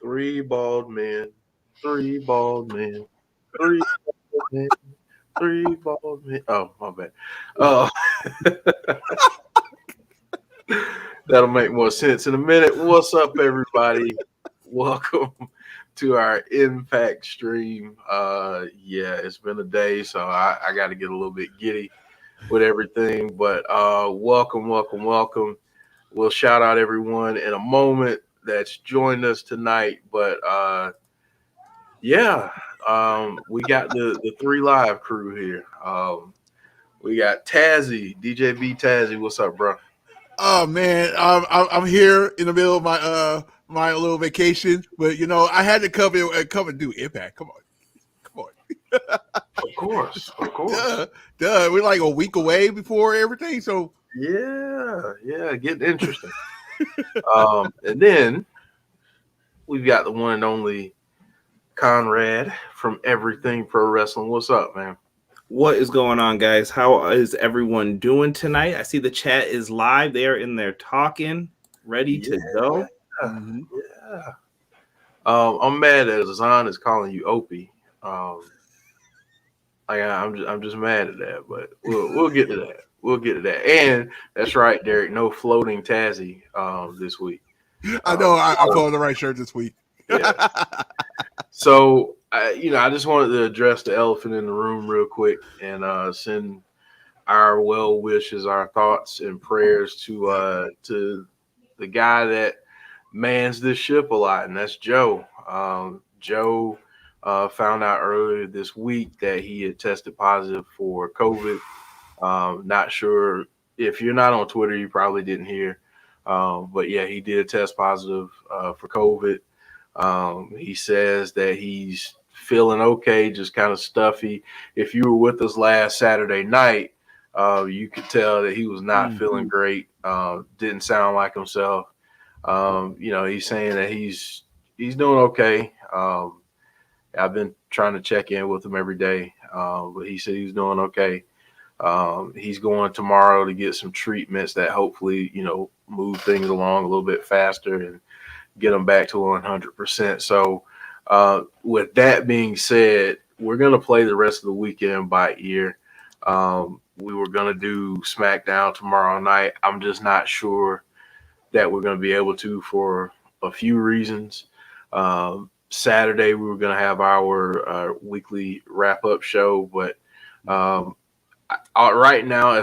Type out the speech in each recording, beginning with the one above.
Three bald men, three bald men, three bald men, three bald men. Oh, my bad. Oh, that'll make more sense in a minute. What's up, everybody? Welcome to our Impact stream. Yeah, it's been a day, so I got to get a little bit giddy with everything. But welcome, welcome, welcome. We'll shout out everyone in a moment that's joined us tonight. But yeah, we got the three live crew here. We got Tazzy, DJB Tazzy. What's up, bro? Oh man, I'm here in the middle of my little vacation, but I had to come and do Impact. Come on, Of course. duh. We're like a week away before everything, so Yeah, getting interesting. And then we've got the one and only Conrad from Everything Pro Wrestling. What's up, man? What is going on, guys? How is everyone doing tonight? I see the chat is live. They are in there talking, ready to go. Mm-hmm. Yeah. I'm mad that Zahn is calling you Opie. I'm just mad at that, but we'll get to that. We'll get to that. And that's right, Derek. No floating Tazzy this week. I know I put on the right shirt this week. Yeah. So I just wanted to address the elephant in the room real quick and send our well wishes, our thoughts and prayers to the guy that mans this ship a lot, and that's Joe. Joe found out earlier this week that he had tested positive for COVID. Not sure if you're not on Twitter, you probably didn't hear, But yeah, he did test positive for COVID. He says that he's feeling okay, just kind of stuffy. If you were with us last Saturday night, you could tell that he was not feeling great. Didn't sound like himself. He's saying that he's doing okay. I've been trying to check in with him every day, but he said he's doing okay. He's going tomorrow to get some treatments that hopefully, move things along a little bit faster and get him back to 100%. So, with that being said, we're going to play the rest of the weekend by ear. We were going to do SmackDown tomorrow night. I'm just not sure that we're going to be able to for a few reasons. Saturday, we were going to have our weekly wrap-up show, but right now,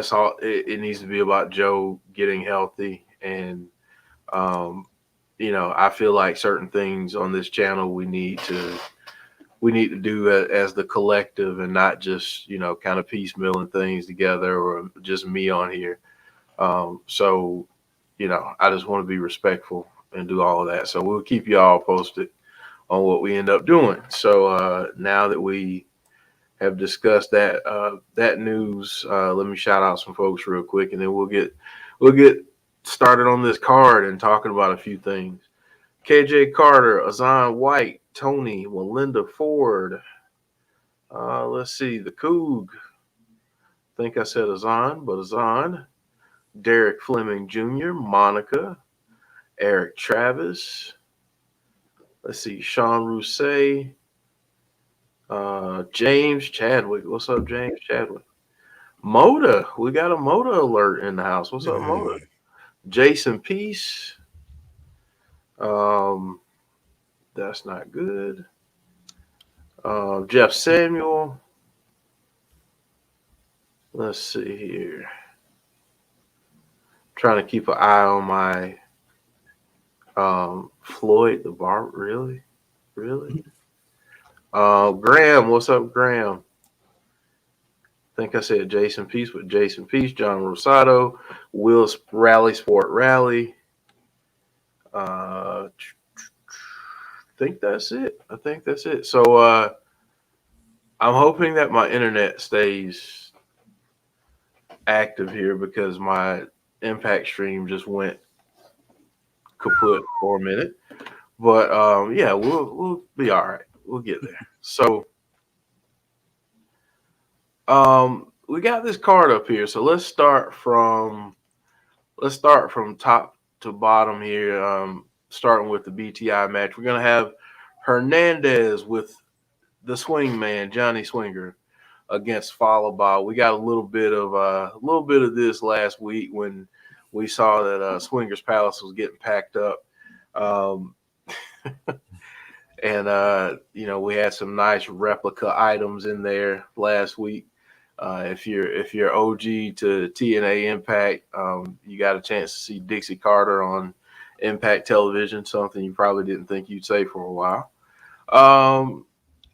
it needs to be about Joe getting healthy, and I feel like certain things on this channel we need to do as the collective, and not just kind of piecemealing things together, or just me on here. So I just want to be respectful and do all of that. So we'll keep you all posted on what we end up doing. So now that we have discussed that news, let me shout out some folks real quick, and then we'll get started on this card and talking about a few things. KJ Carter, Azan White, Tony, Melinda Ford. Let's see, the Coug. I think I said Azan, but Azan. Derek Fleming Jr., Monica, Eric Travis. Let's see, Sean Rousset, James Chadwick. What's up, James Chadwick? Moda. We got a Moda alert in the house. What's up, Moda? Jason Peace. That's not good. Jeff Samuel. Let's see here. Trying to keep an eye on my Floyd the Barber. Really? Graham, what's up, Graham? I think I said Jason Peace with Jason Peace, John Rosado, Will's Rally Sport Rally. I think that's it. So I'm hoping that my internet stays active here, because my Impact stream just went kaput for a minute. But yeah, we'll be all right. We'll get there. So we got this card up here. So let's start from top to bottom here. Starting with the BTI match. We're gonna have Hernandez with the swing man, Johnny Swinger, against Fallah Bahh. We got a little bit of this last week when we saw that Swingers Palace was getting packed up. And we had some nice replica items in there last week. If you're OG to TNA Impact, you got a chance to see Dixie Carter on Impact Television, something you probably didn't think you'd say for a while.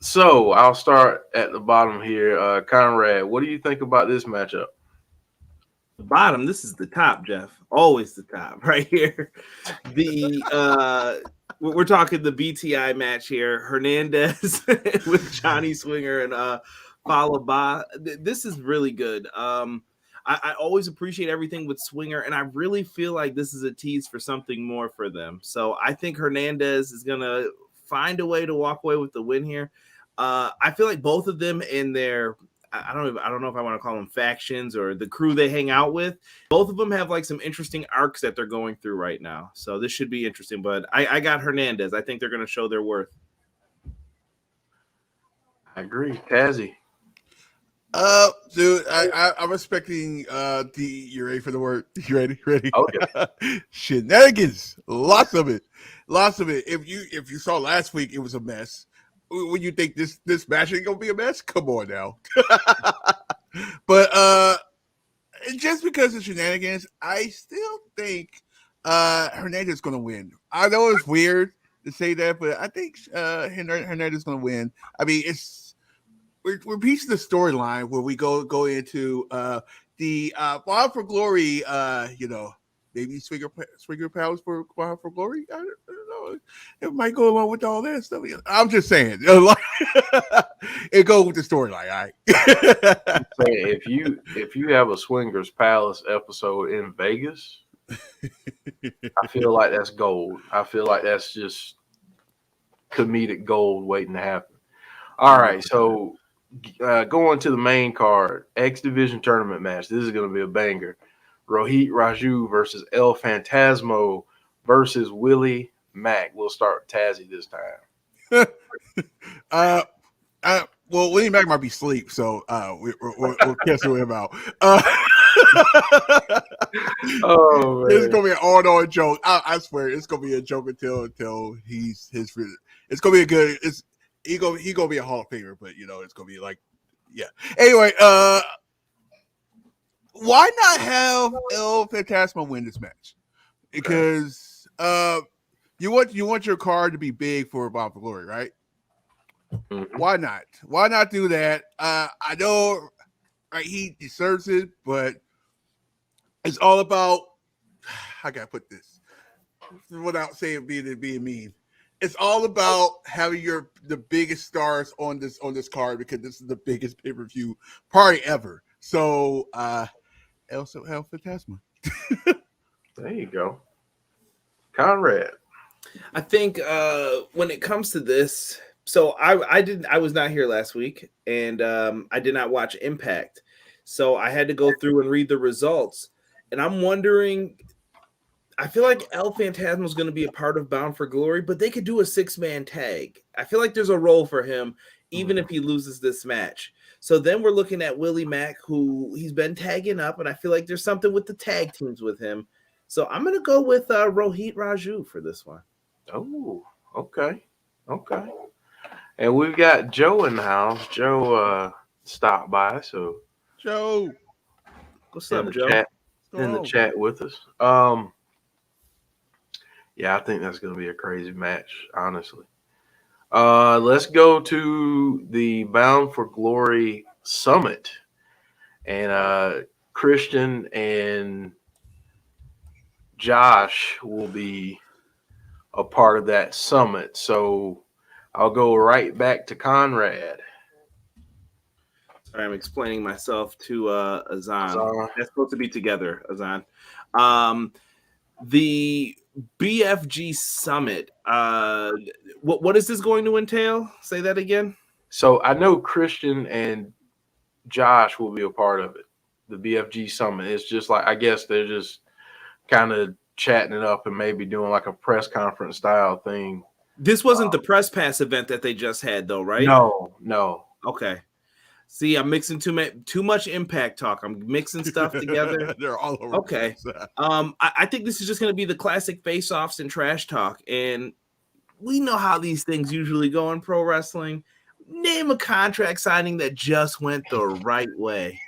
So I'll start at the bottom here. Conrad, what do you think about this matchup? The bottom, this is the top, Jeff. Always the top right here. We're talking the BTI match here. Hernandez with Johnny Swinger and Fallah Bahh. This is really good. I always appreciate everything with Swinger, and I really feel like this is a tease for something more for them. So I think Hernandez is gonna find a way to walk away with the win here. I feel like both of them in their I don't know if I want to call them factions or the crew they hang out with. Both of them have like some interesting arcs that they're going through right now. So this should be interesting. But I got Hernandez. I think they're going to show their worth. I agree. Tazzy. Dude, I'm expecting you ready for the word? You ready? Okay. Shenanigans. Lots of it. If you saw last week, it was a mess. When you think this match ain't gonna be a mess, come on now. But just because of shenanigans, I still think Hernandez is gonna win. I know it's weird to say that, but I think Hernandez is gonna win. I mean, we're piecing the storyline where we go into the Bound for Glory, maybe Swinger Powers for Glory. I don't know. It might go along with all that stuff. I'm just saying, it goes with the storyline. All right. Say, if you have a Swingers Palace episode in Vegas, I feel like that's gold. I feel like that's just comedic gold waiting to happen. All right, so going to the main card, X Division tournament match. This is going to be a banger. Rohit Raju versus El Phantasmo versus Willie Mack. We'll start with Tazzy this time. Well, Willie Mack might be asleep, so we'll cancel him out. Oh, it's gonna be an all-on joke. I swear, it's gonna be a joke until he's his. It's gonna be a good. He gonna be a Hall of Famer, but it's gonna be like, yeah. Anyway, why not have El Phantasmo win this match? Because you want your card to be big for Bound for Glory, right? Mm-hmm. Why not? Why not do that? I know, right? He deserves it, but it's all about. How can I put this without saying being mean? It's all about having the biggest stars on this card because this is the biggest pay-per-view party ever. So, El Phantasmo. There you go, Conrad. I think when it comes to this, so I was not here last week, and I did not watch Impact, so I had to go through and read the results, and I'm wondering. I feel like El Phantasmo is going to be a part of Bound for Glory, but they could do a 6-man tag. I feel like there's a role for him, even if he loses this match. So then we're looking at Willie Mack, who he's been tagging up, and I feel like there's something with the tag teams with him. So I'm going to go with Rohit Raju for this one. Oh, okay. And we've got Joe in the house. Joe stopped by, so Joe, what's up, Joe? In the chat with us. Yeah, I think that's going to be a crazy match, honestly. Let's go to the Bound for Glory Summit. And Christian and Josh will be a part of that summit. So I'll go right back to Conrad. Sorry, I'm explaining myself to Azan. That's supposed to be together, Azan. The BFG Summit. What is this going to entail? Say that again. So I know Christian and Josh will be a part of it. The BFG Summit. It's just like, I guess they're just kind of chatting it up and maybe doing like a press conference style thing. This wasn't the press pass event that they just had, though, right? No. Okay. See, I'm mixing too much Impact talk. I'm mixing stuff together. They're all over. Okay. I think this is just going to be the classic face-offs and trash talk. And we know how these things usually go in pro wrestling. Name a contract signing that just went the right way.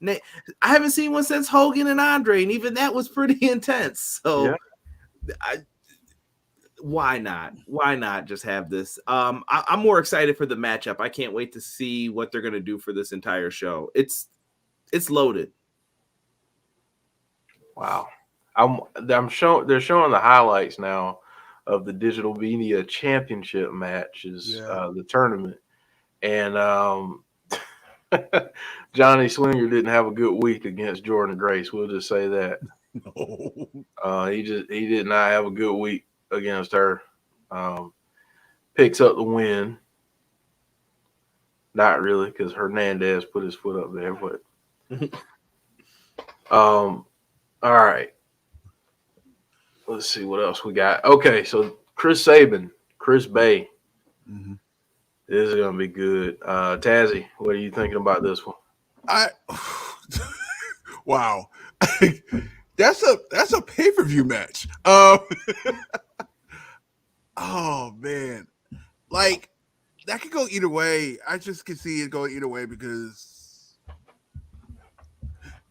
I haven't seen one since Hogan and Andre, and even that was pretty intense. So why not? Why not just have this? I'm more excited for the matchup. I can't wait to see what they're going to do for this entire show. It's loaded. Wow. They're showing the highlights now of the Digital Media Championship matches, the tournament. And Johnny Swinger didn't have a good week against Jordan Grace. We'll just say that. No. He did not have a good week against her. Picks up the win. Not really, because Hernandez put his foot up there, but all right. Let's see what else we got. Okay, so Chris Sabin, Chris Bay. Mm-hmm. This is gonna be good. Tazzy, what are you thinking about this one? Wow. That's a pay-per-view match. Oh man, like that could go either way. I just can see it going either way because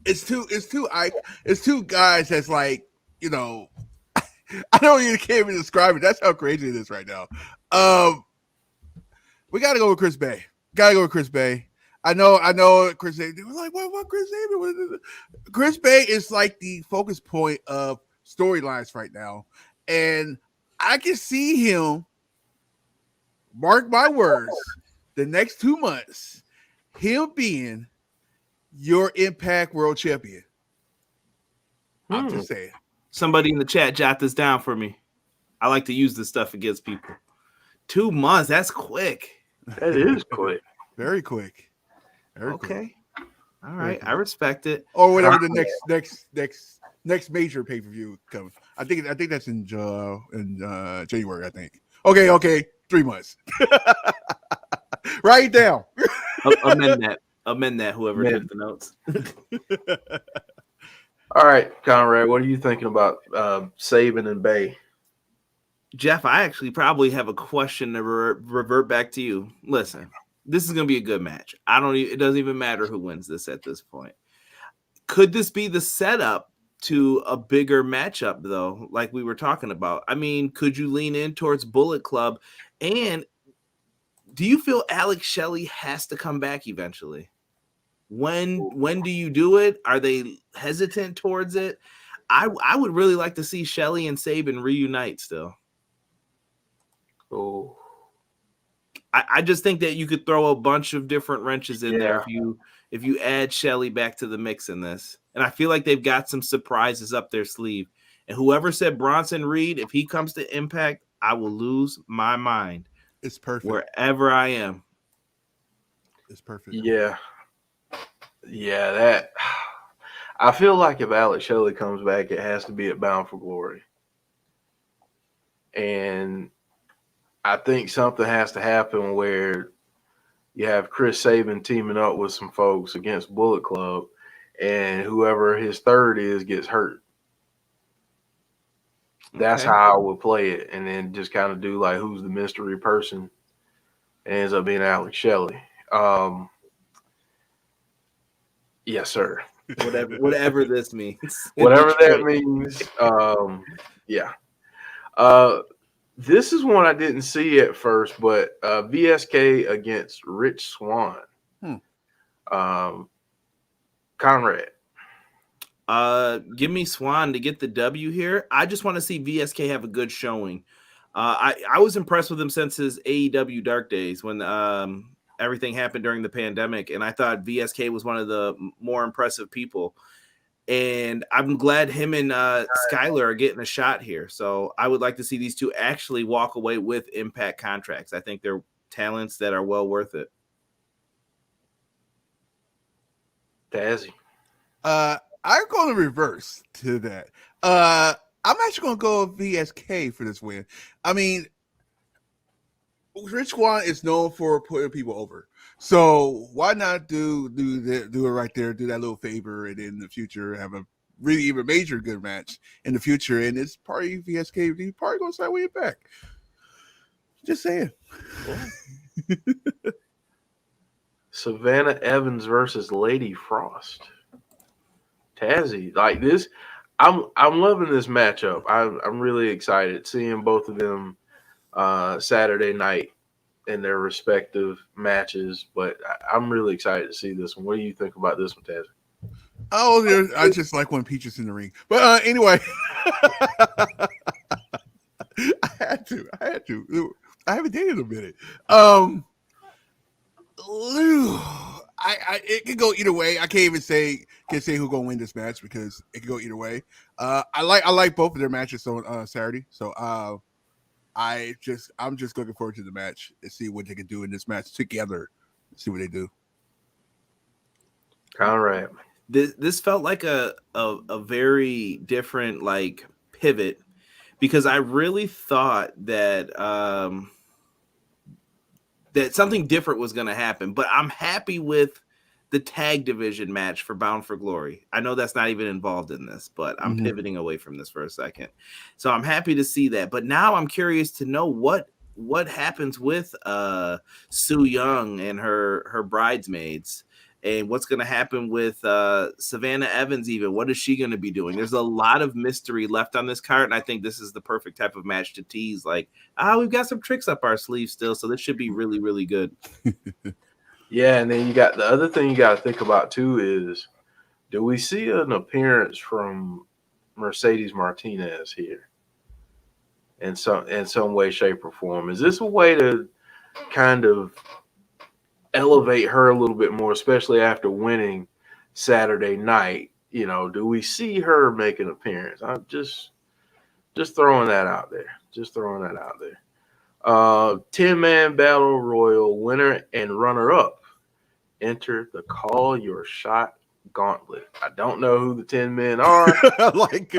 it's two guys that's like, I don't even can't even describe it. That's how crazy it is right now. We got to go with Chris Bay. I know. Chris Sabin. They were like, what? Chris Sabin? Chris Bay is like the focus point of storylines right now, and I can see him. Mark my words. The next 2 months, him being your Impact World Champion. I'm just saying. Somebody in the chat, jot this down for me. I like to use this stuff against people. 2 months. That's quick. That is quick. Very quick. Very okay. Quick. All right. I respect it. Or whatever the next major pay-per-view comes. I think that's in January, I think. Okay. 3 months. Write it down. Amend that, whoever took the notes. All right, Conrad, what are you thinking about Sabin and Bay? Jeff, I actually probably have a question to revert back to you. Listen, this is going to be a good match. It doesn't even matter who wins this at this point. Could this be the setup to a bigger matchup, though, like we were talking about? I mean, could you lean in towards Bullet Club? And do you feel Alex Shelley has to come back eventually? When do you do it? Are they hesitant towards it? I would really like to see Shelley and Sabin reunite still. Oh, I just think that you could throw a bunch of different wrenches in there if you add Shelley back to the mix in this. And I feel like they've got some surprises up their sleeve. And whoever said Bronson Reed, if he comes to Impact, I will lose my mind. It's perfect. Wherever I am. It's perfect. Yeah, that I feel like if Alex Shelley comes back, it has to be at Bound for Glory. And I think something has to happen where you have Chris Sabin teaming up with some folks against Bullet Club, and whoever his third is gets hurt. That's how I would play it, and then just kind of do like who's the mystery person. It ends up being Alex Shelley. Yes, sir. Whatever this means. Whatever that means. Yeah. This is one I didn't see at first, but VSK against Rich Swann. Conrad. Give me Swann to get the W here. I just want to see VSK have a good showing. I was impressed with him since his AEW Dark Days when everything happened during the pandemic, and I thought VSK was one of the more impressive people. And I'm glad him and Skyler are getting a shot here. So I would like to see these two actually walk away with Impact contracts. I think they're talents that are well worth it. Tazzy. I'm going to reverse to that. I'm actually going to go with VSK for this win. I mean, Rich Swann is known for putting people over. So why not do it right there, do that little favor, and in the future have a really even major good match in the future. And it's probably VSK. He's probably going to start way back. Just saying. Savannah Evans versus Lady Frost. Tazzy, like this, I'm loving this matchup. I'm really excited seeing both of them Saturday night in their respective matches. But I'm really excited to see this one. What do you think about this one, Tazzy? Oh, I just like when Peach is in the ring. But anyway, I had to. I haven't dated in a minute. It could go either way. I can't even say who's gonna win this match because it could go either way. I like both of their matches on Saturday, so I'm just looking forward to the match and see what they can do in this match together. See what they do. Conrad. This felt like a very different like pivot because I really thought that that something different was going to happen, but I'm happy with the tag division match for Bound for Glory. I know that's not even involved in this, but I'm pivoting away from this for a second. So I'm happy to see that. But now I'm curious to know what happens with Su Yung and her bridesmaids, and what's going to happen with Savannah Evans even. What is she going to be doing? There's a lot of mystery left on this card, and I think this is the perfect type of match to tease. Like, we've got some tricks up our sleeve still, so this should be really, really good. Yeah, and then you got the other thing you got to think about too is, do we see an appearance from Mercedes Martinez here in some way, shape, or form? Is this a way to kind of elevate her a little bit more, especially after winning Saturday night? You know, do we see her make an appearance? I'm just throwing that out there. Just throwing that out there. 10-man battle royal winner and runner up enter the Call Your Shot gauntlet. I don't know who the 10 men are. Like,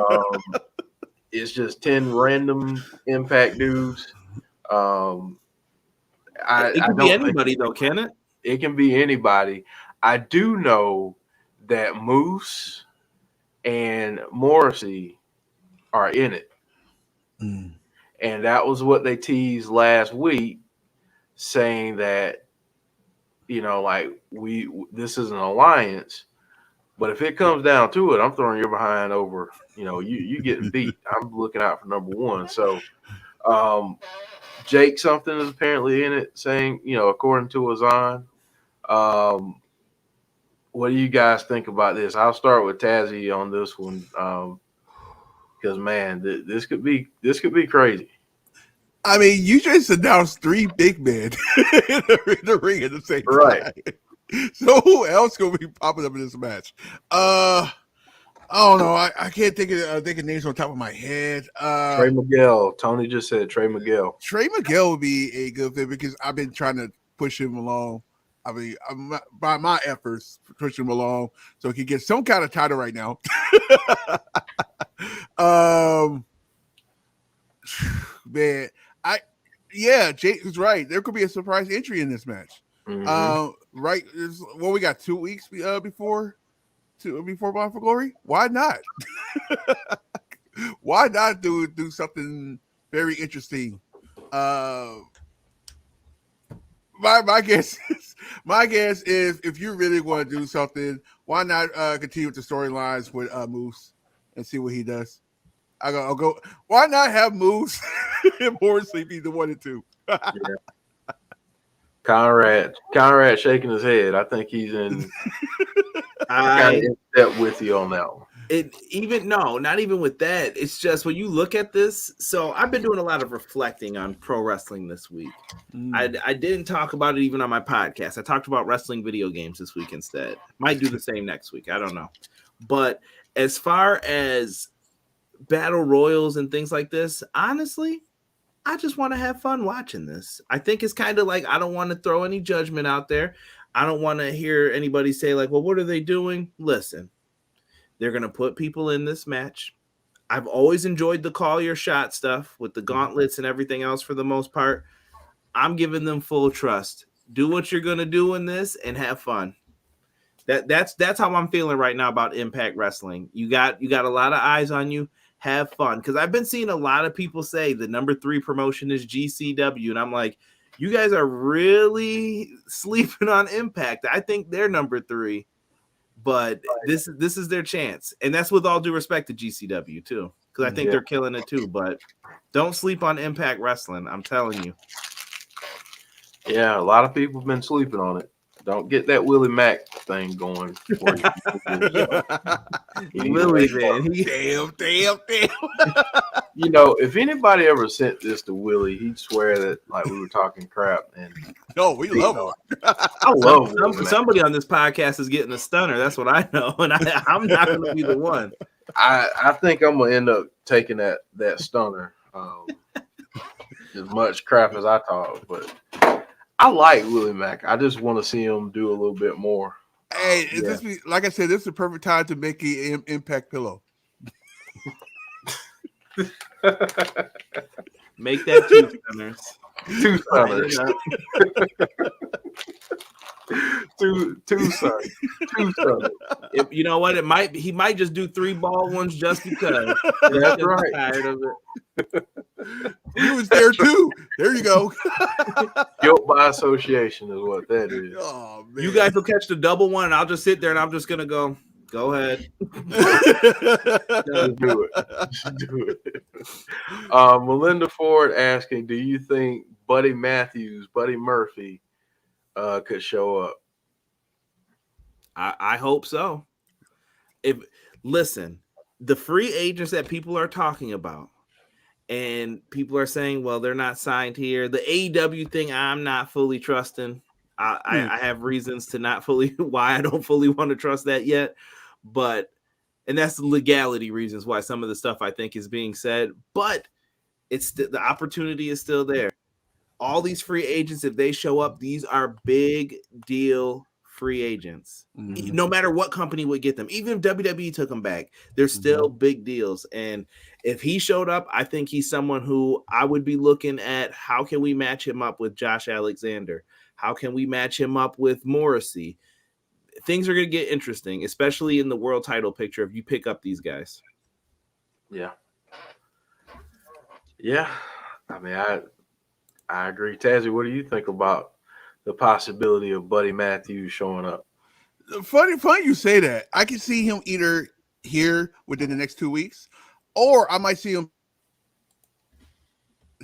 It's just 10 random Impact dudes. It can be anybody, though, can it? It can be anybody. I do know that Moose and Morrissey are in it. Mm. And that was what they teased last week, saying that, you know, like, this is an alliance, but if it comes down to it, I'm throwing your behind over. You know, you getting beat. I'm looking out for number one. So, Jake something is apparently in it, saying, you know, according to Azan. What do you guys think about this? I'll start with Tazzy on this one, because man, this could be crazy. I mean, you just announced 3 big men in the ring at the same time. So who else gonna be popping up in this match? I don't know. I can't think of names on top of my head. Trey Miguel. Tony just said Trey Miguel. Trey Miguel would be a good fit because I've been trying to push him along. I mean, by my efforts, push him along so he can get some kind of title right now. Man, Jake was right. There could be a surprise entry in this match. Mm-hmm. Right? Well, we got 2 weeks before Bound for Glory. Why not? Why not do something very interesting? My guess is if you really want to do something, why not continue with the storylines with Moose and see what he does? I'll go. Why not have Moose and Morrissey be the 1 and 2? Yeah. Conrad shaking his head. I think he's in step with you on that one. Not even with that. It's just when you look at this. So I've been doing a lot of reflecting on pro wrestling this week. I didn't talk about it even on my podcast. I talked about wrestling video games this week instead. Might do the same next week. I don't know. But as far as battle royals and things like this, honestly, I just want to have fun watching this. I think it's kind of like, I don't want to throw any judgment out there. I don't want to hear anybody say like, well, what are they doing? Listen, they're going to put people in this match. I've always enjoyed the Call Your Shot stuff with the gauntlets and everything else for the most part. I'm giving them full trust. Do what you're going to do in this and have fun. That's how I'm feeling right now about Impact Wrestling. You got a lot of eyes on you. Have fun, because I've been seeing a lot of people say the number 3 promotion is GCW, and I'm like, you guys are really sleeping on Impact. I think they're number 3, but this is their chance, and that's with all due respect to GCW too, because I think they're killing it too. But don't sleep on Impact Wrestling. I'm telling you. Yeah, a lot of people have been sleeping on it. Don't get that Willie Mack thing going. Willie, man. Damn. You know, if anybody ever sent this to Willie, he'd swear that like we were talking crap. And no, we love him. I love somebody on this podcast is getting a stunner. That's what I know, and I'm not going to be the one. I think I'm gonna end up taking that stunner. As much crap as I talk, but I like Willie Mack. I just want to see him do a little bit more. Hey, like I said, this is the perfect time to make an Impact pillow. Make that 2 stunners. 2 stunners. 2 stunners. 2 stunners. You know what? He might just do 3 ball ones just because. That's right. Tired of it. He was there too. There you go. Guilt by association is what that is. Oh, man. You guys will catch the double one, and I'll just sit there and I'm just gonna go ahead. Just do it. Melinda Ford asking, do you think Buddy Murphy could show up. I hope so. Listen, the free agents that people are talking about, and people are saying, well, they're not signed here. The AEW thing, I'm not fully trusting. I have reasons to not fully why I don't fully want to trust that yet, and that's legality reasons why some of the stuff I think is being said. But it's the opportunity is still there. All these free agents, if they show up, these are big deal free agents. Mm-hmm. No matter what company would get them, even if WWE took them back, they're still big deals. And if he showed up, I think he's someone who I would be looking at. How can we match him up with Josh Alexander? How can we match him up with Morrissey? Things are going to get interesting, especially in the world title picture if you pick up these guys. Yeah. I mean, I agree. Tazzy, what do you think about the possibility of Buddy Matthews showing up? Funny you say that. I can see him either here within the next 2 weeks, or I might see him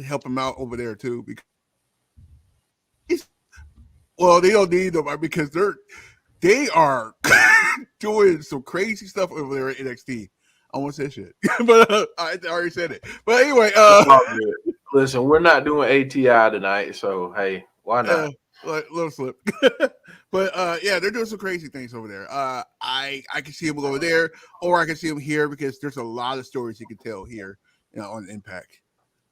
help him out over there too. Because they don't need them because they are doing some crazy stuff over there at NXT. I won't say shit, but I already said it. But anyway, listen, we're not doing ATI tonight, so hey, why not? Little slip. But they're doing some crazy things over there. I can see him over there, or I can see him here because there's a lot of stories you can tell here, on Impact.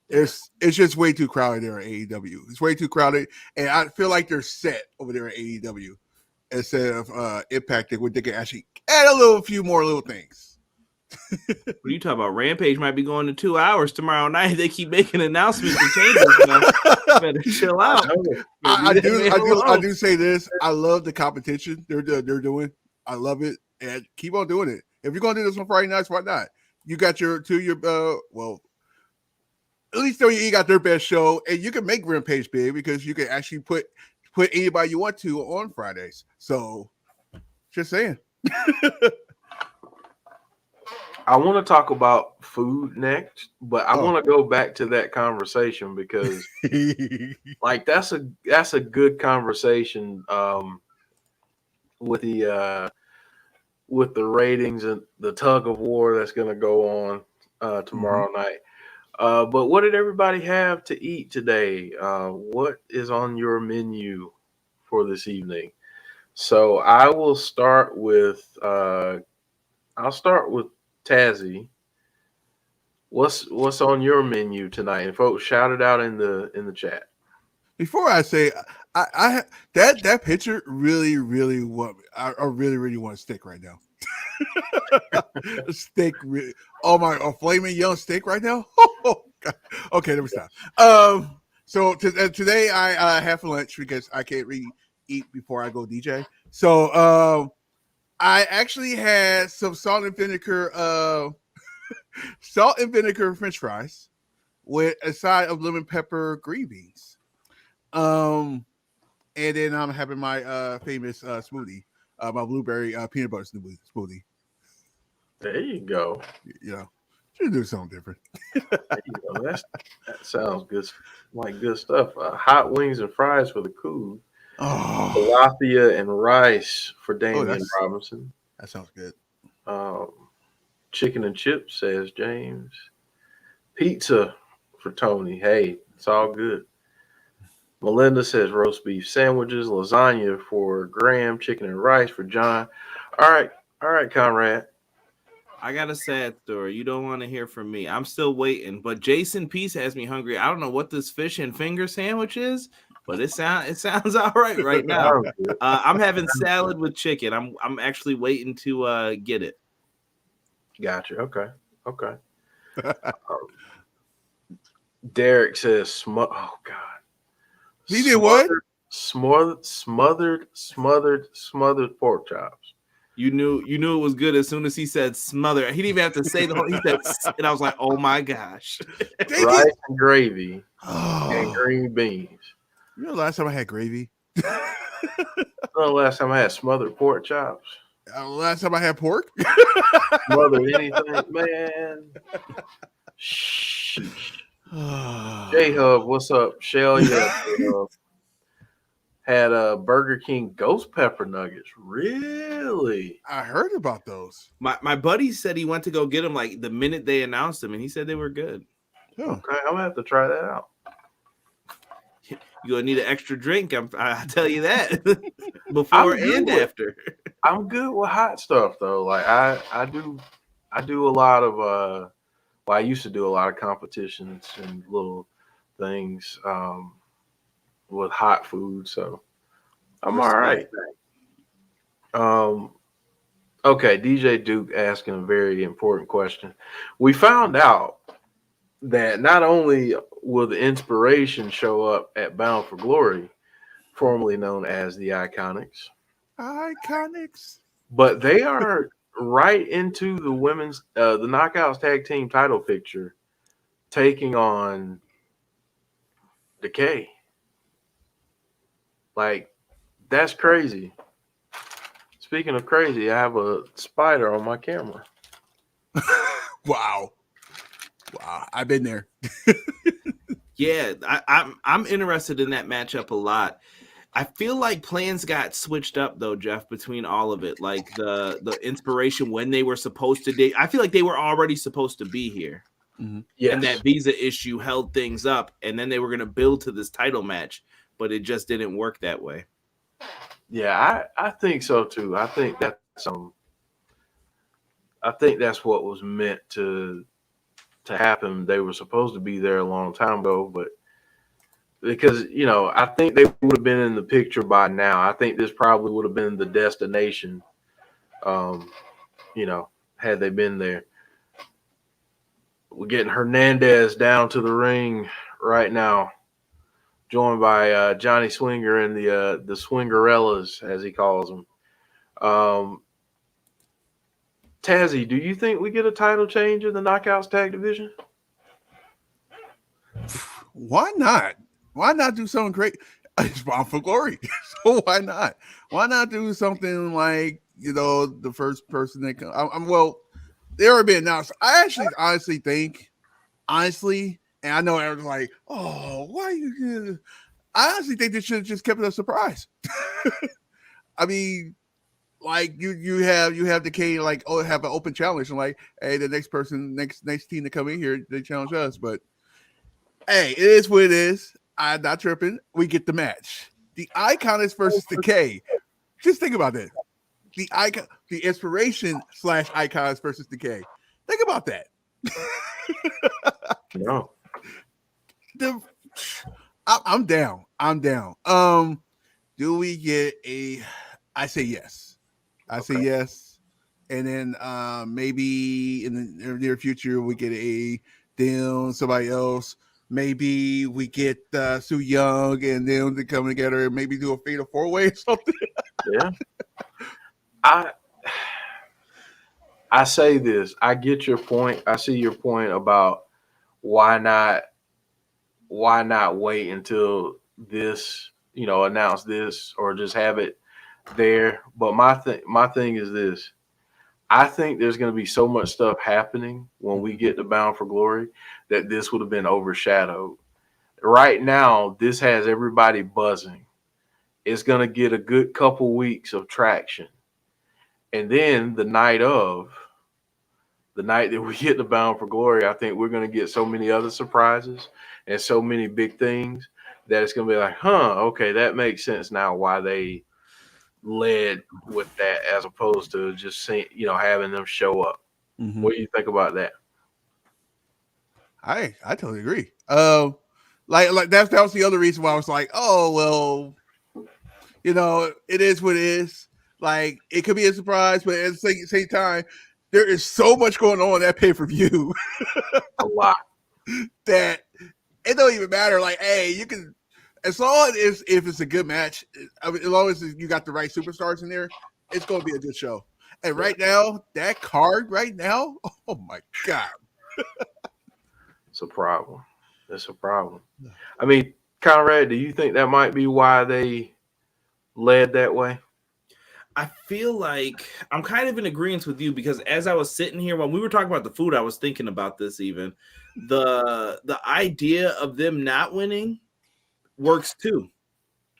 It's just way too crowded there at AEW. It's way too crowded, and I feel like they're set over there at AEW instead of Impact, where they can actually add a few more little things. What are you talking about? Rampage might be going to 2 hours tomorrow night. They keep making announcements and changes. Better chill out. I do say this. I love the competition they're doing. I love it, and keep on doing it. If you're going to do this on Friday nights, why not? You got at least you got their best show, and you can make Rampage big because you can actually put anybody you want to on Fridays. So, just saying. I want to talk about food next, but I want to go back to that conversation because, that's a good conversation with the ratings and the tug of war that's going to go on tomorrow night. But what did everybody have to eat today? What is on your menu for this evening? So I will start with Tazzy. What's on your menu tonight? And folks, shout it out in the chat. Before I say, I that picture really, really I really, really want a steak right now. A steak, a flaming young steak right now. Oh, God. Okay, let me stop. So today I have lunch because I can't really eat before I go DJ. So I actually had some salt and vinegar French fries with a side of lemon pepper green beans. And then I'm having my famous smoothie, my blueberry peanut butter smoothie. There you go. Should do something different. There you go. That sounds good, like good stuff. Hot wings and fries for the cool. Tilapia and rice for Damian Robinson. That sounds good. Chicken and chips, says James. Pizza for Tony. Hey, it's all good. Melinda says roast beef sandwiches, lasagna for Graham, chicken and rice for John. All right, Conrad. I got a sad story. You don't want to hear from me. I'm still waiting, but Jason Peace has me hungry. I don't know what this fish and finger sandwich is, but it sounds all right now. I'm having salad with chicken. I'm actually waiting to get it. Gotcha. Okay. Derek says oh God. He did what? Smothered pork chops. You knew it was good as soon as he said smother. He didn't even have to say the whole. He said, and I was like, "Oh my gosh!" Rice and gravy and green beans. You know, last time I had gravy. Last time I had smothered pork chops. Last time I had pork. Smothered anything, man. Shh. J Hub, what's up? Shell, yeah. had Burger King ghost pepper nuggets. Really? I heard about those. My buddy said he went to go get them like the minute they announced them, and he said they were good. Huh. Okay, I'm gonna have to try that out. You're gonna need an extra drink. I tell you that before and after. I'm good with hot stuff though. Like I do a lot of well, I used to do a lot of competitions and little things with hot food, so I'm all right. Okay, DJ Duke asking a very important question. We found out that not only will the Inspiration show up at Bound for Glory, formerly known as the Iconics, but they are right into the women's the Knockouts tag team title picture, taking on Decay. Like, that's crazy. Speaking of crazy, I have a spider on my camera. Wow, I've been there. Yeah, I'm interested in that matchup a lot. I feel like plans got switched up though, Jeff, between all of it. Like the Inspiration when they were supposed to I feel like they were already supposed to be here. Mm-hmm. Yes. And that visa issue held things up, and then they were going to build to this title match, but it just didn't work that way. Yeah, I think so too. I think that's what was meant to happen. They were supposed to be there a long time ago, but because I think they would have been in the picture by now. I think this probably would have been the destination, had they been there. We're getting Hernandez down to the ring right now, joined by Johnny Swinger and the Swingerellas, as he calls them. Tazzy, do you think we get a title change in the Knockouts tag division? Why not? Why not do something great? It's Bound for Glory, so why not? Why not do something like the first person that comes? Well, they already been announced. I actually honestly think, and I know everyone's like, oh, why you? I honestly think they should have just kept it a surprise. I mean, like you have Decay like have an open challenge and like, hey, the next team to come in here, they challenge us. But hey, it is what it is. I'm not tripping. We get the match. The Iconics versus Decay. Just think about it. The Inspiration / Iconics versus Decay. Think about that. No. I'm down. Do we get a? I say yes. I say yes, and then maybe in the near future we get somebody else. Maybe we get Su Yung and them to come together and maybe do a fatal 4-way or something. Yeah. I say this. I get your point. I see your point about why not wait until this, announce this or just have it there. But my thing is this. I think there's going to be so much stuff happening when we get to Bound for Glory that this would have been overshadowed. Right now, this has everybody buzzing. It's going to get a good couple weeks of traction. And then the night that we get to Bound for Glory, I think we're going to get so many other surprises and so many big things that it's going to be like, okay, that makes sense now why they led with that as opposed to just saying, having them show up. Mm-hmm. What do you think about that? I totally agree. Like that was the other reason why I was like, oh well, it is what it is. Like it could be a surprise, but at the same time, there is so much going on that pay-per-view. A lot. That it don't even matter. Like, hey, you can, as long as if it's a good match, I mean, as long as you got the right superstars in there, it's going to be a good show. And right now, that card right now, oh my God. It's a problem. It's a problem. I mean, Conrad, do you think that might be why they led that way? I feel like I'm kind of in agreement with you because as I was sitting here when we were talking about the food, I was thinking about this even. The idea of them not winning works too.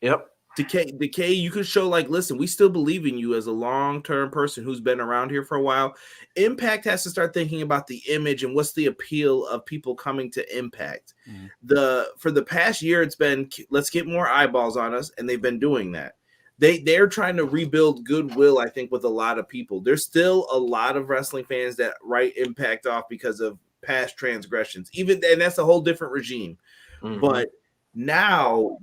Yep. Decay, you could show like, listen, we still believe in you as a long-term person who's been around here for a while. Impact has to start thinking about the image and what's the appeal of people coming to Impact. For the past year, it's been let's get more eyeballs on us, and they've been doing that. They're trying to rebuild goodwill, I think, with a lot of people. There's still a lot of wrestling fans that write Impact off because of past transgressions, and that's a whole different regime. But now,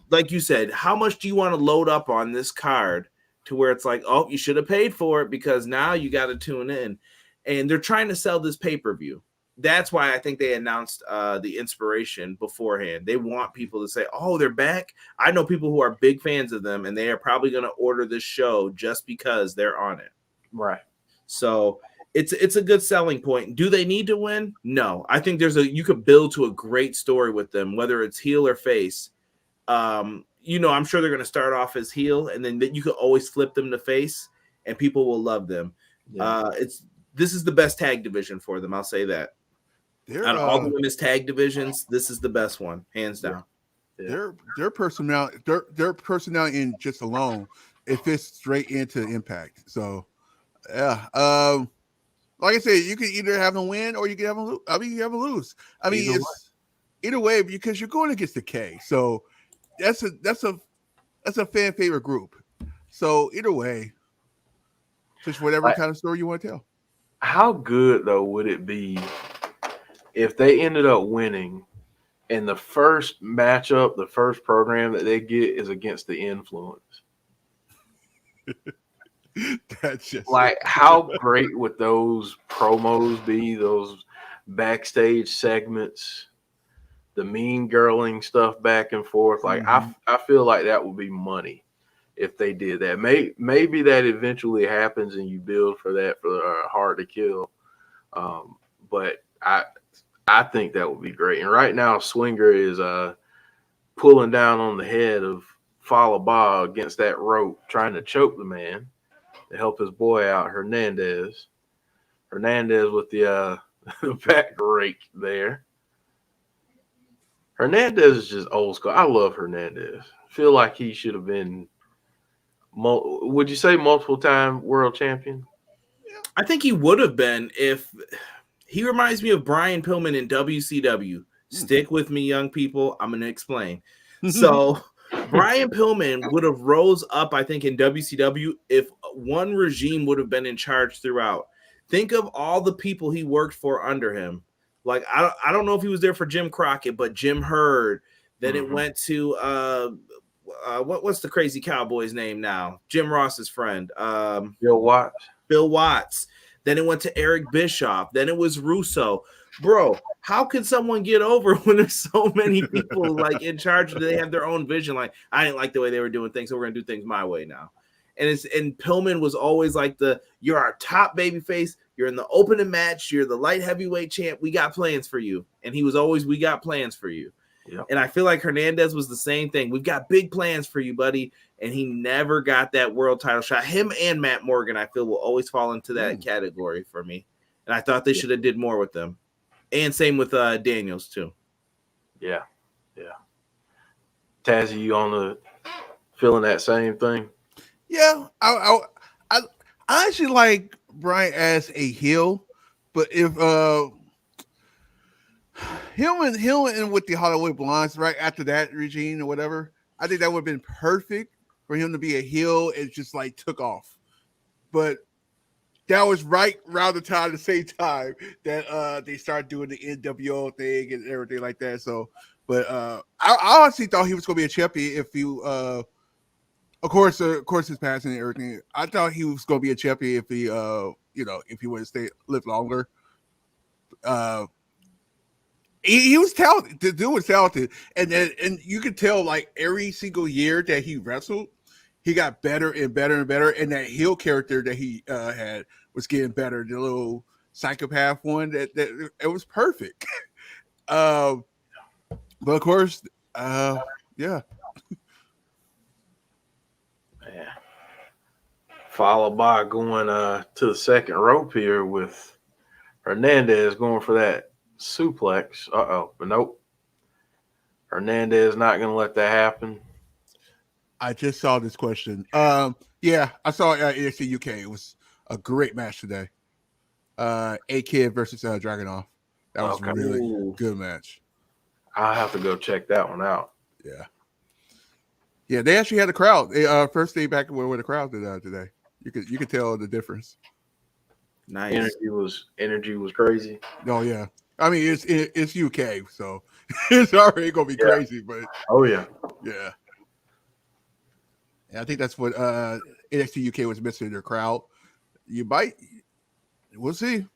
like you said, how much do you want to load up on this card to where it's like, oh, you should have paid for it because now you got to tune in. And they're trying to sell this pay-per-view. That's why I think they announced the Inspiration beforehand. They want people to say, oh, they're back. I know people who are big fans of them, and they are probably going to order this show just because they're on it. Right. So it's a good selling point. Do they need to win? No. I think you could build to a great story with them, whether it's heel or face. I'm sure they're going to start off as heel, and then you could always flip them to face, and people will love them. Yeah. This is the best tag division for them. I'll say that. Out of all the women's tag divisions, this is the best one, hands down. Yeah. Their personality in just alone, it fits straight into Impact. So, yeah. Like I said, you can either have them win or you can have them lose. You have them lose. It's either way because you're going against the K. So that's a fan favorite group. So either way, just whatever kind of story you want to tell. How good though would it be if they ended up winning and the first matchup, the first program that they get is against the Influence? That's just like how great would those promos be, those backstage segments, the mean girling stuff back and forth. Like I feel like that would be money if they did that. Maybe that eventually happens and you build for that for Hard to Kill. But I think that would be great. And right now Swinger is pulling down on the head of Fallah Bahh against that rope, trying to choke the man to help his boy out, Hernandez with the back rake there. Hernandez is just old school. I love Hernandez. Feel like he should have been, would you say multiple-time world champion? I think he would have been if he reminds me of Brian Pillman in WCW. Stick with me, young people. I'm going to explain. So Brian Pillman would have rose up, I think, in WCW if one regime would have been in charge throughout. Think of all the people he worked for under him. Like, I don't know if he was there for Jim Crockett, but Jim Herd. Then it went to what's the crazy cowboy's name now? Jim Ross's friend. Bill Watts. Then it went to Eric Bischoff. Then it was Russo. Bro, how can someone get over when there's so many people like in charge? They have their own vision. Like, I didn't like the way they were doing things, so we're gonna do things my way now. And Pillman was always like you're our top baby face. You're in the opening match. You're the light heavyweight champ. We got plans for you. And he was always, we got plans for you. Yep. And I feel like Hernandez was the same thing. We've got big plans for you, buddy. And he never got that world title shot. Him and Matt Morgan, I feel, will always fall into that category for me. And I thought they should have did more with them. And same with Daniels too. Yeah. Tazzy, you feeling that same thing? Yeah, I actually like Brian as a heel, but if him and with the Hollywood Blondes right after that regime or whatever, I think that would have been perfect for him to be a heel. It just like took off, but that was right around the time, the same time that they started doing the NWO thing and everything like that. So, but I honestly thought he was going to be a champion if you. Of course, his passing and everything. I thought he was going to be a champion if he, if he would have lived longer. He was talented. The dude was talented, and you could tell like every single year that he wrestled, he got better and better and better. And that heel character that he had was getting better. The little psychopath one that it was perfect. But of course, yeah. Yeah. Fallah Bahh going to the second rope here with Hernandez going for that suplex. But nope. Hernandez not going to let that happen. I just saw this question. Yeah, I saw NXT UK. It was a great match today. A-Kid versus Dragunov. That was Okay. a really Ooh. good match. I'll have to go check that one out. Yeah. Yeah, they actually had a crowd. They, first day back where the crowd did today. You could tell the difference. Nice. Energy was crazy. Oh yeah. I mean it's UK, so it's already gonna be crazy, but Oh yeah. yeah. And I think that's what NXT UK was missing in their crowd. We'll see.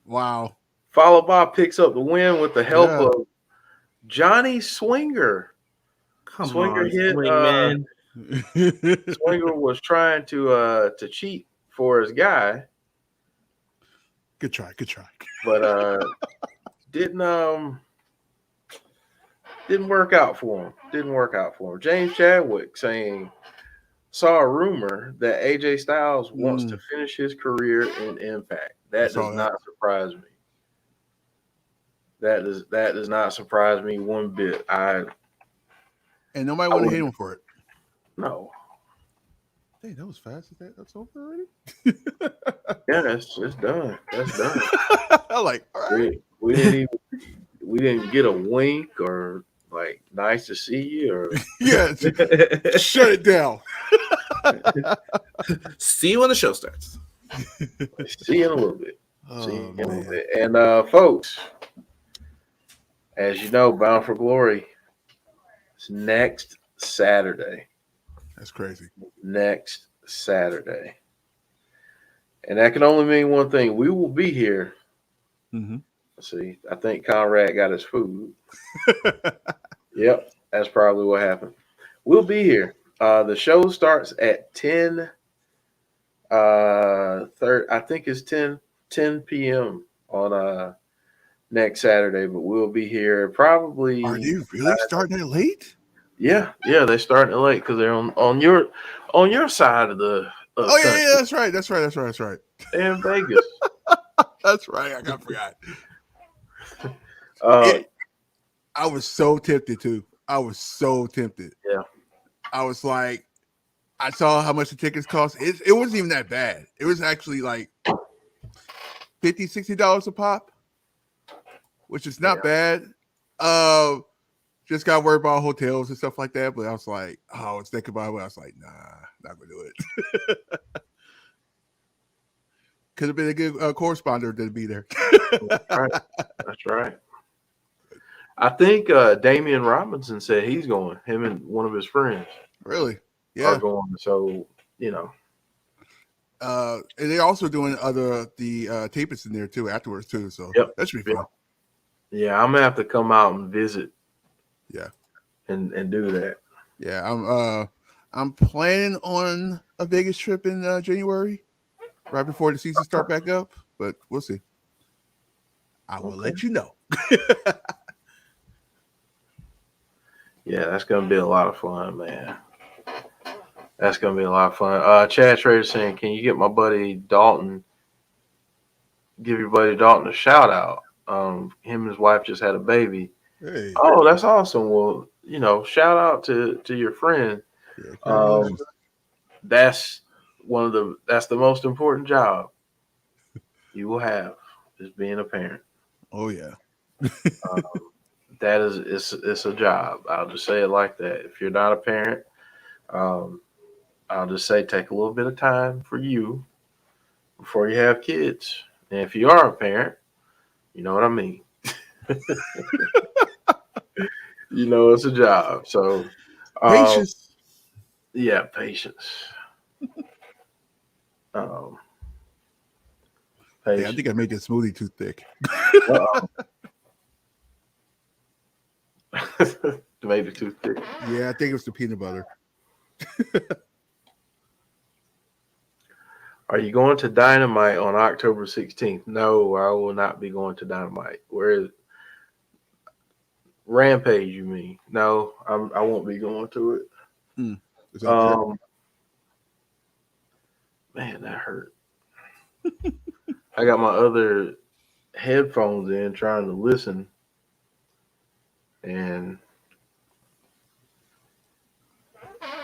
Wow. Follow by picks up the win with the help of Johnny Swinger. Come Swinger on, hit. Swing Man. Swinger was trying to cheat for his guy. Good try. But didn't work out for him. James Chadwick saw a rumor that AJ Styles wants to finish his career in Impact. That does not surprise me. That does not surprise me one bit. And nobody want to hate him for it. No. Hey, that was fast. That's over already? Yeah, it's done. That's done. I'm like, all right. We didn't get a wink or like nice to see you or yeah. Shut it down. See you when the show starts. See you in a little bit. Man. And folks, as you know, Bound for Glory is next Saturday. That's crazy. Next Saturday. And that can only mean one thing. We will be here. Mm-hmm. Let's see. I think Conrad got his food. Yep. That's probably what happened. We'll be here. The show starts at 10. I think it's 10 p.m. on next Saturday, but we'll be here probably. Are they really starting it late? Yeah, they're starting it late because they're on your side of the. Yeah, that's right. In Vegas. That's right. I forgot. I was so tempted too. I was so tempted. Yeah. I was like, I saw how much the tickets cost. It wasn't even that bad. It was actually like $50, $60 a pop, which is not bad. Just got worried about hotels and stuff like that. But I was like, I was thinking about it. I was like, nah, not gonna do it. Could have been a good correspondent to be there. That's right. I think Damian Robinson said he's going. Him and one of his friends. Really? Yeah. Are going. So, you know. And they're also doing the tapings in there too afterwards too. So that should be fun. Yeah, I'm gonna have to come out and visit. Yeah. And do that. Yeah, I'm planning on a Vegas trip in January, right before the season start back up. But we'll see. I will let you know. Yeah, that's gonna be a lot of fun, man. That's gonna be a lot of fun. Chad Trader saying, "Can you get my buddy Dalton? Give your buddy Dalton a shout out. Him and his wife just had a baby. Hey. Oh, that's awesome. Well, you know, shout out to your friend. Yeah, that's the most important job you will have is being a parent. Oh yeah. That is it's a job. I'll just say it like that. If you're not a parent, I'll just say take a little bit of time for you before you have kids. And if you are a parent, you know what I mean. You know it's a job. So patience. Yeah, patience. Hey, I think I made that smoothie too thick. Maybe too thick. Yeah, I think it was the peanut butter. Are you going to Dynamite on October 16th? No, I will not be going to Dynamite. Where is it? Rampage, you mean? No, I won't be going to it. Man, that hurt. I got my other headphones in trying to listen, and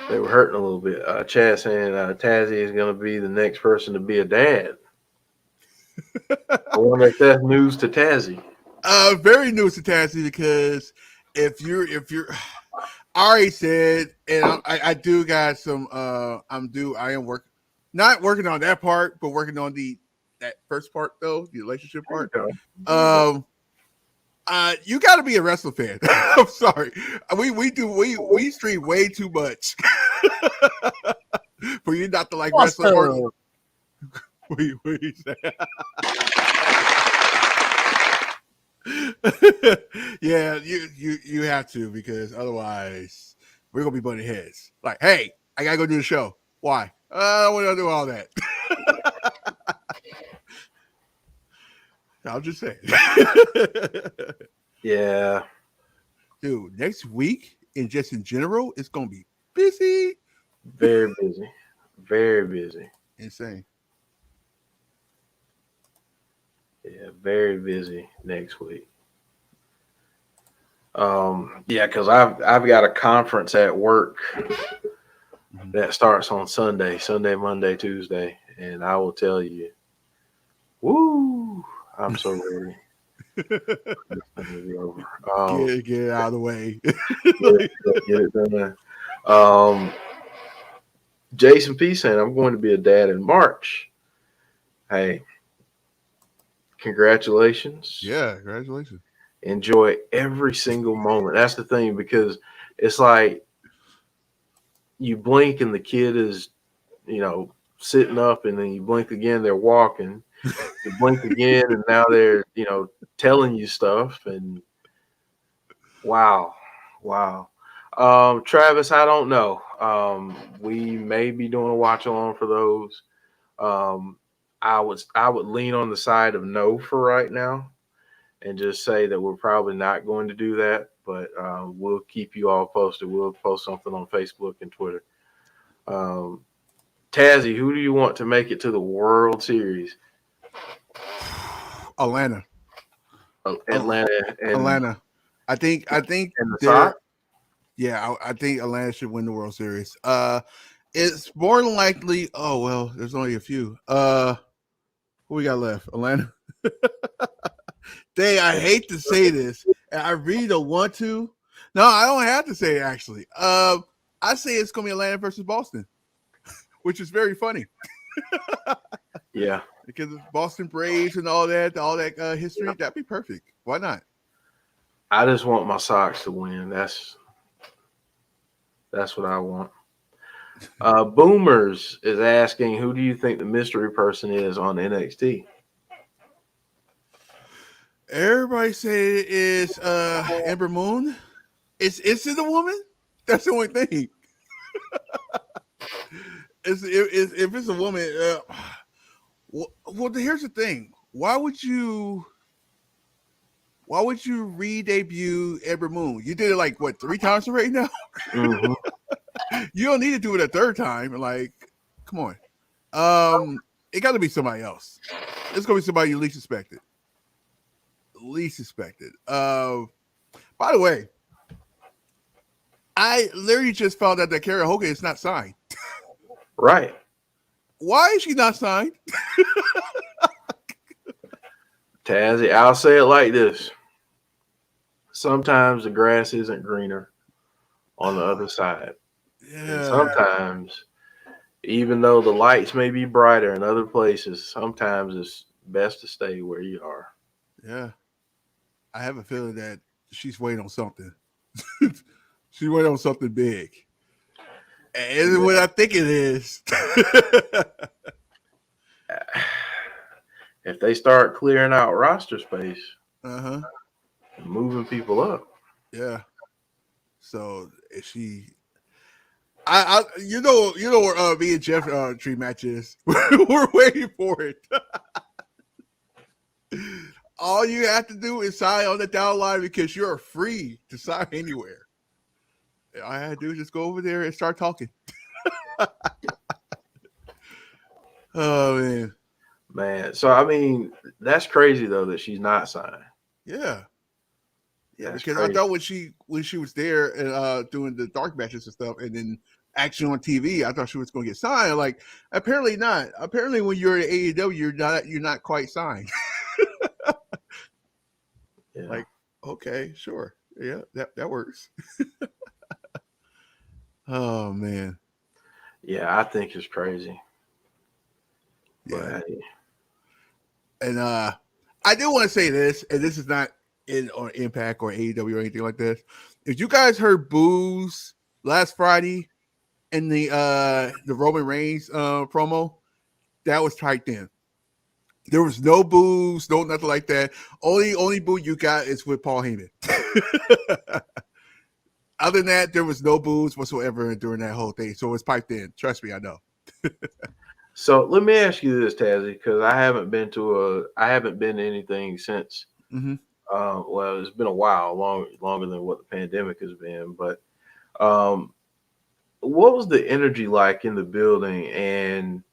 They were hurting a little bit. Chad saying Tazzy is going to be the next person to be a dad. I wonder if that's news to Tazzy. Very news to Tazzy because if you're, I already said, and I do got some. I am not working on that part, but working on that first part though, the relationship part. You got to be a wrestling fan. I'm sorry, we stream way too much for you not to like wrestling. Yeah, you have to, because otherwise we're gonna be butting heads. Like, hey, I gotta go do the show. Why? I don't want to do all that. I'll just say. Yeah. Dude, next week and just in general, it's gonna be busy. Very busy. Very busy. Insane. Yeah, very busy next week. Yeah, because I've got a conference at work that starts on Sunday, Monday, Tuesday, and I will tell you, woo, I'm so ready. Get it out of the way. Get it done. Jason P saying I'm going to be a dad in March. Hey, congratulations. Yeah, congratulations. Enjoy every single moment. That's the thing, because it's like you blink and the kid is, sitting up, and then you blink again, they're walking. You blink again, and now they're, telling you stuff. And wow. Travis, I don't know. We may be doing a watch along for those. I would lean on the side of no for right now, and just say that we're probably not going to do that. But we'll keep you all posted. We'll post something on Facebook and Twitter. Tazzy, who do you want to make it to the World Series? Atlanta. Atlanta. I think. And the Sox? Yeah, I think Atlanta should win the World Series. It's more than likely. Oh well, there's only a few. Who we got left? Atlanta. Dang, I hate to say this, and I really don't want to. No, I don't have to say it, actually. I say it's gonna be Atlanta versus Boston, which is very funny. Yeah, because of Boston Braves and all that history. That'd be perfect. Why not? I just want my Sox to win. That's what I want. Boomers is asking, who do you think the mystery person is on NXT? Everybody say it is Ember Moon. Is it a woman? That's the only thing. If it's a woman, well, here's the thing. Why would you re-debut Ember Moon? You did it like what, 3 times already now? Mm-hmm. You don't need to do it a 3rd time. Like, come on. It got to be somebody else. It's gonna be somebody you least suspected. By the way, I literally just found out that Carrie Hogan is not signed. Right. Why is she not signed? Tazzy, I'll say it like this. Sometimes the grass isn't greener on the other side. Yeah. And sometimes, even though the lights may be brighter in other places, sometimes it's best to stay where you are. Yeah. I have a feeling that she's waiting on something. She's waiting on something big. And what I think it is. If they start clearing out roster space, moving people up. Yeah. So if she, you know where me and Jeff dream match is. We're waiting for it. All you have to do is sign on the down line, because you're free to sign anywhere. All I had to do is just go over there and start talking. Oh man. So I mean, that's crazy though that she's not signed. Yeah. That's because crazy. I thought when she was there and doing the dark matches and stuff, and then action on TV. I thought she was going to get signed. Like, apparently not. Apparently, when you're at AEW, you're not quite signed. Yeah. Like, okay, sure, yeah, that works. Oh man, yeah, I think it's crazy. yeah. But, hey, And I do want to say this, and this is not in or Impact or AEW or anything like this. If you guys heard boos last Friday in the Roman Reigns promo, that was typed in. There was no boos, no nothing like that. Only boo you got is with Paul Heyman. Other than that, there was no boos whatsoever during that whole thing. So it's piped in. Trust me, I know. so let me ask you this, Tazzy, because I haven't been to anything since. Mm-hmm. Well, it's been a while, longer than what the pandemic has been. But what was the energy like in the building, and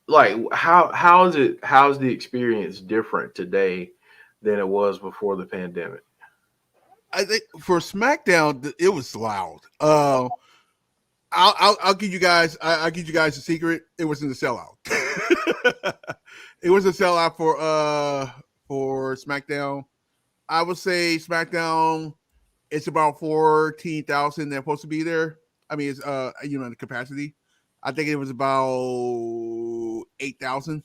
like how's the experience different today than it was before the pandemic? I think for SmackDown, it was loud. I'll give you guys. I'll give you guys a secret. It wasn't a sellout. It was a sellout for SmackDown. I would say SmackDown. It's about 14,000 that's supposed to be there. I mean, it's the capacity. I think it was about 8,000.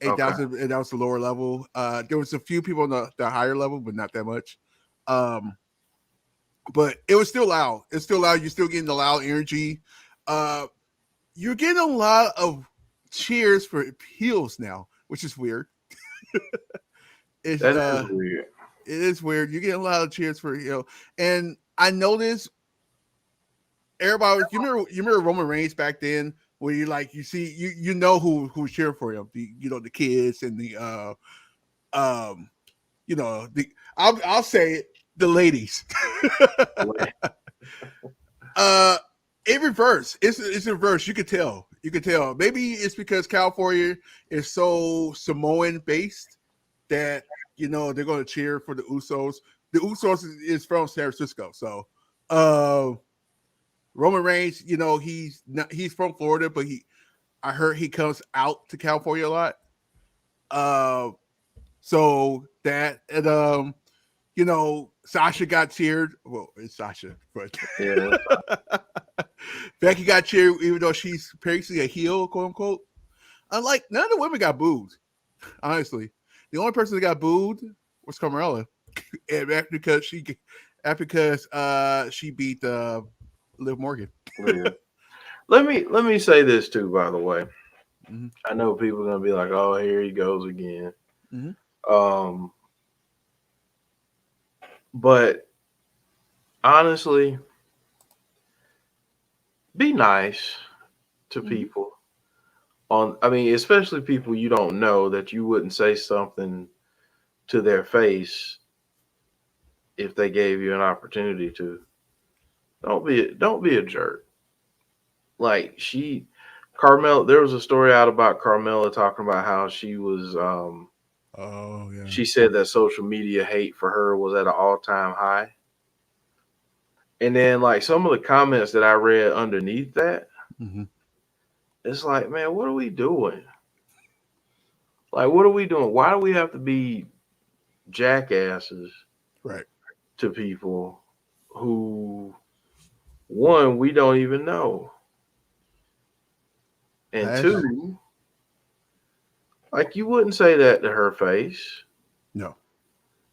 8,000, okay. And that was the lower level. There was a few people on the higher level, but not that much. But it was still loud. It's still loud. You're still getting the loud energy. You're getting a lot of cheers for heels now, which is weird. That is weird. It is weird. You're getting a lot of cheers for heel. And I noticed everybody, you remember Roman Reigns back then, where you like you see you know who's cheering for him. The kids and I'll say it, the ladies. In reverse. It's in reverse. You could tell. Maybe it's because California is so Samoan based that they're going to cheer for the Usos. The Usos is from San Francisco, so Roman Reigns, he's from Florida, but I heard he comes out to California a lot. So that and Sasha got cheered. Well, it's Sasha, but yeah. Becky got cheered, even though she's basically a heel, quote unquote. Unlike none of the women got booed. Honestly, the only person that got booed was Carmella, and because she beat Liv Morgan. Yeah. Let me say this too, by the way. Mm-hmm. I know people are gonna be like, "Oh, here he goes again." Mm-hmm. But honestly, be nice to people. Especially people you don't know, that you wouldn't say something to their face if they gave you an opportunity to. Don't be a jerk. Like Carmella, there was a story out about Carmella talking about how she was she said that social media hate for her was at an all-time high. And then like some of the comments that I read underneath that, mm-hmm. It's like, man, what are we doing? Like, what are we doing? Why do we have to be jackasses to people who, one, we don't even know, and two, like, you wouldn't say that to her face. No.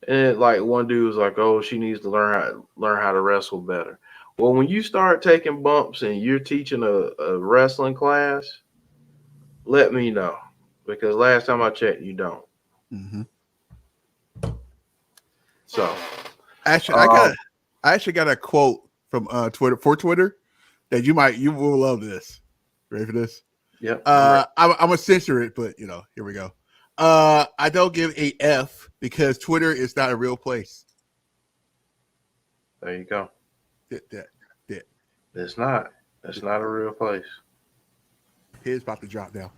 And like one dude was like, "Oh, she needs to learn how to wrestle better." Well, when you start taking bumps and you're teaching a wrestling class, let me know, because last time I checked, you don't. Mm-hmm. So, actually, I actually got a quote from Twitter that you will love this. Ready for this? Yeah. I'm gonna censor it, but here we go. I don't give a F because Twitter is not a real place. There you go. Yeah. It's not. It's not a real place. Here's about to drop down.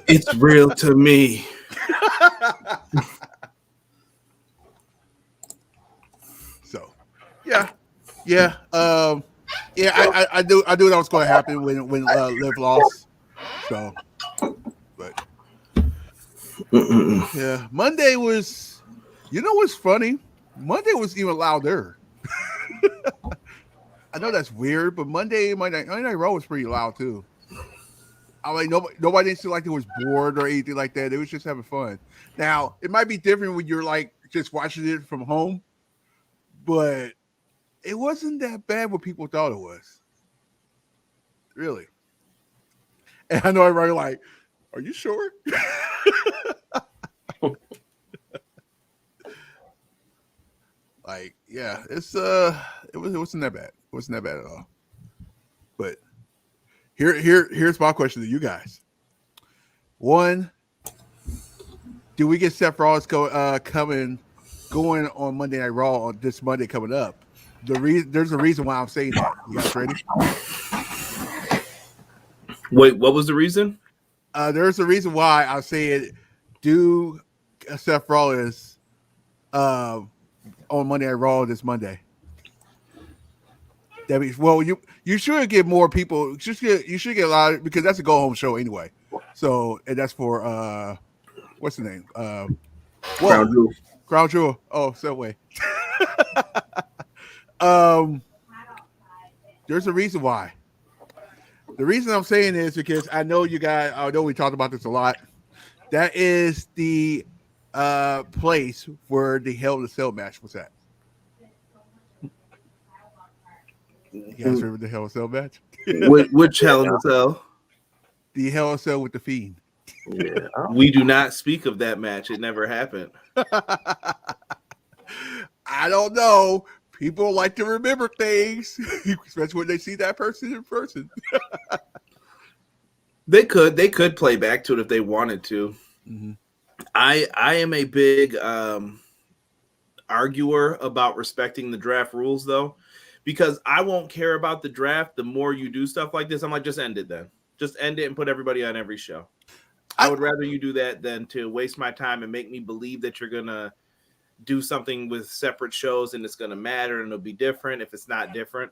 It's real to me. So, yeah. Yeah. Yeah. I do that was going to happen when Liv lost. So, but yeah, Monday was. You know what's funny? Monday was even louder. I know that's weird, but Monday Night Raw was pretty loud too. I mean, nobody didn't seem like they was bored or anything like that. They was just having fun. Now, it might be different when you're like just watching it from home, but it wasn't that bad what people thought it was. Really. And I know everybody like, are you sure? Like, yeah, it wasn't that bad. It wasn't that bad at all. But here's my question to you guys. One, do we get Seth Rollins going on Monday Night Raw on this Monday coming up? There's a reason why I'm saying that. You guys ready? Wait, what was the reason? There's a reason why I'm saying do Seth Rollins on Monday Night Raw this Monday. That means, well, you should get more people. You should get a lot of, because that's a go home show anyway. So, and that's for what's the name? Crown Jewel. Crown Jewel. Oh, Subway. There's a reason why. The reason I'm saying is because I know you guys. I know we talked about this a lot. That is the place where the Hell in a Cell match was at. You guys remember the Hell in a Cell match? Which Hell in a Cell? The Hell in a Cell with the Fiend. Yeah. We do not speak of that match. It never happened. I don't know. People like to remember things, especially when they see that person in person. They could play back to it if they wanted to. Mm-hmm. I am a big arguer about respecting the draft rules, though, because I won't care about the draft the more you do stuff like this. I'm like, just end it then. Just end it and put everybody on every show. I would rather you do that than to waste my time and make me believe that you're gonna do something with separate shows and it's gonna matter and it'll be different if it's not different.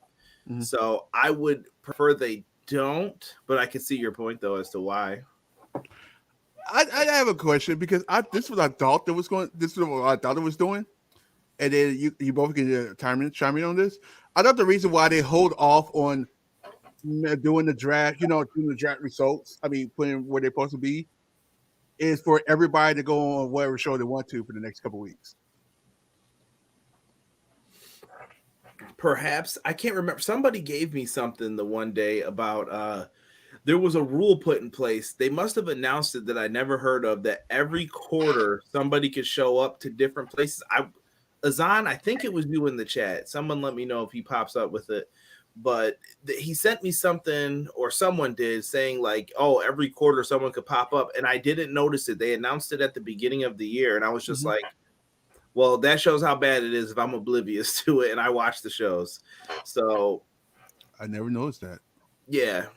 Mm-hmm. So I would prefer they don't, but I can see your point though as to why. I have a question because this is what I thought that was going. This is what I thought it was doing, and then you both can chime in on this. I thought the reason why they hold off on doing the draft, doing the draft results. I mean, putting where they're supposed to be, is for everybody to go on whatever show they want to for the next couple of weeks. Perhaps. I can't remember. Somebody gave me something the one day about there was a rule put in place. They must have announced it that I never heard of, that every quarter somebody could show up to different places. Azan, I think it was you in the chat. Someone let me know if he pops up with it. But he sent me something, or someone did, saying like, oh, every quarter someone could pop up. And I didn't notice it. They announced it at the beginning of the year. And I was just like, well, that shows how bad it is if I'm oblivious to it and I watch the shows. So I never noticed that. Yeah,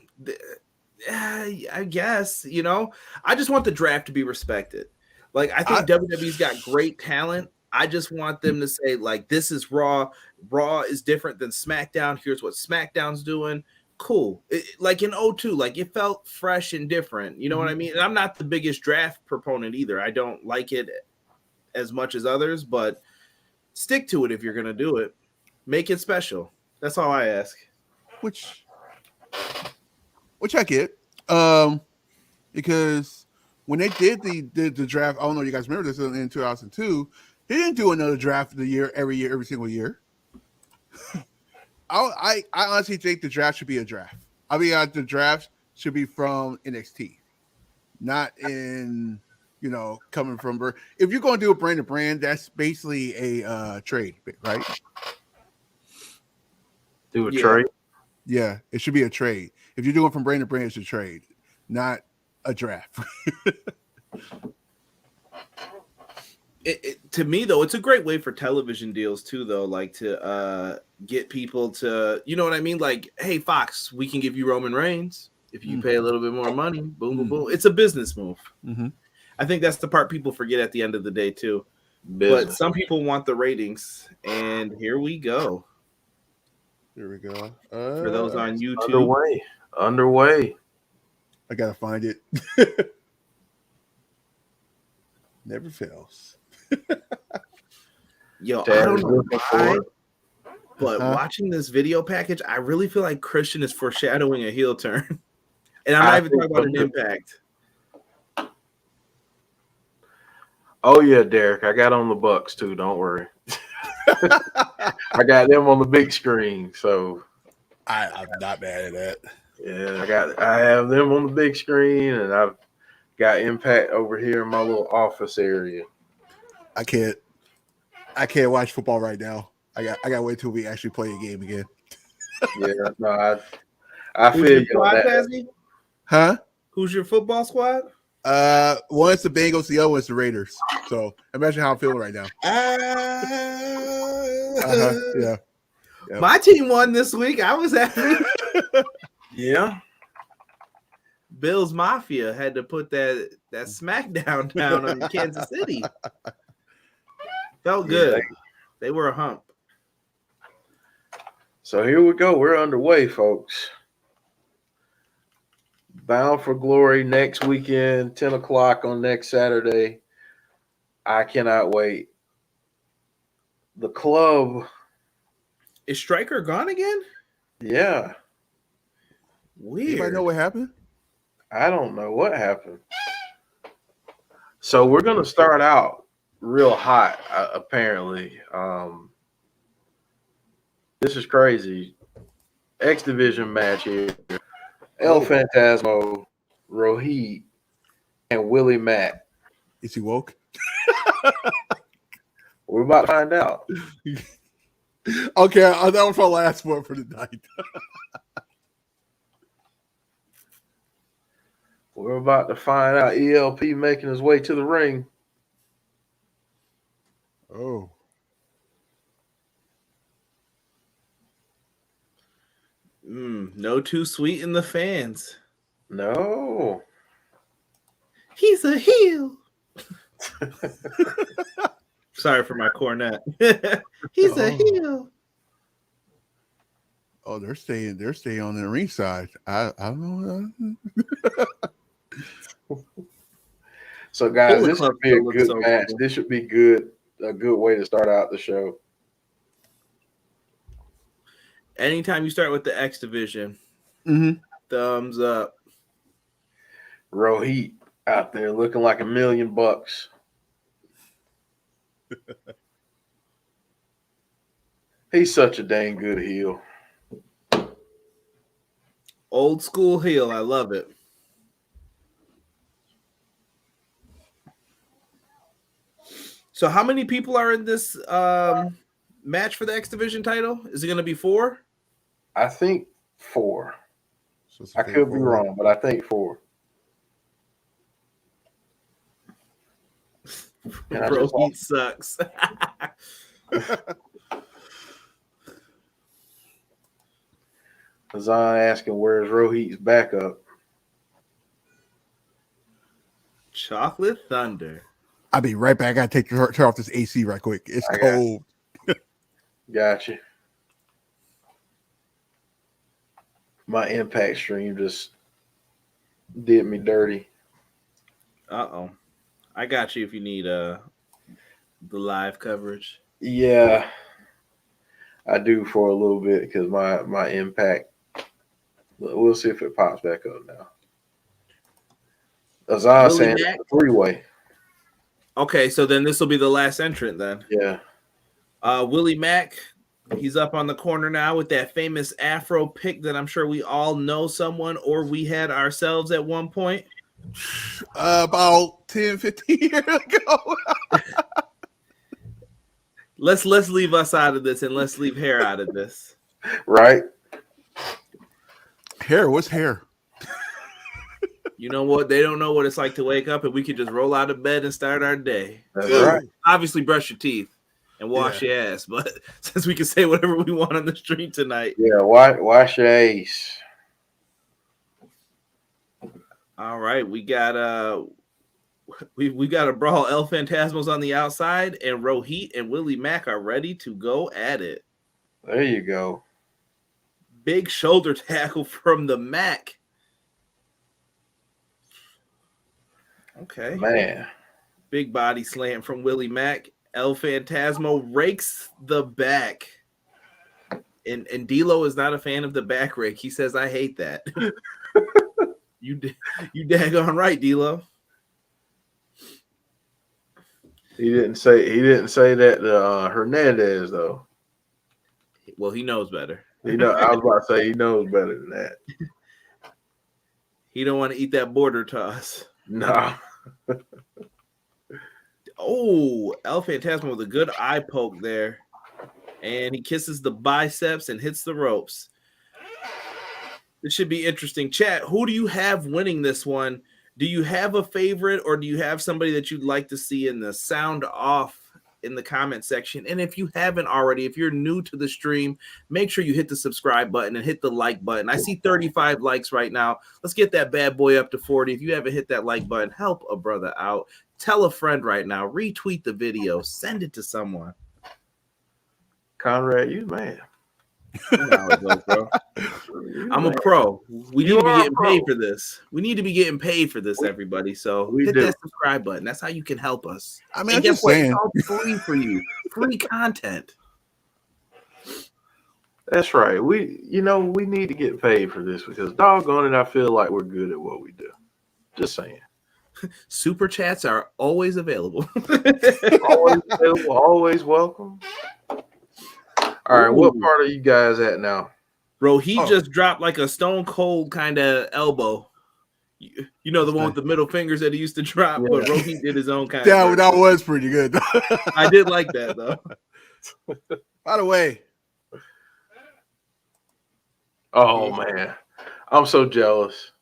I guess, I just want the draft to be respected. Like, I think WWE's got great talent. I just want them to say, like, this is Raw. Raw is different than SmackDown. Here's what SmackDown's doing. Cool. Like in 2002, like it felt fresh and different. You know what I mean? And I'm not the biggest draft proponent either. I don't like it as much as others, but stick to it if you're going to do it. Make it special. That's all I ask. Which I get. Because when they did the draft, I don't know if you guys remember this in 2002, they didn't do another draft of the year, every single year. I honestly think the draft should be a draft. I mean, the draft should be from NXT, not in, coming from. If you're going to do a brand to brand, that's basically a trade, right? Do a trade? Yeah, it should be a trade. If you're doing from brand to brand, it's a trade, not a draft. To me, though, it's a great way for television deals too, though, like to get people to, you know what I mean? Like, hey, Fox, we can give you Roman Reigns if you pay a little bit more money. Boom, boom, boom. It's a business move. I think that's the part people forget at the end of the day too. But some people want the ratings, and here we go. Here we go. For those on YouTube. Underway. I gotta find it. Never fails. Yo, I Dad don't is know looking for why, it. but Uh-huh. watching this video package, I really feel like Christian is foreshadowing a heel turn. And I'm I not even think talking about so, an too. Impact. Oh yeah, Derek. I got on the Bucks too. Don't worry. I got them on the big screen. So I'm not mad at that. yeah, I have them on the big screen, and I've got Impact over here in my little office area. I can't watch football right now. I got to wait till we actually play a game again. Yeah, no, I Who's feel your you on squad, that. Tazzy? Huh? Who's your football squad? One's the Bengals, the other one's the Raiders. So imagine how I'm feeling right now. Yeah. Yep. My team won this week. I was happy. Yeah. Bills Mafia had to put that smackdown down on Kansas City. Felt good. They were a hump. So here we go. We're underway, folks. Bound for Glory next weekend, 10 o'clock on next Saturday. I cannot wait. The club. Is Stryker gone again? Yeah. Weird. Anybody know what happened? I don't know what happened. So we're going to start out real hot, apparently. This is crazy. X Division match here. El Phantasmo, Rohit, and Willie Mack. Is he woke? We're about to find out. Okay, that was my last one for the night. We're about to find out. ELP making his way to the ring. Oh. No too sweet in the fans. No. He's a heel. Sorry for my cornet. He's a heel. Oh, they're staying on the ringside. I don't know. So, guys, Bullet this Club should be a still looks good so match. cool. This should be good. A good way to start out the show. Anytime you start with the X Division, thumbs up. Rohit out there looking like $1 million. He's such a dang good heel. Old school heel. I love it. So how many people are in this match for the X Division title? Is it going to be 4? I think 4. So I could be wrong, but I think 4. Bro, he sucks. Hazan asking where's Rohit's backup. Chocolate Thunder. I'll be right back. I gotta turn off this AC right quick. It's cold. Gotcha. My Impact stream just did me dirty. Uh-oh. I got you if you need the live coverage. Yeah, I do for a little bit because my Impact. We'll see if it pops back up now. Azan saying it's a 3-way. Okay, so then this will be the last entrant then. Yeah. Willie Mack, he's up on the corner now with that famous Afro pick that I'm sure we all know someone or we had ourselves at one point. About 10, 15 years ago. Let's leave us out of this and let's leave hair out of this. Right. Hair? What's hair? You know what? They don't know what it's like to wake up and we could just roll out of bed and start our day. That's right. Obviously, brush your teeth and wash your ass, but since we can say whatever we want on the street tonight. Yeah, wash your ace. All right, we got a brawl. El Phantasmo's on the outside, and Rohit and Willie Mack are ready to go at it. There you go. Big shoulder tackle from the Mac. Okay. Man. Big body slam from Willie Mack. El Phantasmo rakes the back. And D'Lo is not a fan of the back rake. He says, I hate that. You daggone right, D'Lo. He didn't say that to Hernandez though. Well, he knows better. I was about to say he knows better than that. He don't want to eat that border toss. No. Oh, El Phantasmo with a good eye poke there. And he kisses the biceps and hits the ropes. This should be interesting. Chat, who do you have winning this one? Do you have a favorite, or do you have somebody that you'd like to see in the sound off in the comment section? And if you haven't already, if you're new to the stream, make sure you hit the subscribe button and hit the like button. I see 35 likes right now. Let's get that bad boy up to 40. If you haven't hit that like button, help a brother out. Tell a friend right now. Retweet the video. Send it to someone. Conrad, you man. I'm a pro. We need to be getting paid for this. We need to be getting paid for this, everybody. So hit that subscribe button. That's how you can help us. I mean, I'm just saying. It's all free for you. Free content. That's right. We need to get paid for this because doggone it, I feel like we're good at what we do. Just saying. Super chats are always available. Always available, always welcome. All right, what part are you guys at now? Bro, he just dropped like a stone cold kind of elbow. You know the one with the middle fingers that he used to drop, but Rohit did his own kind of. That was pretty good. I did like that though. By the way. Oh man. I'm so jealous.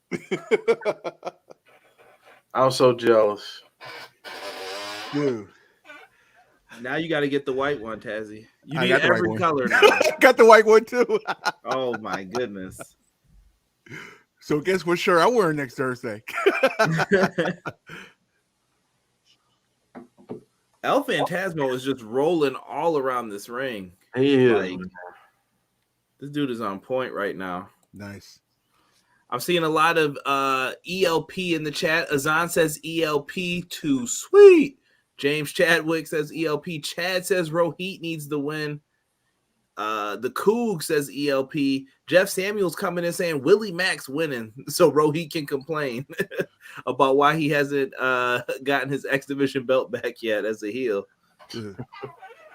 I'm so jealous. Dude. Now you got to get the white one, Tazzy. You need every color now. Got the white one too. Oh my goodness. So guess what shirt I'm wearing next Thursday? El Phantasmo is just rolling all around this ring. He is. This dude is on point right now. Nice. I'm seeing a lot of ELP in the chat. Azan says ELP too sweet. James Chadwick says ELP. Chad says Rohit needs the win. The Coog says ELP. Jeff Samuels coming in saying Willie Mack's winning, so Rohit can complain about why he hasn't gotten his X Division belt back yet as a heel.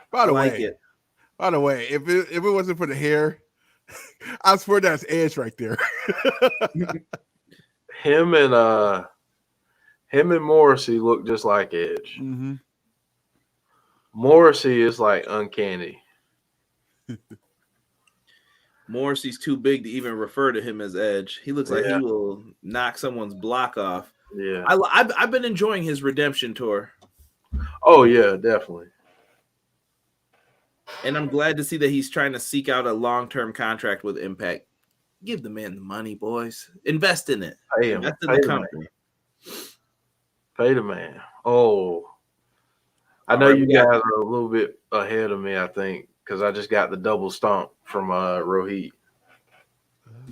By the way, if it wasn't for the hair, I swear that's Edge right there. Him and Morrissey look just like Edge. Mm-hmm. Morrissey is like uncanny. Morrissey's too big to even refer to him as Edge. He looks like he will knock someone's block off. Yeah, I've been enjoying his redemption tour. Oh yeah, definitely. And I'm glad to see that he's trying to seek out a long-term contract with Impact. Give the man the money, boys. Invest in it. Pay him. Invest in the company. Pay the man. Oh, I know you guys are a little bit ahead of me, I think, because I just got the double stomp from Rohit.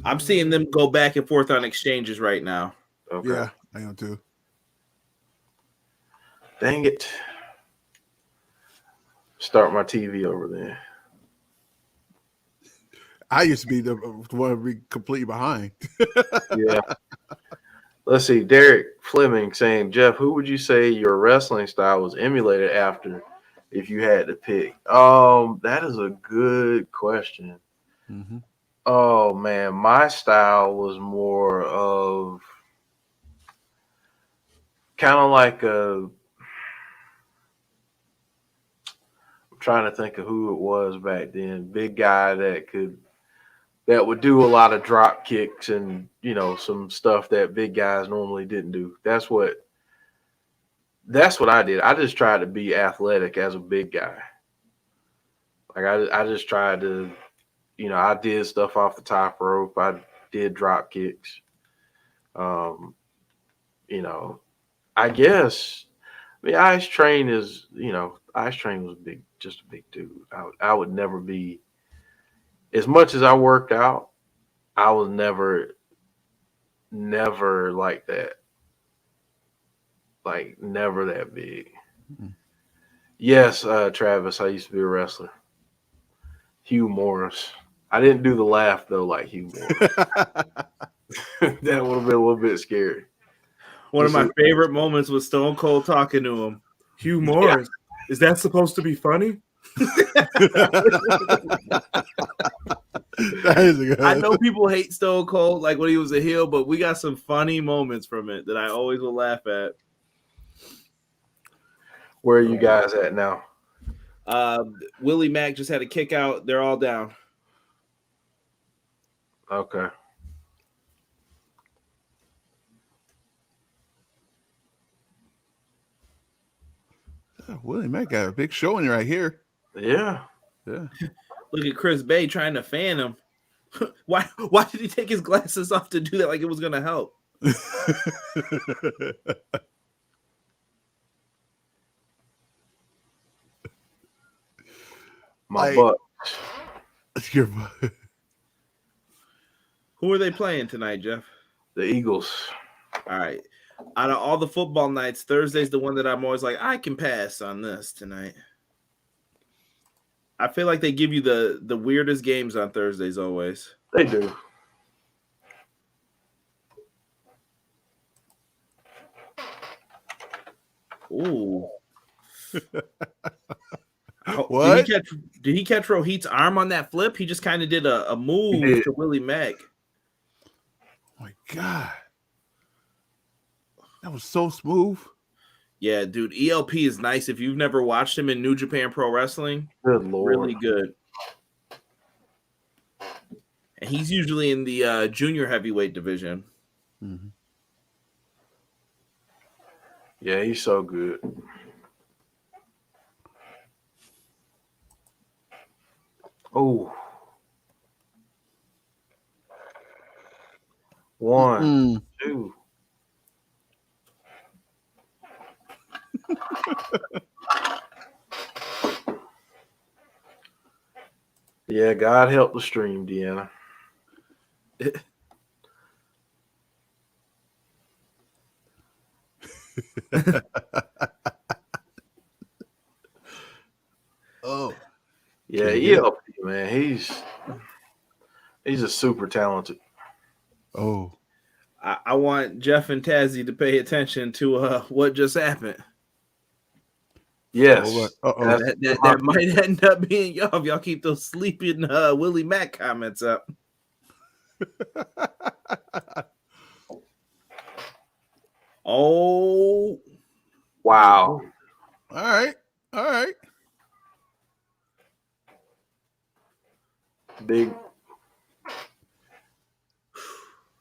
I'm seeing them go back and forth on exchanges right now. Okay. Yeah, I am too. Dang it. Start my TV over there. I used to be the one to be completely behind. Yeah. Let's see. Derek Fleming saying, Jeff, who would you say your wrestling style was emulated after if you had to pick? That is a good question. Mm-hmm. Oh, man. My style was more of kind of like I'm trying to think of who it was back then. Big guy that would do a lot of drop kicks and, some stuff that big guys normally didn't do. That's what I did. I just tried to be athletic as a big guy. Like I just tried to, I did stuff off the top rope. I did drop kicks. I guess, Ice Train was just a big dude. I would never be, as much as I worked out, I was never like that. Like never that big. Mm. Yes, Travis, I used to be a wrestler. Hugh Morris. I didn't do the laugh though like Hugh Morris. That would have been a little bit scary. One of Just my favorite moments was Stone Cold talking to him. Hugh Morris, is that supposed to be funny? That is a good. I know people hate Stone Cold like when he was a heel, but we got some funny moments from it that I always will laugh at. Where are you guys at now? Willie Mack just had a kick out. They're all down. Okay. Willie Mack got a big showing right here. Yeah. Yeah. Look at Chris Bay trying to fan him. Why did he take his glasses off to do that like it was going to help? My butt. Your Who are they playing tonight, Jeff? The Eagles. All right. Out of all the football nights, Thursday's the one that I'm always like, I can pass on this tonight. I feel like they give you the weirdest games on Thursdays always. They do. Ooh. What? Did he catch Rohit's arm on that flip? He just kind of did a move to Willie Mack. Oh my God. That was so smooth. Yeah, dude. ELP is nice. If you've never watched him in New Japan Pro Wrestling, Good Lord. really good. And he's usually in the junior heavyweight division. Mm-hmm. Yeah, he's so good. Oh. 1, 2. Yeah, God help the stream, Deanna. Oh. Yeah, ELP, man. He's a super talented. Oh. I want Jeff and Tazzy to pay attention to what just happened. Yes. That might end up being y'all if y'all keep those sleeping Willie Mack comments up. Oh. Wow. All right. Big.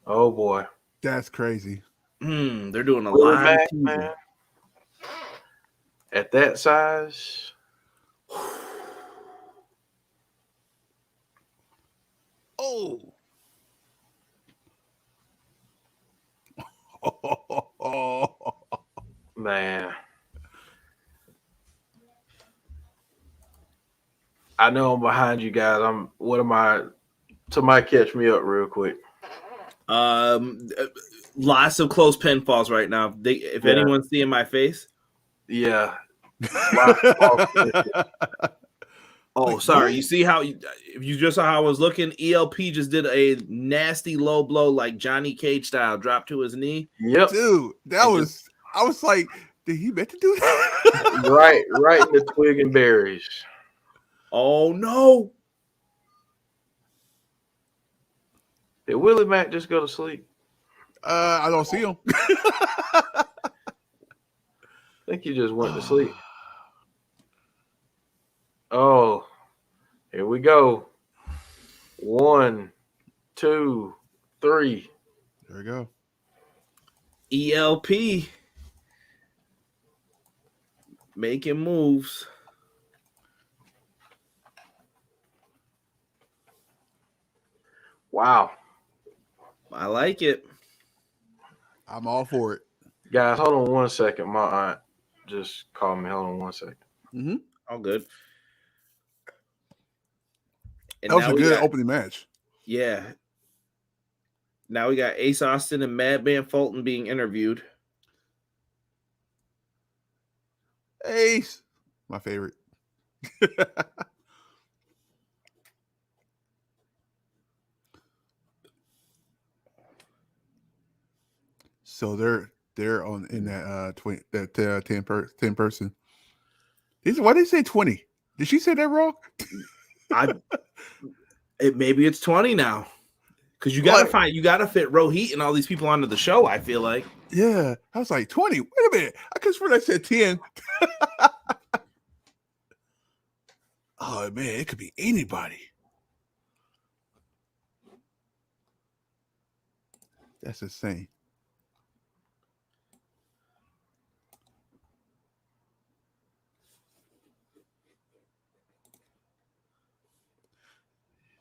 Oh boy. That's crazy. They're doing a Willie live Mack, TV. man. At that size. Oh. Man. I know I'm behind you guys. Somebody catch me up real quick. Lots of close pinfalls right now. If anyone's seeing my face. Yeah. Oh, sorry. You see how if you just saw how I was looking, ELP just did a nasty low blow like Johnny Cage style, drop to his knee. Yep. Dude, I was like, did he meant to do that? right in the twig and berries. Oh no. Did Willie Mack just go to sleep? I don't see him. I think he just went to sleep. Oh, here we go. 1, 2, 3. There we go. ELP making moves. Wow. I like it. I'm all for it. Guys, hold on 1 second. My aunt just called me. Hold on 1 second. Mm-hmm. All good. And That was a good opening match. Yeah. Now we got Ace Austin and Madman Fulton being interviewed. Ace, my favorite. So they're on in that 20 that 10 person. Why did they say 20? Did she say that wrong? Maybe it's 20 now. Because you gotta fit Rohit and all these people onto the show, I feel like. Yeah. I was like, 20. Wait a minute. I could swear I said 10. Oh man, it could be anybody. That's insane.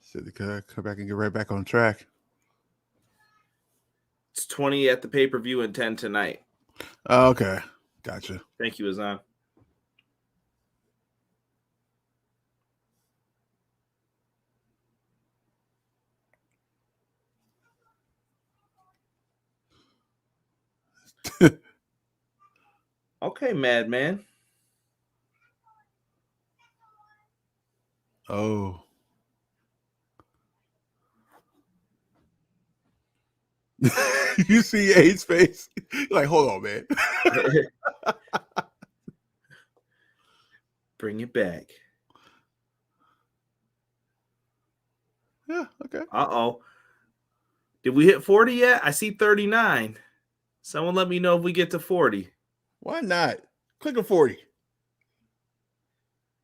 So they could come back and get right back on track. It's 20 at the pay-per-view and 10 tonight. Okay. Gotcha. Thank you, Azan. Okay, Madman. Oh. You see A's face? You're like, hold on, man. Bring it back. Yeah, okay. Uh-oh. Did we hit 40 yet? I see 39. Someone let me know if we get to 40. Why not? Click on 40.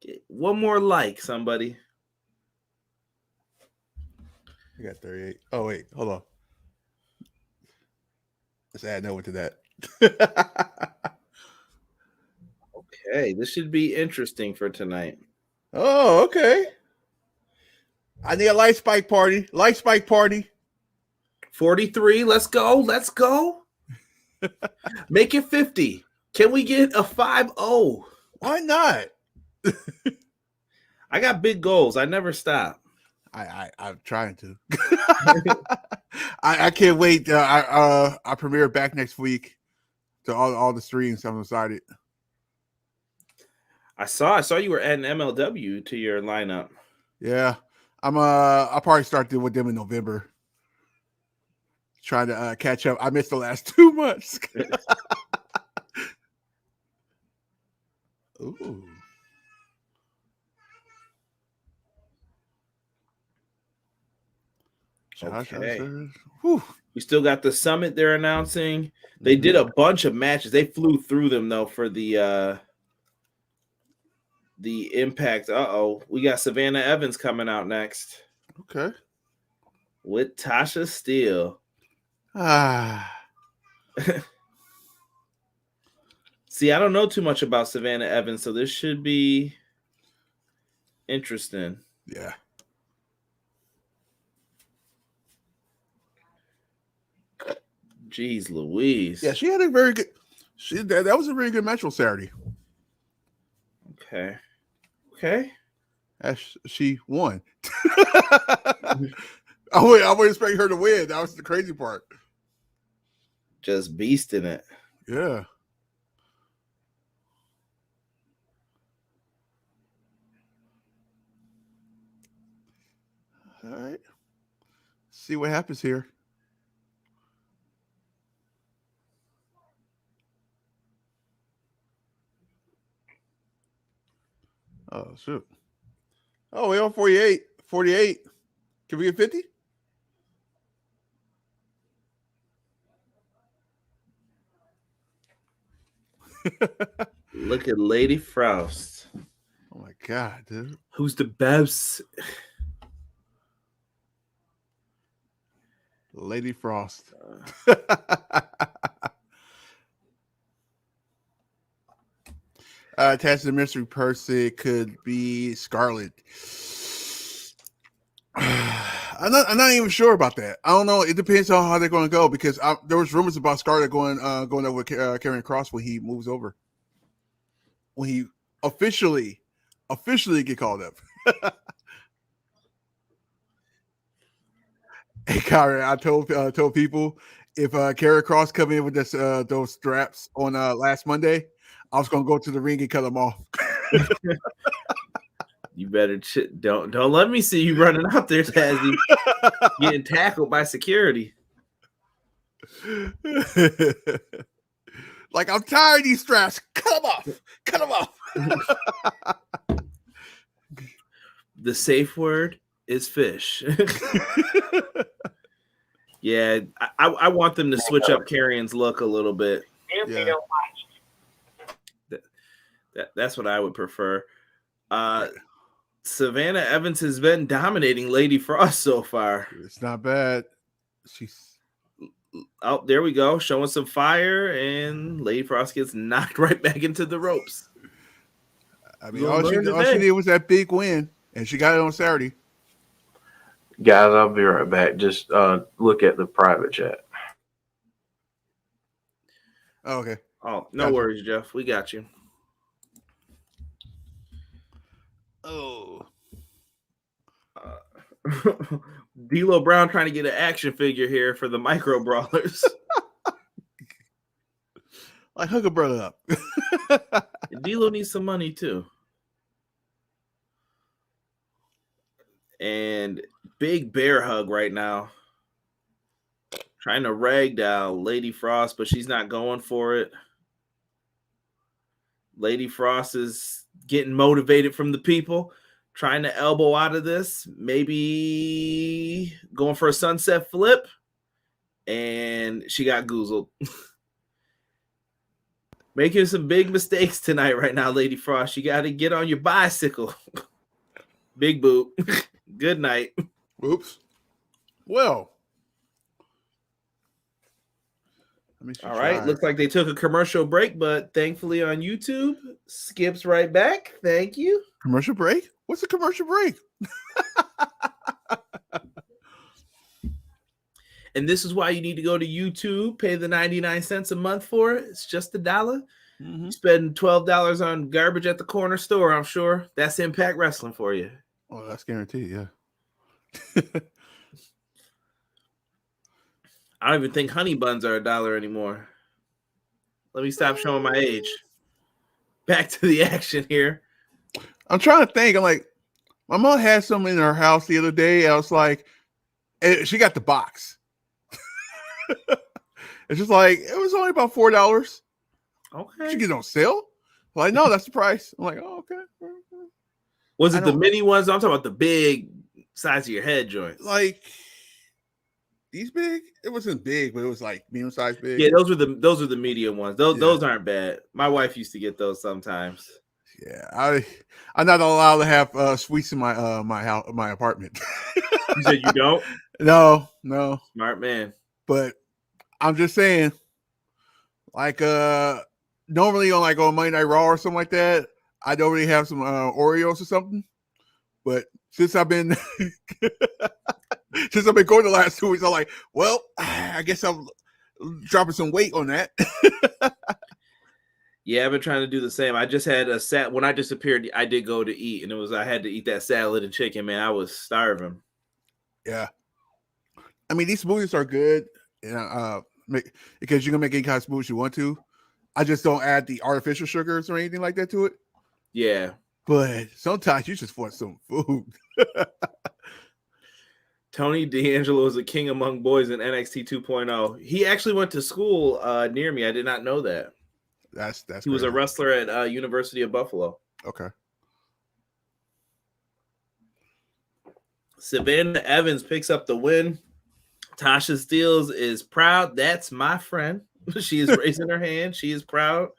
Get one more like, somebody. I got 38. Oh, wait. Hold on. Let's add no one to that. Okay, this should be interesting for tonight. Oh, okay. I need a light spike party. Light spike party. 43. Let's go. Let's go. Make it 50. Can we get a 5-0? Why not? I got big goals. I never stop. I'm trying to. I can't wait. I premiere back next week to all the streams. I'm excited. I saw you were adding MLW to your lineup. Yeah, I'll probably start with them in November. Trying to catch up. I missed the last 2 months. Ooh. Okay. We still got the summit they're announcing. They did a bunch of matches. They flew through them though for the Impact. We got Savannah Evans coming out next. Okay. With Tasha Steele. See, I don't know too much about Savannah Evans, so this should be interesting. Yeah. Jeez Louise. Yeah, she had a very good. That was a very good match on Saturday. Okay. She won. I would expect her to win. That was the crazy part. Just beasting it. Yeah. All right. See what happens here. Oh, shoot. Oh, we're on 48. 48. Can we get 50? Look at Lady Frost. Oh, my God, dude. Who's the best? Lady Frost. Attached to the mystery person could be Scarlett. I'm not even sure about that. I don't know. It depends on how they're going to go because there was rumors about Scarlett going over with Karrion Kross when he moves over. When he officially get called up. Hey, Kyrie, I told people if Karrion Kross come in with this those straps on last Monday, I was gonna go to the ring and cut them off. You better don't let me see you running out there, Tazzy, getting tackled by security. Like, I'm tired of these straps. Cut them off. Cut them off. The safe word is fish. Yeah, I want them to switch up Karrion's look a little bit. Yeah. That's what I would prefer. Savannah Evans has been dominating Lady Frost so far. It's not bad. She's there we go, showing some fire, and Lady Frost gets knocked right back into the ropes. I mean, all she did was that big win, and she got it on Saturday. Guys, I'll be right back. Just look at the private chat. Oh, okay. Oh, no worries, Jeff. We got you. Oh. D'Lo Brown trying to get an action figure here for the micro brawlers. Like, hook a brother up. D'Lo needs some money too. And big bear hug right now. Trying to ragdoll Lady Frost, but she's not going for it. Lady Frost is getting motivated from the people, trying to elbow out of this, maybe going for a sunset flip, and she got goozled. Making some big mistakes tonight right now, Lady Frost. You got to get on your bicycle. Big boot. Good night. Oops. Well. All right. Looks like they took a commercial break, but thankfully on YouTube, skips right back. Thank you. Commercial break? What's a commercial break? And this is why you need to go to YouTube, pay the 99 cents a month for it. It's just $1. Mm-hmm. You spend $12 on garbage at the corner store, I'm sure. That's Impact Wrestling for you. Oh, that's guaranteed, yeah. I don't even think honey buns are $1 anymore. Let me stop showing my age. Back to the action here. I'm trying to think. I'm like, my mom had some in her house the other day. I was like, she got the box. It's just like, it was only about $4. Okay. Did you get it on sale? I'm like, no, that's the price. I'm like, oh, okay. Was it the mini ones? I'm talking about the big size of your head joints. Like these big? It wasn't big, but it was like medium size big. Yeah, those are the medium ones. Those aren't bad. My wife used to get those sometimes. Yeah, I'm not allowed to have sweets in my my apartment. You said you don't? No. Smart man. But I'm just saying, like normally on Monday Night Raw or something like that, I'd already have some Oreos or something. But since I've been going the last 2 weeks, I'm like, well, I guess I'm dropping some weight on that. Yeah, I've been trying to do the same. I just had a when I disappeared, I did go to eat, and I had to eat that salad and chicken. Man, I was starving. Yeah, I mean these smoothies are good, because you can make any kind of smoothie you want to. I just don't add the artificial sugars or anything like that to it. Yeah, but sometimes you just want some food. Tony D'Angelo is a king among boys in NXT 2.0. He actually went to school near me. I did not know that. That's he crazy. Was a wrestler at University of Buffalo. Okay. Savannah Evans picks up the win. Tasha Steelz is proud. That's my friend. She is raising her hand. She is proud.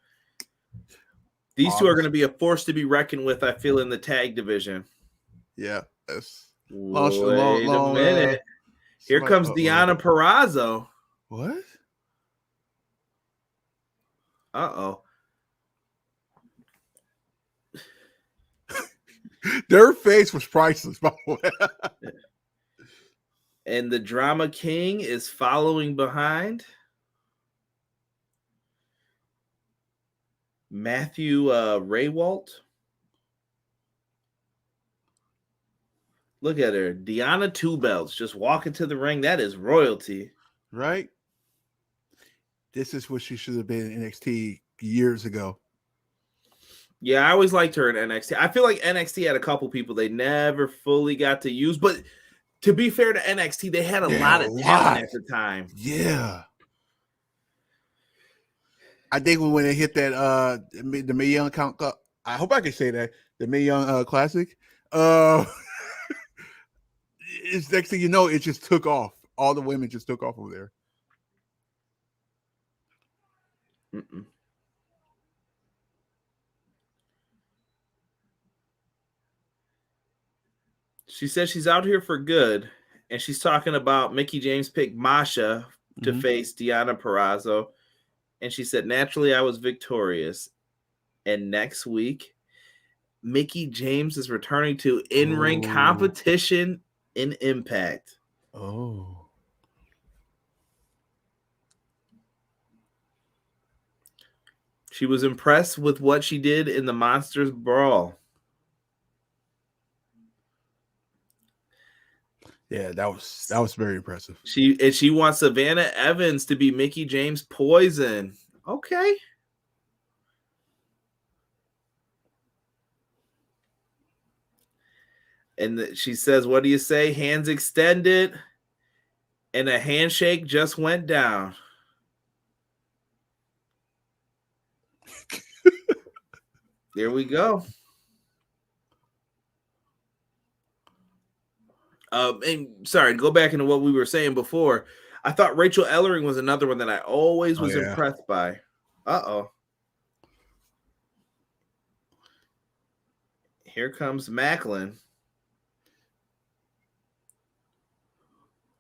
These two are going to be a force to be reckoned with, I feel, in the tag division. Yeah. That's Wait a minute. Here comes Deonna Purrazzo. What? Uh-oh. Their face was priceless, by the way. And the Drama King is following behind. Matthew Raywalt. Look at her. Deanna Two Belts just walking to the ring. That is royalty. Right? This is what she should have been in NXT years ago. Yeah, I always liked her in NXT. I feel like NXT had a couple people they never fully got to use, but to be fair to NXT, they had a lot of talent at the time. Yeah. I think when they hit that the Mae Young count, I hope I can say that, the Mae Young Classic, it's next thing you know, it just took off. All the women just took off over there. Mm-mm. She says she's out here for good, and she's talking about Mickie James picked Masha to face Deonna Purrazzo, and she said, naturally, I was victorious. And next week, Mickie James is returning to in-ring competition in Impact. Oh. She was impressed with what she did in the Monsters Brawl. Yeah, that was very impressive. She wants Savannah Evans to be Mickie James' poison. Okay. And she says, what do you say? Hands extended. And a handshake just went down. There we go. And sorry, go back into what we were saying before. I thought Rachel Ellering was another one that I always was impressed by. Uh-oh. Here comes Macklin.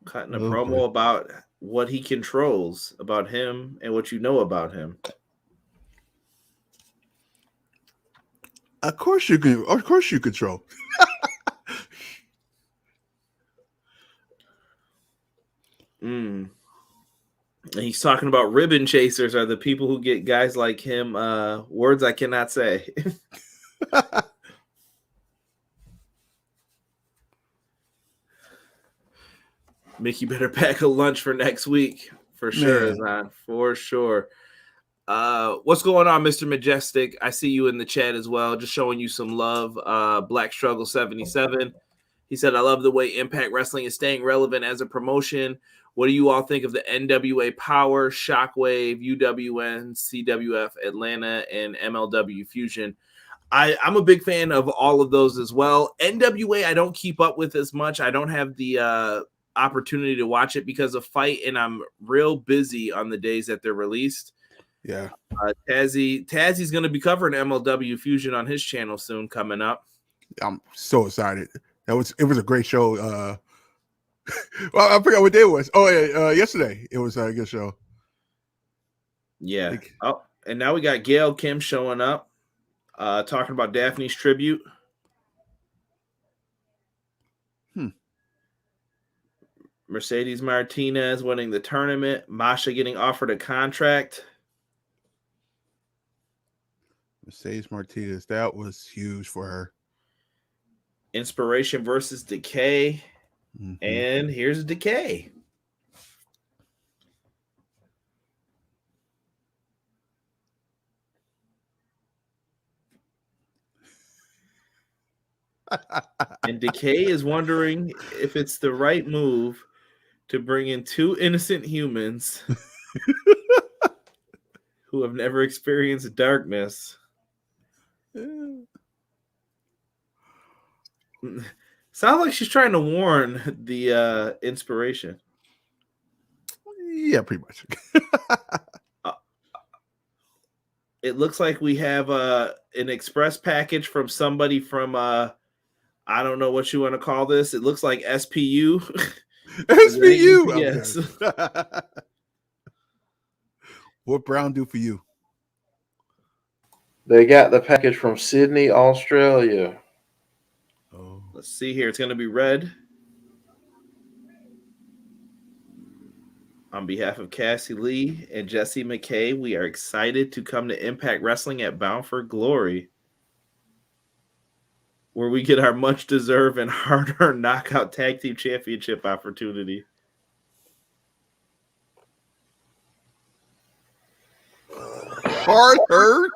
Cutting a promo about what he controls, about him and what you know about him. Of course you can. Of course you control. And he's talking about ribbon chasers are the people who get guys like him words I cannot say. Mickie better pack a lunch for next week for sure, Zan, for sure. What's going on, Mr. Majestic? I see you in the chat as well, just showing you some love. Black Struggle 77. He said, I love the way Impact Wrestling is staying relevant as a promotion. What do you all think of the NWA Power, Shockwave, UWN, CWF, Atlanta, and MLW Fusion? I'm a big fan of all of those as well. NWA, I don't keep up with as much. I don't have the opportunity to watch it because of Fight, and I'm real busy on the days that they're released. Yeah. Tazzy's going to be covering MLW Fusion on his channel soon coming up. I'm so excited. It was a great show. Well, I forgot what day it was. Oh, yeah, yesterday. It was a good show. Yeah. Oh, and now we got Gail Kim showing up, talking about Daphne's tribute. Mercedes Martinez winning the tournament. Masha getting offered a contract. Mercedes Martinez, that was huge for her. Inspiration versus Decay. And here's Decay. And Decay is wondering if it's the right move to bring in two innocent humans who have never experienced darkness. Sounds like she's trying to warn the Inspiration. Yeah, pretty much. It looks like we have an express package from somebody from I don't know what you want to call this. It looks like SPU. SPU. Yes. What Brown do for you? They got the package from Sydney, Australia. Oh. Let's see here. It's going to be red. On behalf of Cassie Lee and Jesse McKay, we are excited to come to Impact Wrestling at Bound for Glory. where we get our much deserved and hard earned knockout tag team championship opportunity. Hard earned.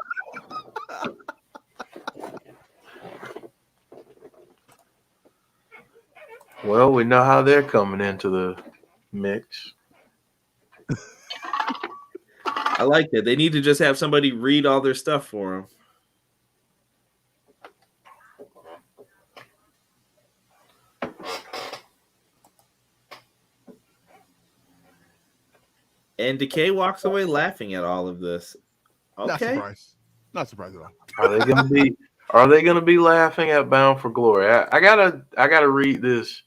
Well, we know how they're coming into the mix. I like that. They need to just have somebody read all their stuff for them. And Decay walks away laughing at all of this. Okay. Not surprised at all. Are they gonna be? Are they gonna be laughing at Bound for Glory? I gotta read this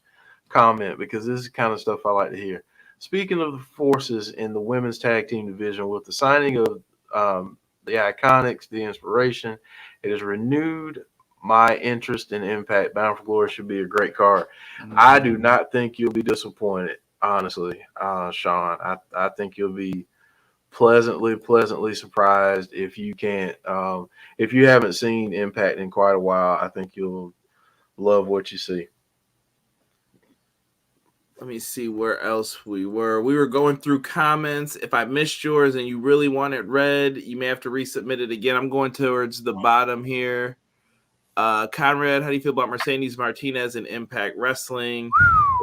comment because this is the kind of stuff I like to hear. Speaking of the forces in the women's tag team division, with the signing of the Iconics, the Inspiration, it has renewed my interest in Impact. Bound for Glory should be a great card. Mm-hmm. I do not think you'll be disappointed, honestly, Sean. I think you'll be pleasantly surprised if you can't. If you haven't seen Impact in quite a while, I think you'll love what you see. Let me see where else we were. We were going through comments. If I missed yours and you really want it read, you may have to resubmit it again. I'm going towards the bottom here. Conrad, how do you feel about Mercedes Martinez in Impact Wrestling?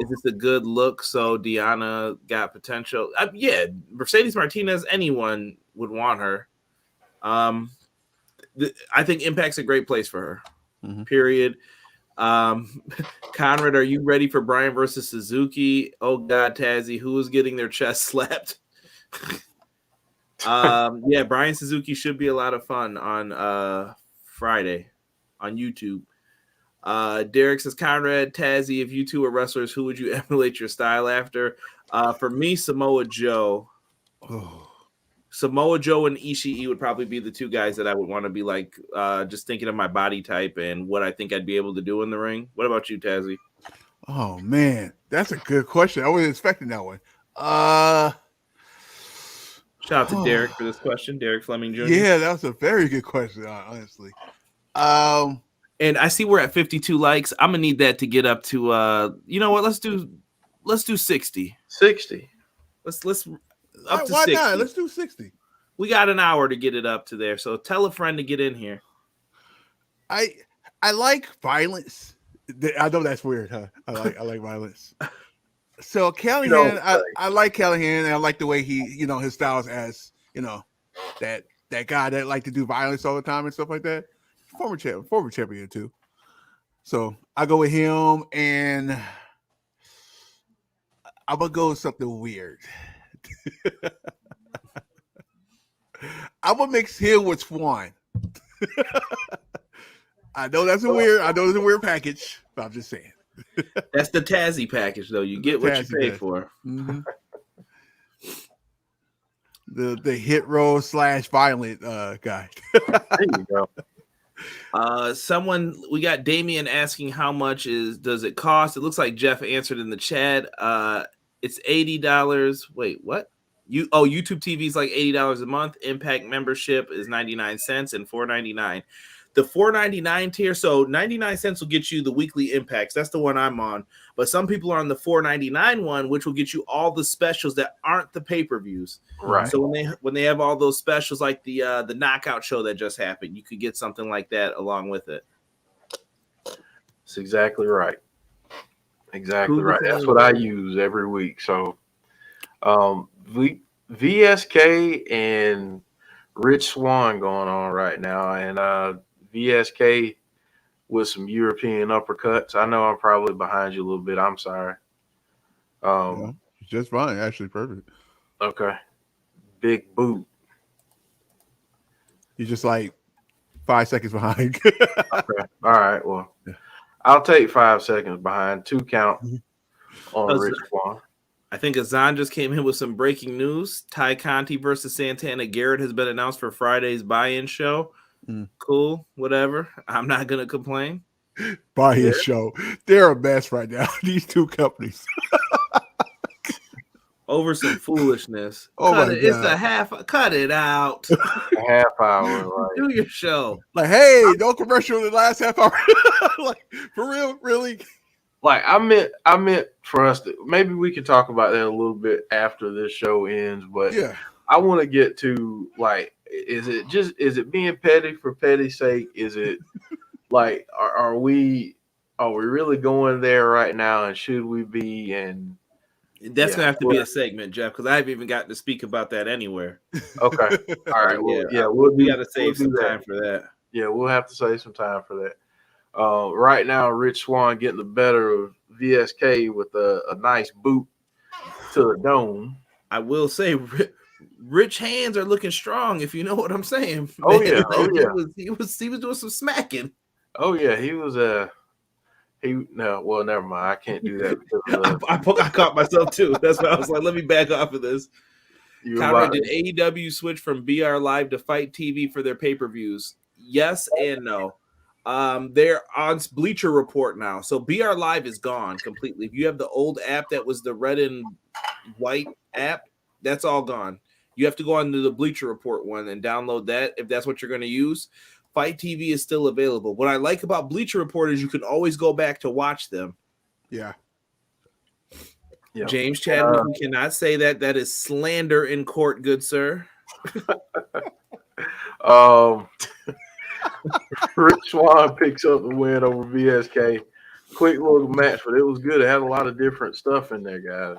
Is this a good look? So Deanna got potential. Yeah, Mercedes Martinez, anyone would want her. I think Impact's a great place for her. Mm-hmm. Period. Conrad, are you ready for Bryan versus Suzuki? Oh God, Tazzy, who is getting their chest slapped? Yeah, Bryan Suzuki should be a lot of fun on Friday on YouTube. Derek says, Conrad, Tazzy, if you two are wrestlers, who would you emulate your style after? For me, Samoa Joe. Oh. Samoa Joe and Ishii would probably be the two guys that I would want to be like, just thinking of my body type and what I think I'd be able to do in the ring. What about you, Tazzy? Oh, man, that's a good question. I wasn't expecting that one. Shout out to Derek for this question, Derek Fleming Jr. Yeah, that was a very good question, honestly. And I see we're at 52 likes. I'm gonna need that to get up to you know what? Let's do 60. 60. Let's up to why 60. not? Let's do 60. We got an hour to get it up to there. So tell a friend to get in here. I like violence. I know that's weird, huh? I like violence. So Callahan, I like Callahan, and I like the way he, his styles as, that guy that like to do violence all the time and stuff like that. Former champion too. So I go with him, and I'm gonna go with something weird. I'm gonna mix him with Swan. I know that's a weird package, but I'm just saying. That's the Tazzy package, though. You get what you pay for. Mm-hmm. The hit row / violent guy. There you go. We got Damien asking how much does it cost? It looks like Jeff answered in the chat. It's $80. Wait, what? YouTube TV is like $80 a month. Impact membership is 99 cents and $4.99. The $4.99 tier, so 99 cents will get you the weekly impacts. That's the one I'm on. But some people are on the $4.99 one, which will get you all the specials that aren't the pay-per-views. Right. So when they have all those specials, like the knockout show that just happened, you could get something like that along with it. That's exactly right. Exactly right. That's what I use every week. So, VSK and Rich Swann going on right now, and VSK with some European uppercuts. I know I'm probably behind you a little bit. I'm sorry. Just fine. Actually, perfect. Okay. Big boot. He's just like 5 seconds behind. Okay. All right. Well, I'll take 5 seconds behind. 2 count on Rich Swann. I think Azan just came in with some breaking news. Ty Conti versus Santana Garrett has been announced for Friday's buy-in show. Cool, whatever. I'm not going to complain. Buy-in show. They're a mess right now, these two companies. over some foolishness. Oh cut my it. It's God. a half. Cut it out. A half hour. Like, Do your show. Like, hey, no commercial in the last half hour. Like, for real, really? like I meant for us to maybe we could talk about that a little bit after this show ends, but Yeah. I want to get to like, is it being petty for petty's sake? Is it like are we really going there right now, and should we be? And That's yeah, gonna have to be a segment, Jeff, because I haven't even gotten to speak about that anywhere. okay, all right, well, yeah, we got to save some that. time for that. Yeah, we'll have to save some time for that. Right now, Rich Swann getting the better of VSK with a nice boot to the dome. I will say, Rich hands are looking strong. If you know what I'm saying. Oh Man, yeah, oh yeah. He was doing some smacking. Oh yeah, he was well, never mind. I can't do that because I caught myself too. That's why I was like, let me back off of this. Conrad, did AEW switch from BR Live to Fight TV for their pay-per-views? Yes and no. They're on Bleacher Report now. So BR Live is gone completely. If you have the old app that was the red and white app, that's all gone. You have to go on to the Bleacher Report one and download that if that's what you're going to use. Fight TV is still available. What I like about Bleacher Report is you can always go back to watch them. Yeah. Yeah. James Chadwick, you cannot say that. That is slander in court, good sir. Rich Swann picks up the win over VSK. Quick little match, but it was good. It had a lot of different stuff in there, guys.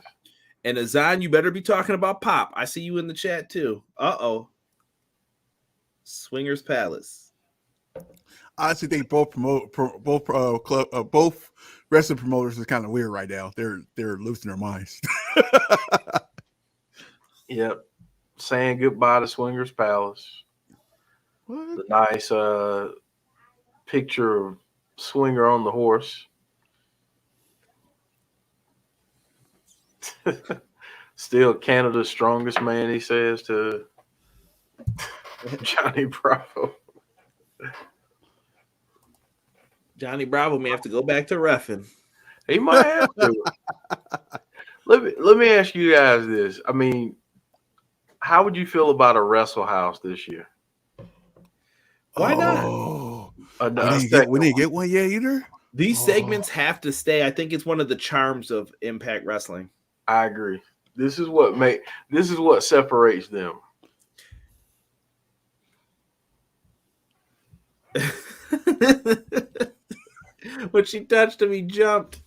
And Azan, you better be talking about Pop. I see you in the chat too. Uh-oh. Swingers Palace. I honestly think both wrestling promoters is kind of weird right now. They're losing their minds. Yep. Saying goodbye to Swingers Palace. What? The nice picture of Swinger on the horse. Still Canada's strongest man, he says to Johnny Bravo. Johnny Bravo may have to go back to reffing. He might have to. Let me ask you guys this. I mean, how would you feel about a Wrestle House this year? Why not? We didn't get one yet either. These segments have to stay. I think it's one of the charms of Impact Wrestling. I agree. This is what separates them. When she touched him, he jumped.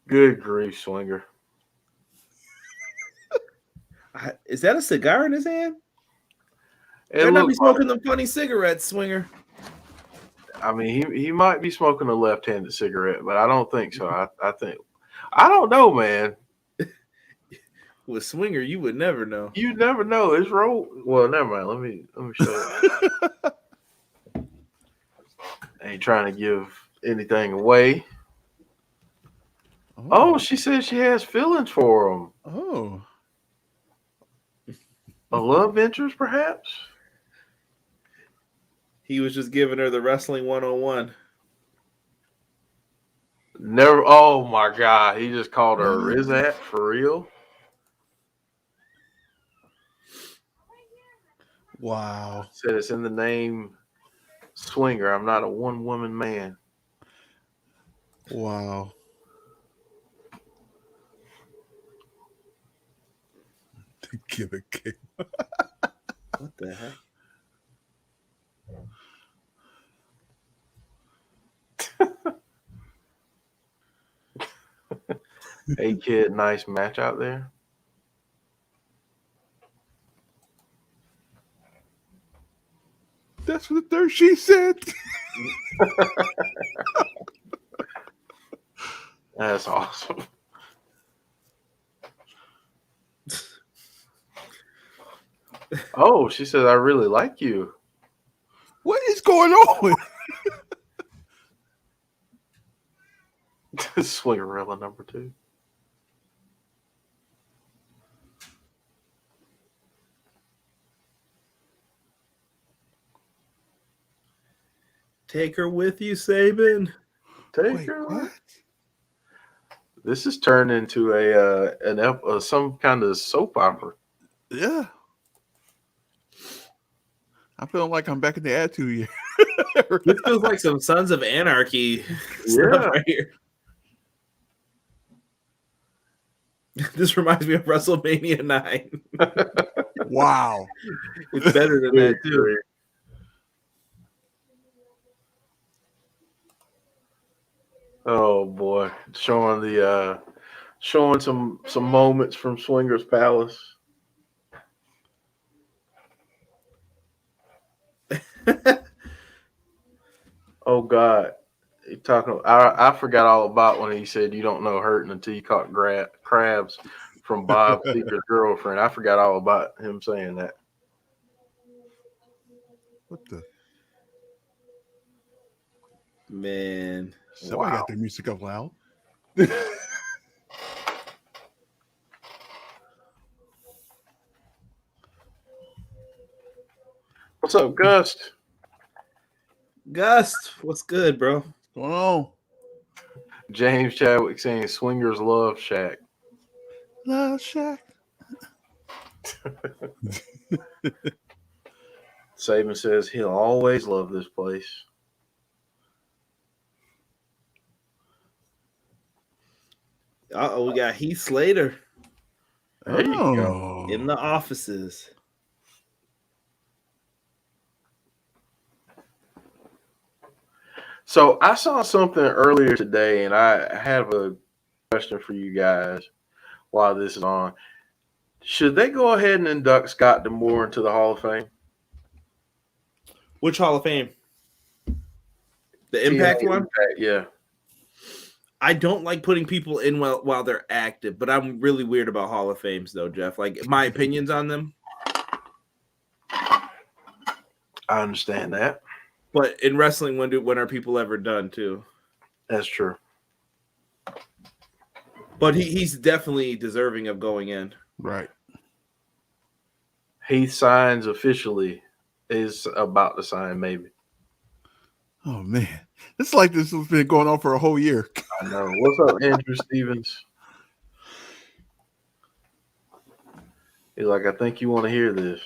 Good grief, Swinger. Is that a cigar in his hand? It Better not be looks like- smoking them funny cigarettes, Swinger. I mean, he might be smoking a left-handed cigarette, but I don't think so. I don't know, man. With Swinger, you would never know. You never know. It's roll. Well, never mind. Let me show you. Ain't trying to give anything away. Oh, she says she has feelings for him. Oh. A love interest, perhaps? He was just giving her the wrestling 101. Never. Oh my God! He just called her. Is that for real? Wow. Said it's in the name Swinger. I'm not a one-woman man. Wow. Give a kick. What the heck? Hey kid, nice match out there. That's what the third she said. That's awesome. Oh, she says, I really like you. What is going on? Swingerella number 2. Take her with you, Sabin. Wait, Taker. what? This is turned into some kind of soap opera. Yeah. I feel like I'm back in the Attitude Year. This feels like some Sons of Anarchy stuff Yeah. right here. This reminds me of WrestleMania 9. Wow. It's better than that too. Oh boy, showing some moments from Swingers Palace. Oh God, he talking. I forgot all about when he said you don't know hurting until you caught crabs from Bob Seger's girlfriend. I forgot all about him saying that. What the? Man. Somebody got their music up loud. What's up, Gust? Gust, what's good, bro? What's going on? James Chadwick saying Swingers love Shaq. Love Shack. Saban says he'll always love this place. We got Heath Slater There you go. in the offices. So I saw something earlier today, and I have a question for you guys while this is on. Should they go ahead and induct Scott D'Amore into the Hall of Fame? Which Hall of Fame? The Impact one? Impact, yeah. I don't like putting people in while they're active, but I'm really weird about Hall of Fames, though, Jeff. Like, my opinions on them. I understand that. But in wrestling, when are people ever done, too? That's true. But he's definitely deserving of going in. Right. He signs officially, is about to sign, maybe. Oh, man. It's like this has been going on for a whole year. I know. What's up, Andrew Stevens? He's like, I think you want to hear this.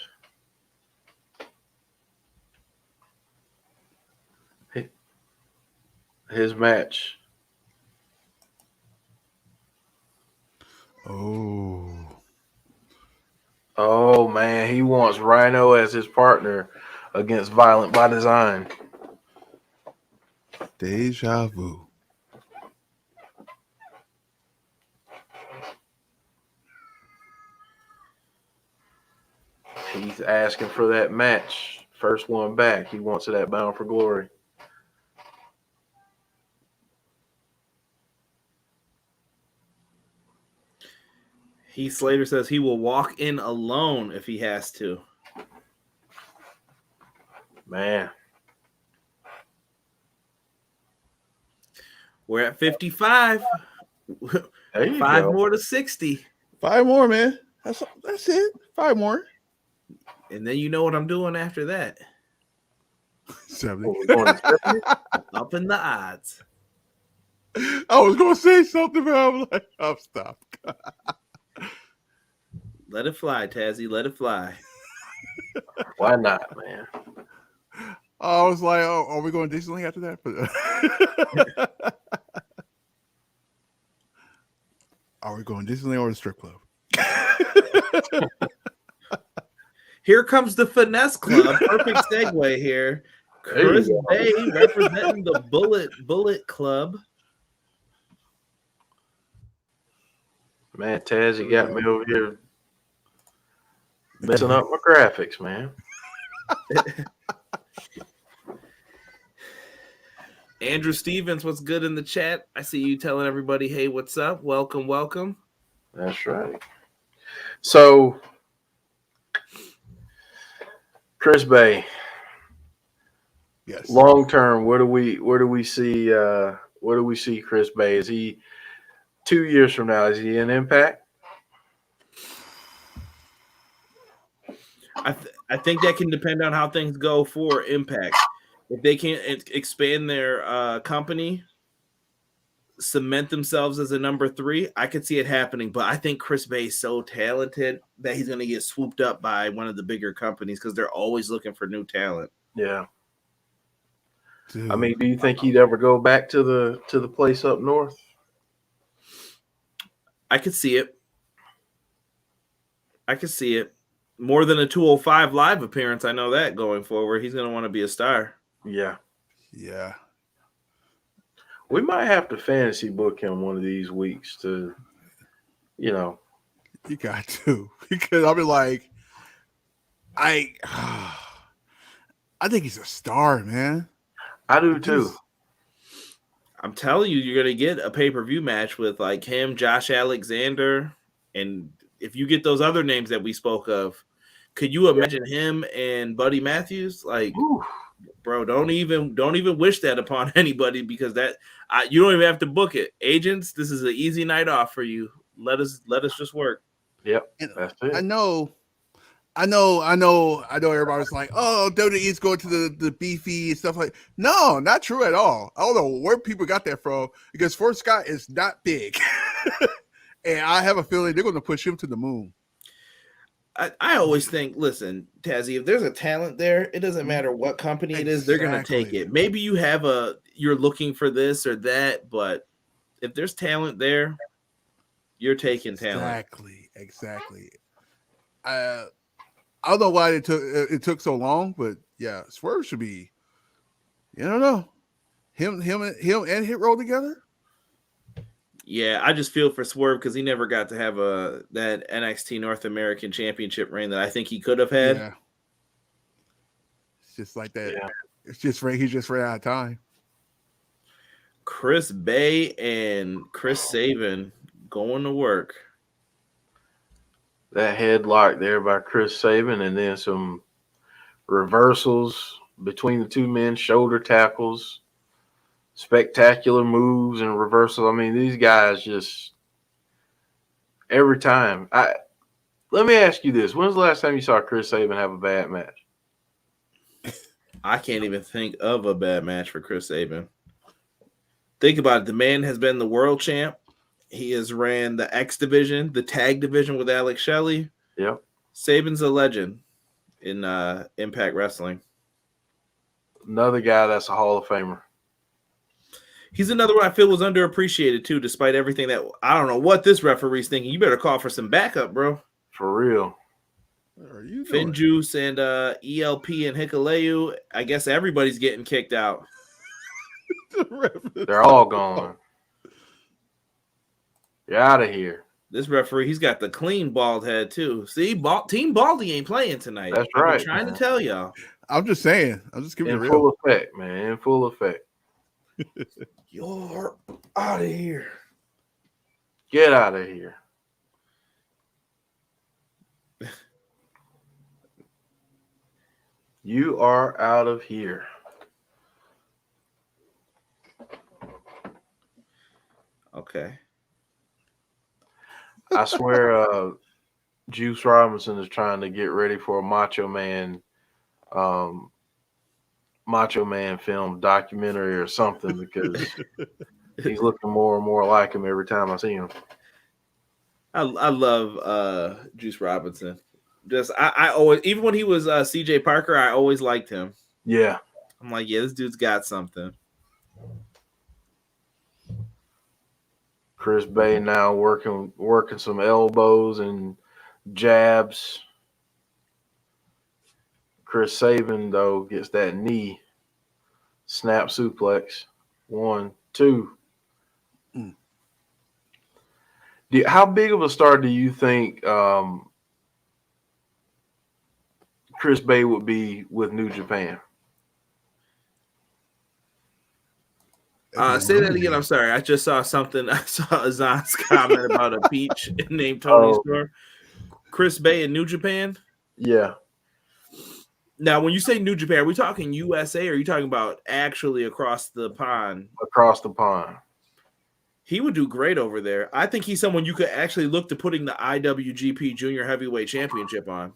His match. Oh, man. He wants Rhino as his partner against Violent by Design. Deja vu. He's asking for that match. First one back. He wants it at Bound for Glory. Heath Slater says he will walk in alone if he has to. Man. We're at 55. There you 5 go. more to 60. 5 more, man. That's it. 5 more. And then you know what I'm doing after that. 70. Oh, we're going to 70? Up in the odds. I was going to say something, but I'm like, I'll stop. Let it fly, Tazzy. Let it fly. Why not, man? I was like, oh, are we going to Disneyland after that? But are we going to Disneyland or the strip club? Here comes the Finesse Club. Perfect segue here. Chris Bay representing the Bullet Club. Man, Taz, you got me over here messing up my graphics, man. Andrew Stevens, what's good in the chat? I see you telling everybody, hey, what's up? Welcome, welcome. That's right. So, Chris Bay. Yes. Long term, where do we see Chris Bay? Is he 2 years from now? Is he in Impact? I think that can depend on how things go for Impact. If they can't expand their company, cement themselves as a number 3, I could see it happening. But I think Chris Bay is so talented that he's going to get swooped up by one of the bigger companies because they're always looking for new talent. Yeah. Dude. I mean, do you think he'd ever go back to the place up north? I could see it. More than a 205 live appearance. I know that going forward, he's going to want to be a star. Yeah. Yeah. We might have to fantasy book him one of these weeks to, you know. You got to. Because I'll be like, I think he's a star, man. I do too. I'm telling you, you're going to get a pay-per-view match with like him, Josh Alexander, and if you get those other names that we spoke of, could you imagine him and Buddy Matthews? Like, Ooh. bro, don't even wish that upon anybody because you don't even have to book it. Agents, this is an easy night off for you. Let us just work. Yep, And that's it. I know. Everybody's like, "Oh, WWE's going to the beefy and stuff like." No, not true at all. I don't know where people got that from because Fort Scott is not big, and I have a feeling they're going to push him to the moon. I always think, listen, Tazzy, if there's a talent there, it doesn't matter what company it is, they're going to take it. Maybe you're looking for this or that, but if there's talent there, you're taking talent. Exactly. I don't know why it took so long, but yeah, Swerve should be. I don't know. Him and Hit Roll together. Yeah, I just feel for Swerve because he never got to have that NXT North American Championship reign that I think he could have had. Yeah. It's just like that. Yeah. It's just he just ran out of time. Chris Bay and Chris Sabin going to work. That headlock there by Chris Sabin, and then some reversals between the two men, shoulder tackles, spectacular moves and reversals. I mean, these guys just every time. Let me ask you this: when's the last time you saw Chris Sabin have a bad match? I can't even think of a bad match for Chris Sabin. Think about it. The man has been the world champ. He has ran the X division, the tag division with Alex Shelley. Yep. Sabin's a legend in Impact Wrestling. Another guy that's a Hall of Famer. He's another one I feel was underappreciated too, despite everything that I don't know what this referee's thinking. You better call for some backup, bro. For real. What are you doing? Finjuice and ELP and Hikuleu. I guess everybody's getting kicked out. They're all gone. You're out of here. This referee, he's got the clean bald head too. See, Team Baldy ain't playing tonight. That's right. I'm trying to tell y'all. I'm just saying. I'm just giving In it real. full effect, man. In full effect. You're out of here. Get out of here. You are out of here. Okay. I swear Juice Robinson is trying to get ready for a Macho Man film documentary or something because he's looking more and more like him every time I see him. I love Juice Robinson. Just I always, even when he was CJ Parker, I always liked him. Yeah. I'm like, yeah, this dude's got something. Chris Bay now working some elbows and jabs. Chris Sabin, though, gets that knee. Snap suplex. 1, 2. How big of a star do you think Chris Bay would be with New Japan? Say that again. I'm sorry. I just saw something. I saw Azan's comment about a peach named Tony Storm. Chris Bay in New Japan? Yeah. Now, when you say New Japan, are we talking USA or are you talking about actually across the pond? Across the pond. He would do great over there. I think he's someone you could actually look to putting the IWGP Junior Heavyweight Championship on.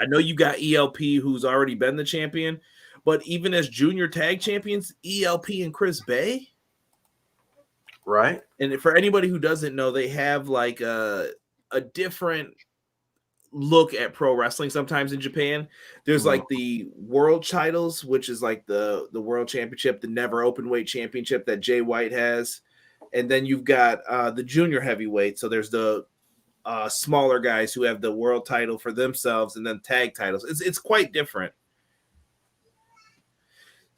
I know you got ELP, who's already been the champion, but even as junior tag champions, ELP and Chris Bay? Right. And for anybody who doesn't know, they have like a different look at pro wrestling sometimes in Japan. There's like the world titles, which is like the world championship, the never open weight championship that Jay White has. And then you've got the junior heavyweight. So there's the smaller guys who have the world title for themselves and then tag titles. It's quite different.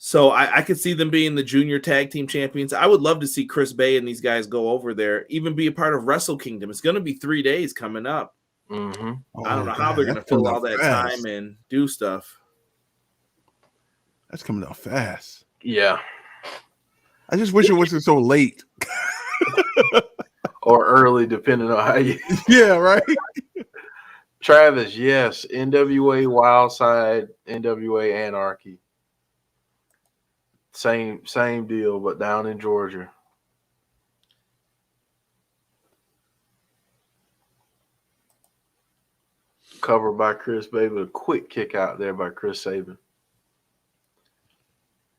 So I could see them being the junior tag team champions. I would love to see Chris Bay and these guys go over there, even be a part of Wrestle Kingdom. It's going to be 3 days coming up. Mm-hmm. I don't know how they're going to fill all that time and do stuff. That's coming out fast. Yeah. I just wish it wasn't so late. Or early, depending on how you. Yeah, right. Travis, yes. NWA Wildside, NWA Anarchy. Same deal, but down in Georgia. Covered by Chris Bay, but a quick kick out there by Chris Sabin.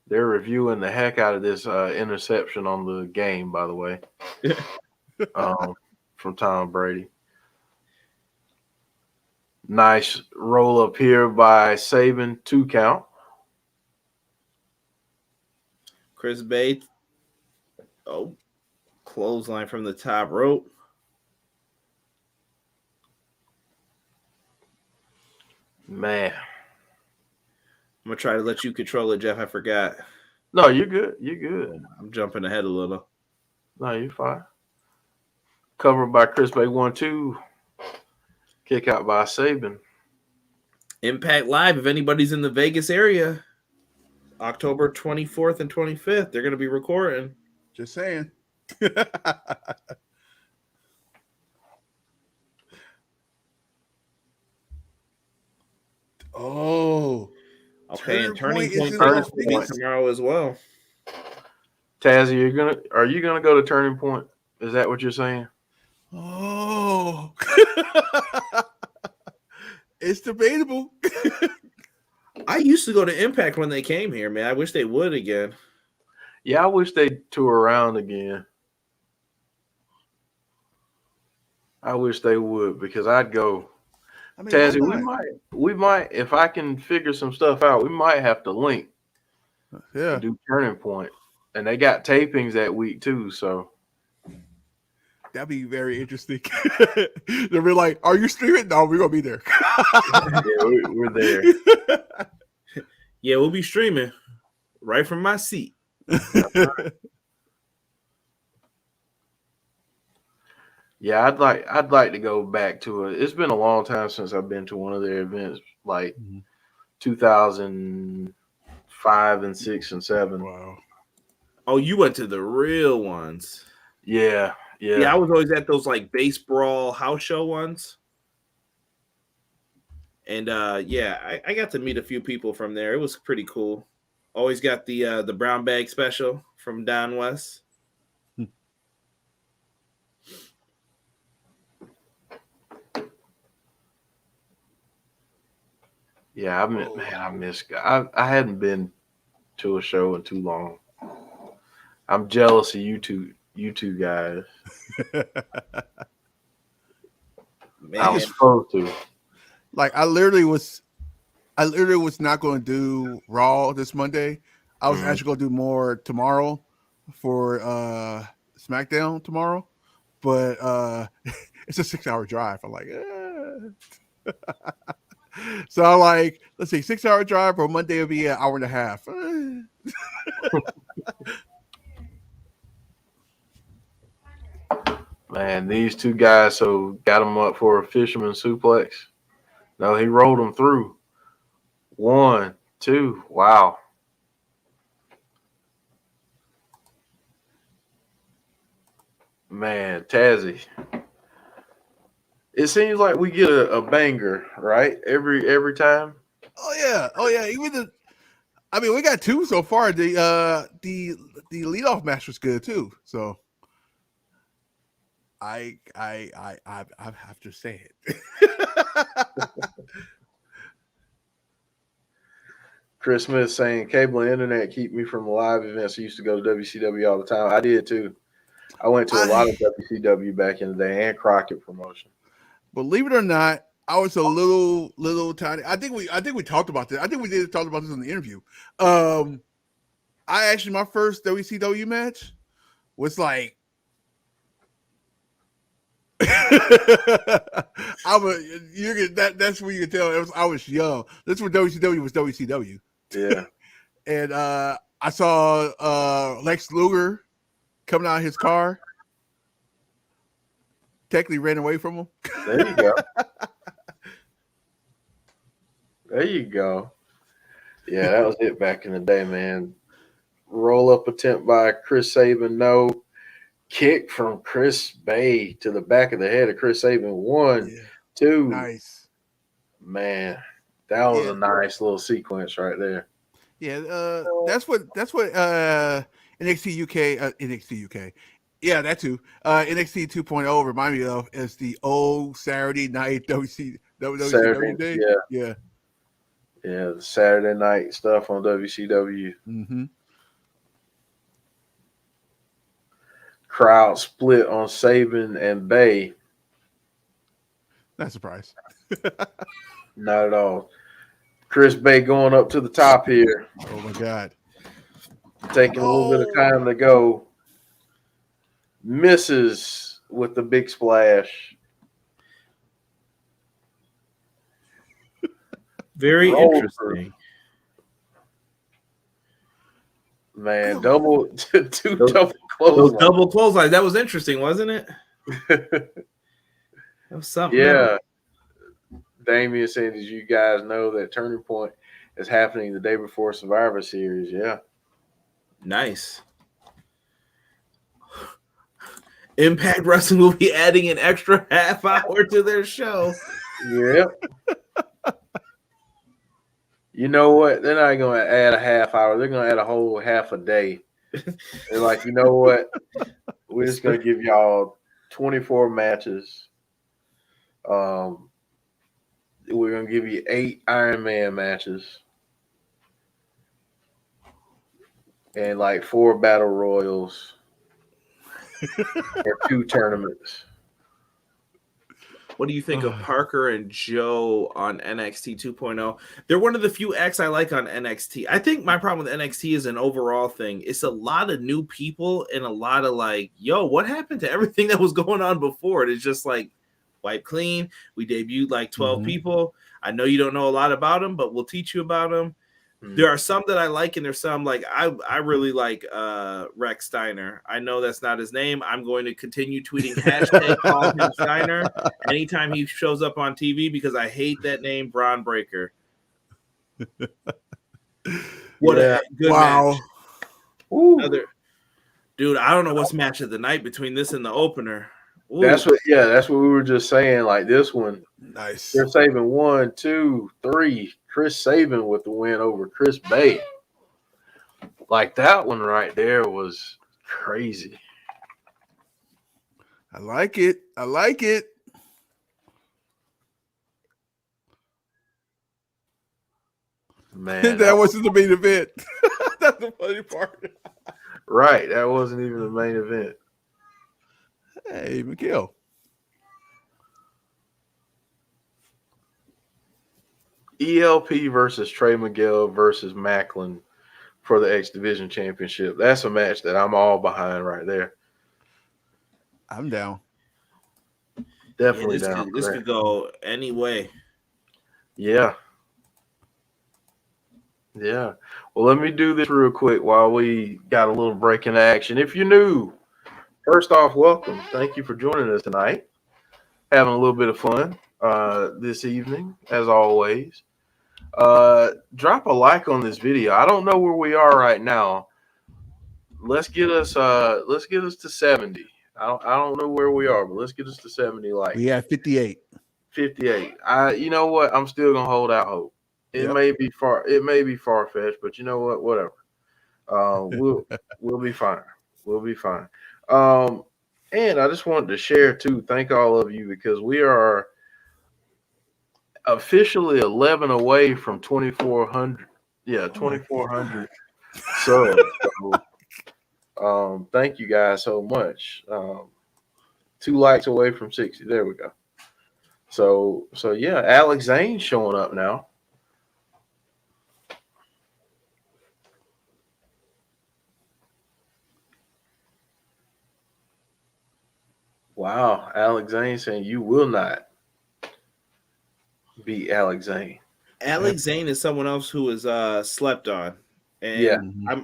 They're reviewing the heck out of this interception on the game, by the way, from Tom Brady. Nice roll up here by Sabin, 2 count. Chris Bay. Oh, clothesline from the top rope. Man. I'm going to try to let you control it, Jeff. I forgot. No, you're good. You're good. I'm jumping ahead a little. No, you're fine. Covered by Chris Bay, 1-2. Kick out by Sabin. Impact Live, if anybody's in the Vegas area, October 24th and 25th, they're going to be recording. Just saying. Oh. Okay, and Turning Point tomorrow as well. Tazzy, are you gonna go to Turning Point? Is that what you're saying? Oh. It's debatable. I used to go to Impact when they came here, man. I wish they would again. Yeah, I wish they'd tour around again. I wish they would, because I'd go. I mean, Tazzy, we might, if I can figure some stuff out, we might have to link. Yeah. Do Turning Point. And they got tapings that week too, so that'd be very interesting. They'll be like, "Are you streaming?" No, we're gonna be there. Yeah, we're there. Yeah, we'll be streaming right from my seat. Yeah, I'd like to go back to it. It's been a long time since I've been to one of their events, like 2005 and 6 and 7. Wow. Oh, you went to the real ones. Yeah. I was always at those like Base Brawl house show ones. And I got to meet a few people from there. It was pretty cool. Always got the brown bag special from Don West. Yeah, I miss. I hadn't been to a show in too long. I'm jealous of you two guys. Man. I was supposed to. Like I literally was not going to do Raw this Monday. I was actually going to do more tomorrow for SmackDown tomorrow, but it's a 6-hour drive. I'm like, so I'm like, let's see, 6-hour drive for Monday will be an hour and a half. Man, these two guys got him up for a fisherman suplex. No, he rolled him through. 1, 2. Wow. Man, Tazzy. It seems like we get a banger, right? Every time. Oh yeah. Even we got 2 so far. The leadoff match was good too. So I have to say it. Chris Smith saying cable and internet keep me from live events. I used to go to WCW all the time. I did too. I went to a lot of WCW back in the day and Crockett promotion. Believe it or not, I was a little tiny. I think we talked about this. I think we did talk about this in the interview. I actually my first WCW match was like I was you get that's where you can tell I was young. That's when WCW was WCW. Yeah. And I saw Lex Luger coming out of his car. Technically ran away from him. There you go. There you go. Yeah, that was it back in the day, man. Roll up attempt by Chris Sabin, no. Kick from Chris Bay to the back of the head of Chris Sabin. 1, 2. Nice. Man, that was a nice little sequence right there. Yeah, that's what NXT UK. Yeah, that too. NXT 2.0 remind me of as the old Saturday night WCW day. Yeah, the Saturday night stuff on WCW. Mm-hmm. Crowd split on Sabin and Bay. Not surprised. Not at all. Chris Bay going up to the top here. Oh my God. Taking a little bit of time to go. Misses with the big splash. Very interesting. Man, double clotheslines. Double clothesline. That was interesting, wasn't it? That was something. Yeah. Damien said, "Did you guys know that Turning Point is happening the day before Survivor Series?" Yeah. Nice. Impact Wrestling will be adding an extra half hour to their show. Yeah. You know what? They're not going to add a half hour. They're going to add a whole half a day. They're like, you know what? We're just going to give y'all 24 matches. We're going to give you 8 Iron Man matches. And like 4 battle royals. And 2 tournaments. What do you think of Parker and Joe on NXT 2.0? They're one of the few acts I like on NXT. I think my problem with NXT is an overall thing. It's a lot of new people and a lot of like, yo, what happened to everything that was going on before? It's just like wipe clean. We debuted like 12 people. I know you don't know a lot about them, but we'll teach you about them. There are some that I like, and there's some like I really like Rex Steiner. I know that's not his name. I'm going to continue tweeting hashtag call him Steiner anytime he shows up on TV because I hate that name, Braun Breaker. What a good match. Another, dude, I don't know what's match of the night between this and the opener. Ooh. That's what we were just saying. Like this one, nice. They're saving 1, 2, 3. Chris Sabin with the win over Chris Bay. Like that one right there was crazy. I like it. Man, that wasn't the main event. That's the funny part. Right. That wasn't even the main event. Hey, McGill. ELP versus Trey Miguel versus Macklin for the X Division Championship. That's a match that I'm all behind right there. I'm down. Definitely down. This could go any way. Yeah. Yeah. Well, let me do this real quick while we got a little break in action. If you're new, first off, welcome. Thank you for joining us tonight. Having a little bit of fun this evening, as always. Drop a like on this video. I don't know where we are right now. Let's get us to 70. I don't know where we are, but let's get us to 70 likes. We have 58. 58. You know what? I'm still gonna hold out hope. It may be far-fetched, but you know what? Whatever. We'll be fine. We'll be fine. And I just wanted to share too, thank all of you, because we are officially 11 away from 2,400. Yeah, 2,400 subs. Thank you guys so much. 2 likes away from 60. There we go. So yeah, Alex Zane showing up now. Wow, Alex Zane saying you will not beat Alex Zane. Alex Zane is someone else who is slept on, and Yeah.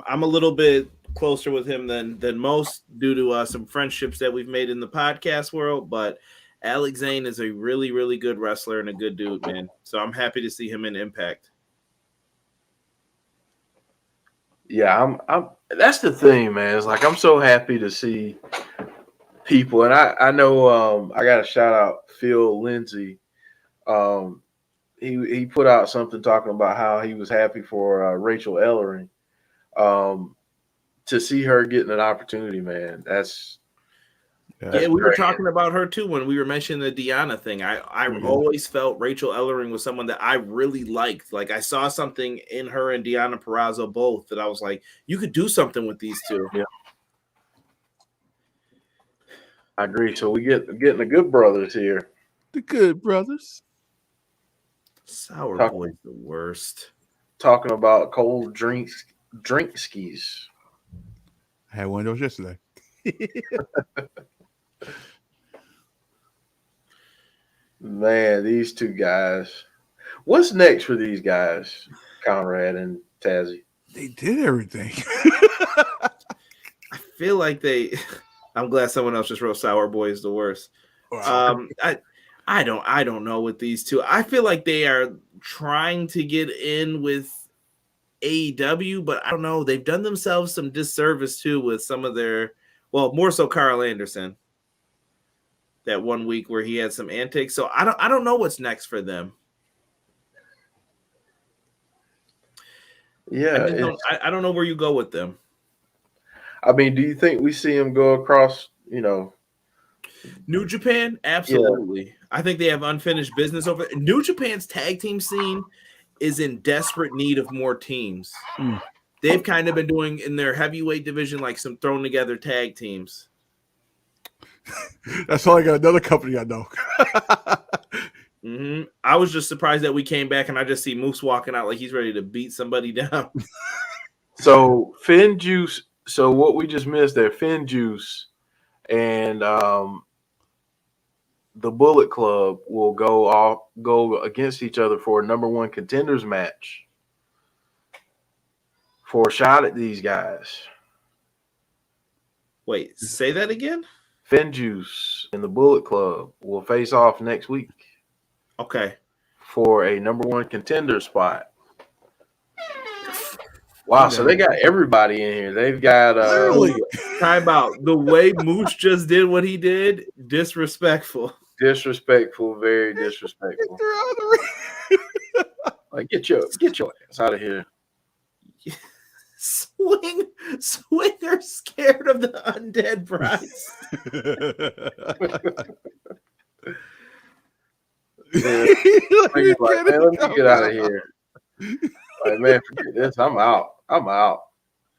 I'm a little bit closer with him than most due to some friendships that we've made in the podcast world. But Alex Zane is a really, really good wrestler and a good dude, man. So I'm happy to see him in Impact. Yeah, I'm that's the thing, man. It's like I'm so happy to see people, and I know I got to shout out Phil Lindsay. Um, he put out something talking about how he was happy for Rachel Ellering. To see her getting an opportunity, man, that's we were great. talking about her too when we were mentioning the Deanna thing. I always felt Rachel Ellering was someone that I really liked. Like I saw something in her and Deanna Purrazzo both that I was like, you could do something with these two. Yeah, I agree. So we getting the good brothers here. The Good Brothers. Sour Boy's the worst. Talking about cold drink skis. I had one of those yesterday. Man, these two guys. What's next for these guys, Conrad and Tazzy? They did everything. I feel like I'm glad someone else just wrote Sour Boy is the worst. I don't know with these two. I feel like they are trying to get in with AEW, but I don't know. They've done themselves some disservice too with some of their, well, more so Carl Anderson. That 1 week where he had some antics. So I don't know what's next for them. Yeah, I don't know where you go with them. I mean, do you think we see him go across, New Japan? Absolutely. Yeah. I think they have unfinished business over there. New Japan's tag team scene is in desperate need of more teams. They've kind of been doing in their heavyweight division like some thrown together tag teams. That's all I got. Another company I know. I was just surprised that we came back and I just see Moose walking out like he's ready to beat somebody down. So Finn Juice. So what we just missed there, Finn Juice and the Bullet Club will go against each other for a number one contenders match for a shot at these guys. Wait, say that again? Finn Juice and the Bullet Club will face off next week. Okay. For a number one contender spot. Wow, so they got everybody in here. They've got time out. The way Moose just did what he did, disrespectful. Disrespectful, very disrespectful. Like get your ass out of here. Swinger scared of the undead Bryce. Like, man, let me get out of here. Like, man, forget this. I'm out.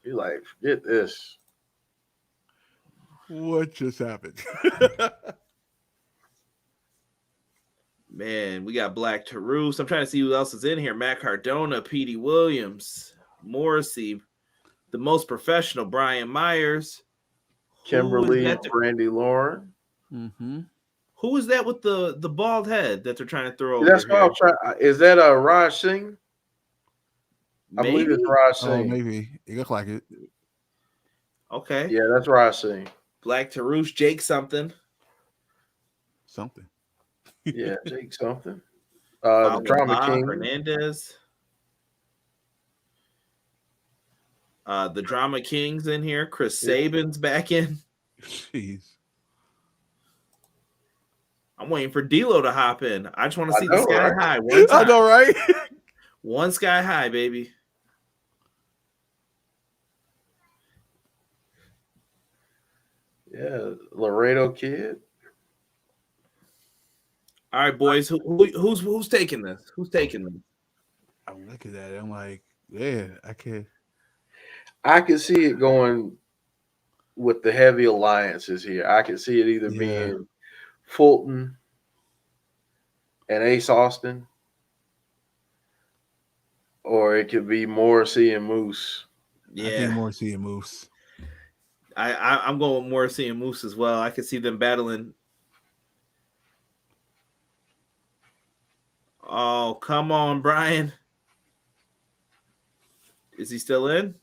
You're like, forget this. What just happened? Man, we got Black Taurus. I'm trying to see who else is in here. Matt Cardona, Petey Williams, Morrissey, the most professional Brian Myers, Kimberly, Brandy Lauren. Who is that with the bald head that they're trying to throw? That's what I'm trying. Is that Raj Singh? Maybe? I believe it's Raj Singh. Maybe it looks like it. Okay. Yeah, that's Raj Singh. Black Taurus, Jake something. Yeah, Jake something. The Drama King. Hernandez. The Drama King's in here. Chris Sabin's back in. Jeez. I'm waiting for D'Lo to hop in. I just want to see the Sky High. I know, right? One Sky High, baby. Yeah, Laredo Kid. All right, boys. Who's taking this? Who's taking this? I'm looking at it. I'm like, yeah, I can see it going with the heavy alliances here. I could see it either Yeah. being Fulton and Ace Austin, or it could be Morrissey and Moose. I think Yeah, Morrissey and Moose. I'm going with Morrissey and Moose as well. I could see them battling. Oh, come on, Brian. Is he still in?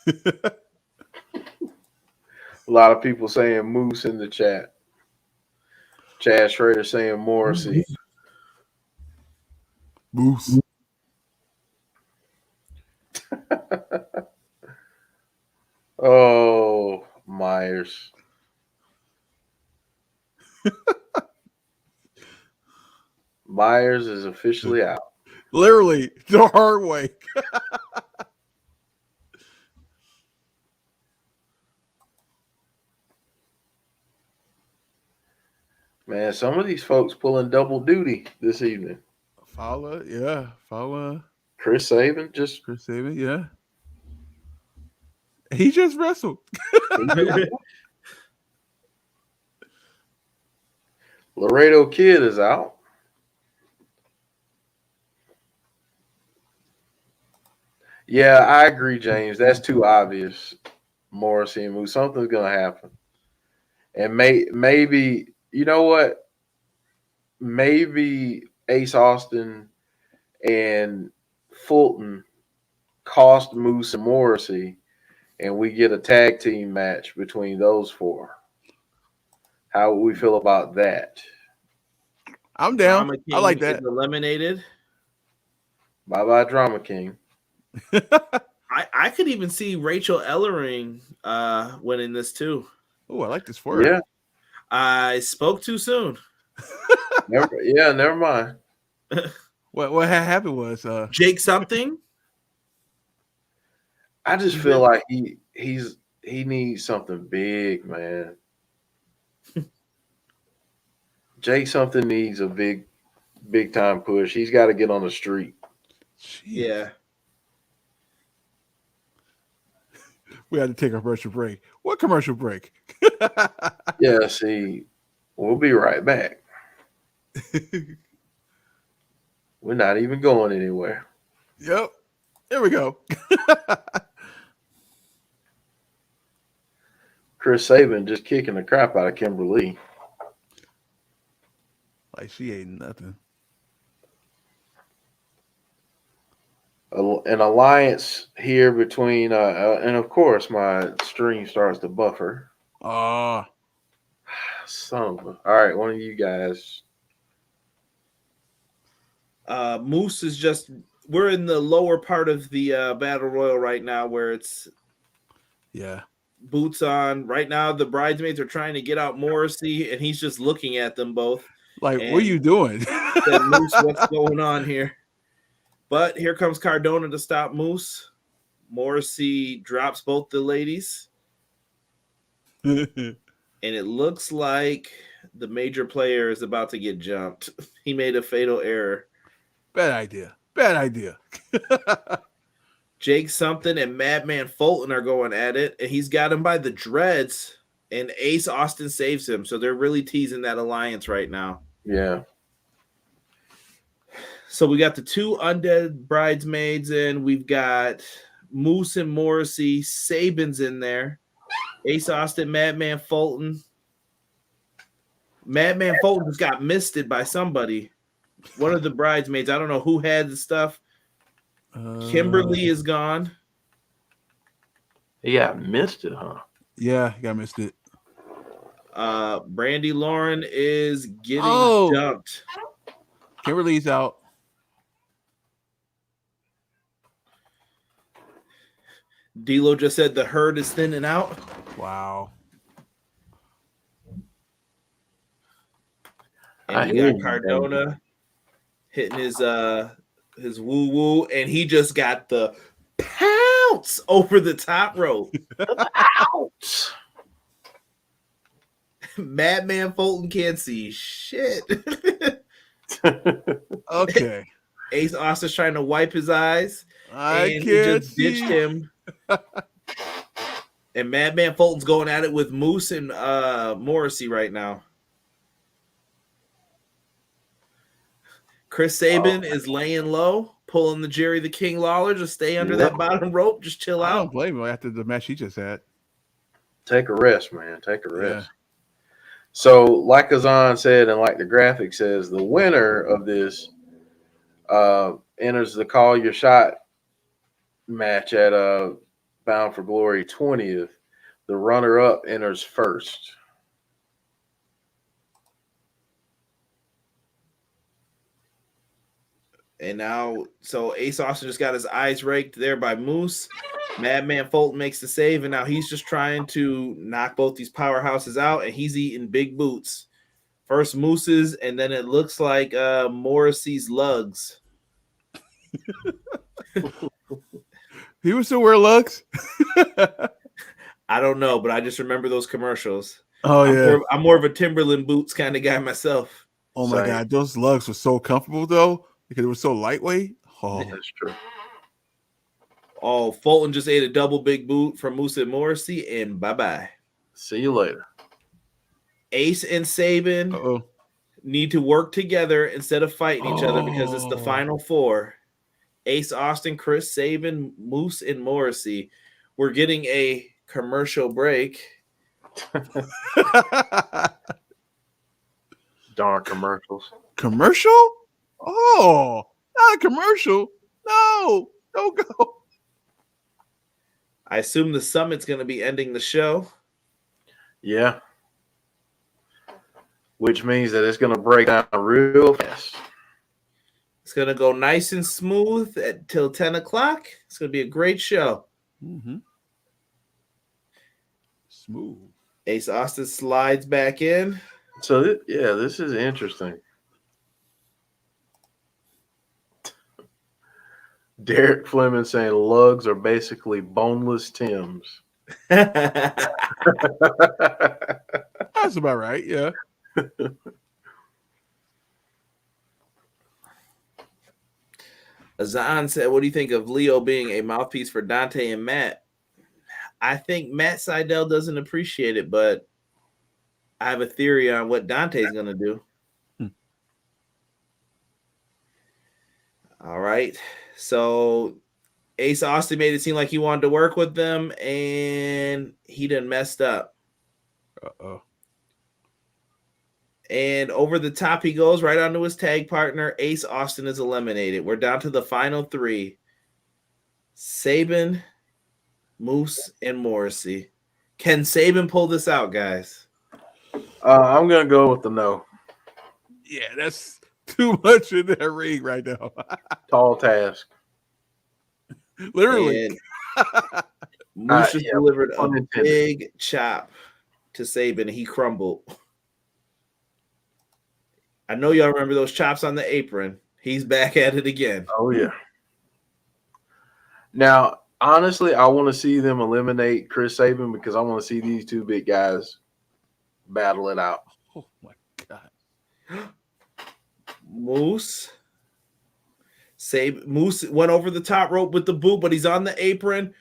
A lot of people saying Moose in the chat. Chad Schrader saying Morrissey. Moose. Oh, Myers. Myers is officially out. Literally the hard way. Man, some of these folks pulling double duty this evening. Fowler, yeah. Fowler. Chris Sabin just Chris Sabin, yeah. He just wrestled. Laredo Kid is out. Yeah, I agree, James. That's too obvious. Morrissey and Moose. Something's gonna happen. And maybe you know what? Maybe Ace Austin and Fulton cost Moose and Morrissey, and we get a tag team match between those four. How would we feel about that? I'm down. Drama I like King that. is eliminated. Bye bye, Drama King. I could even see Rachel Ellering winning this too. Oh, I like this for her. Yeah, I spoke too soon. never mind. What happened was Jake something. I just feel like he needs something big, man. Jake something needs a big time push. He's got to get on the street. Jeez. Yeah. We had to take a commercial break. What commercial break? Yeah, see, we'll be right back. We're not even going anywhere. Yep. There we go. Chris Sabin just kicking the crap out of Kimberly. Like she ain't nothing. An alliance here between, and of course, my stream starts to buffer. Oh, All right, one of you guys. Moose is just. We're in the lower part of the battle royal right now, where it's yeah. boots on. Right now, the bridesmaids are trying to get out Morrissey, and he's just looking at them both. Like, And what are you doing? said, Moose, what's going on here? But here comes Cardona to stop Moose. Morrissey drops both the ladies. And it looks like the major player is about to get jumped. He made a fatal error. Bad idea. Bad idea. Jake something and Madman Fulton are going at it, and he's got him by the dreads, and Ace Austin saves him. So they're really teasing that alliance right now. Yeah. So we got the two undead bridesmaids in. We've got Moose and Morrissey. Sabin's in there. Ace Austin, Madman Fulton. Madman Fulton just got misted by somebody. One of the bridesmaids. I don't know who had the stuff. Kimberly is gone. Yeah, missed it, huh? Yeah, I missed it. Brandy Lauren is getting dumped. Kimberly's out. D'Lo just said the herd is thinning out. Wow. And we got Cardona hitting his woo woo, and he just got the pounce over the top rope. Ouch. Madman Fulton can't see shit. Okay. Ace Austin's trying to wipe his eyes. I and he can't just see. ditched him And Madman Fulton's going at it with Moose and Morrissey right now. Chris Sabin is laying low, pulling the Jerry the King Lawler. Just stay under that bottom rope. Just chill I out. don't blame him after the match he just had. Take a rest, man. Take a rest. Yeah. So, like Azan said, and like the graphic says, the winner of this enters the Call Your Shot match at Bound for Glory 20th. The runner-up enters first. And now, so Ace Austin just got his eyes raked there by Moose. Madman Fulton makes the save, and now he's just trying to knock both these powerhouses out, and he's eating big boots. First Moose's, and then it looks like Morrissey's lugs. He would still wear lugs? I don't know, but I just remember those commercials. Oh, yeah. I'm more of a Timberland boots kind of guy myself. Oh, my God. Those lugs were so comfortable, though, because it was so lightweight. Oh, that's true. Oh, Fulton just ate a double big boot from Moose and Morrissey, and bye-bye. See you later. Ace and Sabin need to work together instead of fighting each other because it's the final four. Ace Austin, Chris Sabin, Moose, and Morrissey. We're getting a commercial break. Darn commercials. Commercial? Oh, not a commercial. No, don't go. I assume the Summit's going to be ending the show. Yeah. Which means that it's going to break down real fast. It's going to go nice and smooth till 10 o'clock. It's going to be a great show. Mm-hmm. Smooth. Ace Austin slides back in. So, this is interesting. Derek Fleming saying lugs are basically boneless Tims. That's about right, yeah. Azan said, what do you think of Leo being a mouthpiece for Dante and Matt? I think Matt Sydal doesn't appreciate it, but I have a theory on what Dante's going to do. All right. So Ace Austin made it seem like he wanted to work with them, and he done messed up. Uh-oh. And over the top he goes, right onto his tag partner. Ace Austin is eliminated. We're down to the final three. Sabin, Moose, and Morrissey. Can Sabin pull this out, guys? I'm going to go with the no. Yeah, that's too much in that ring right now. Tall task. Literally. Moose just delivered a big chop to Sabin. He crumbled. I know y'all remember those chops on the apron. He's back at it again. Oh, yeah. Now, honestly, I want to see them eliminate Chris Sabin because I want to see these two big guys battle it out. Oh, my God. Moose went over the top rope with the boot, but he's on the apron.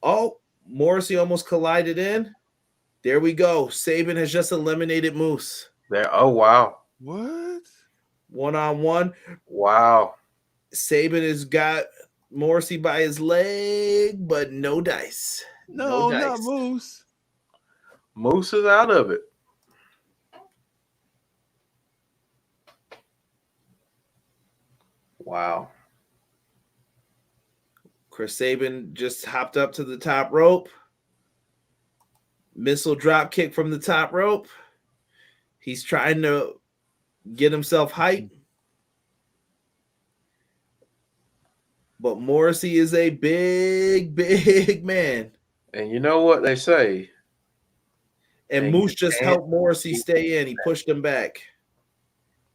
Oh, Morrissey almost collided in. There we go. Sabin has just eliminated Moose. There. Oh, wow. What? 1-on-1. Wow. Sabin has got Morrissey by his leg, but no dice. No dice. Not Moose. Moose is out of it. Wow. Chris Sabin just hopped up to the top rope. Missile drop kick from the top rope. He's trying to get himself hyped. But Morrissey is a big, big man. And you know what they say? And Moose just helped Morrissey stay in. He pushed him back.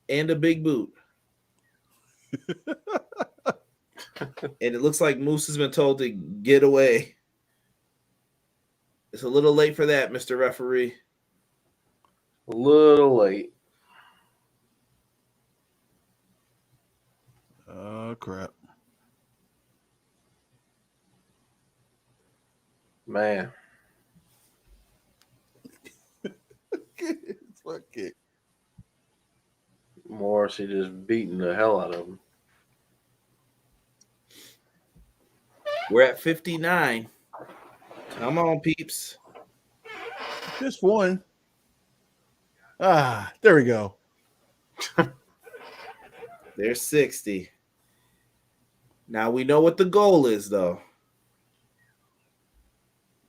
And a big boot. And it looks like Moose has been told to get away. It's a little late for that, Mr. Referee. A little late. Oh, crap. Man, Fuck it. Morrissey just beating the hell out of him. We're at 59. Come on, peeps. Just one. There we go. There's 60. Now we know what the goal is, though.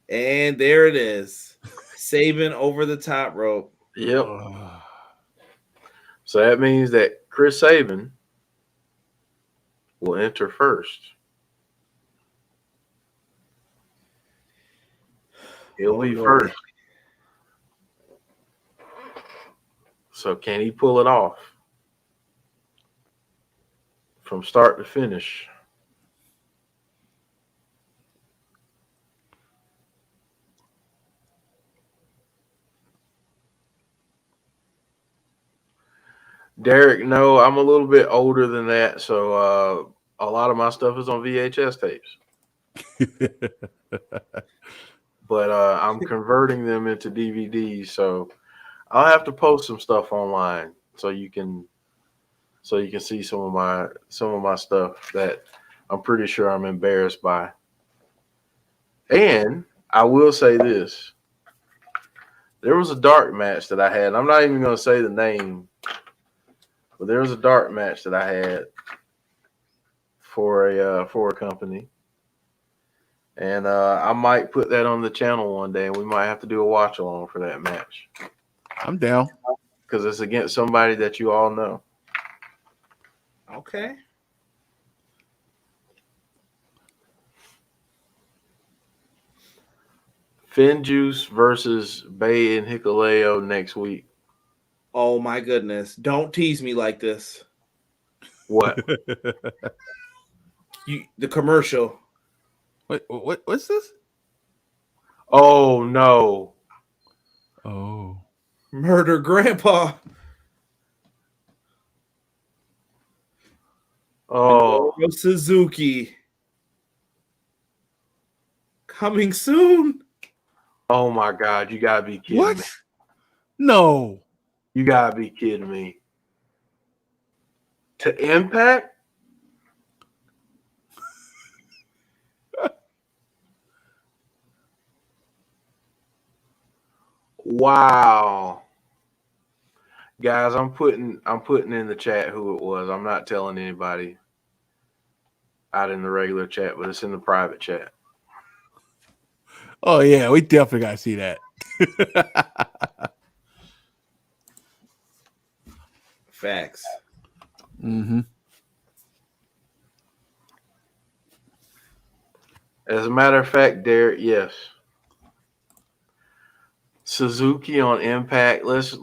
And there it is. Saban over the top rope. Yep. So that means that Chris Saban will enter first. He'll be first. So can he pull it off from start to finish? Derek, no, I'm a little bit older than that, so a lot of my stuff is on VHS tapes. But I'm converting them into DVDs, so I'll have to post some stuff online so you can see some of my stuff that I'm pretty sure I'm embarrassed by. And I will say this. There was a dark match that I had. I'm not even going to say the name, but there was a dark match that I had for a company. And I might put that on the channel one day, and we might have to do a watch along for that match. I'm down. Because it's against somebody that you all know. Okay. Finjuice versus Bay and Hikuleo next week. Oh my goodness. Don't tease me like this. What? The commercial. What's this? Oh no. Oh. Murder Grandpa. Oh. Minoru Suzuki. Coming soon. Oh my God. You gotta be kidding me. No. You gotta be kidding me. To Impact? Wow. Guys, I'm putting in the chat who it was. I'm not telling anybody out in the regular chat, but it's in the private chat. Oh yeah, we definitely gotta see that. Facts. Mm-hmm. As a matter of fact, Derek, yes. Suzuki on Impact. Let's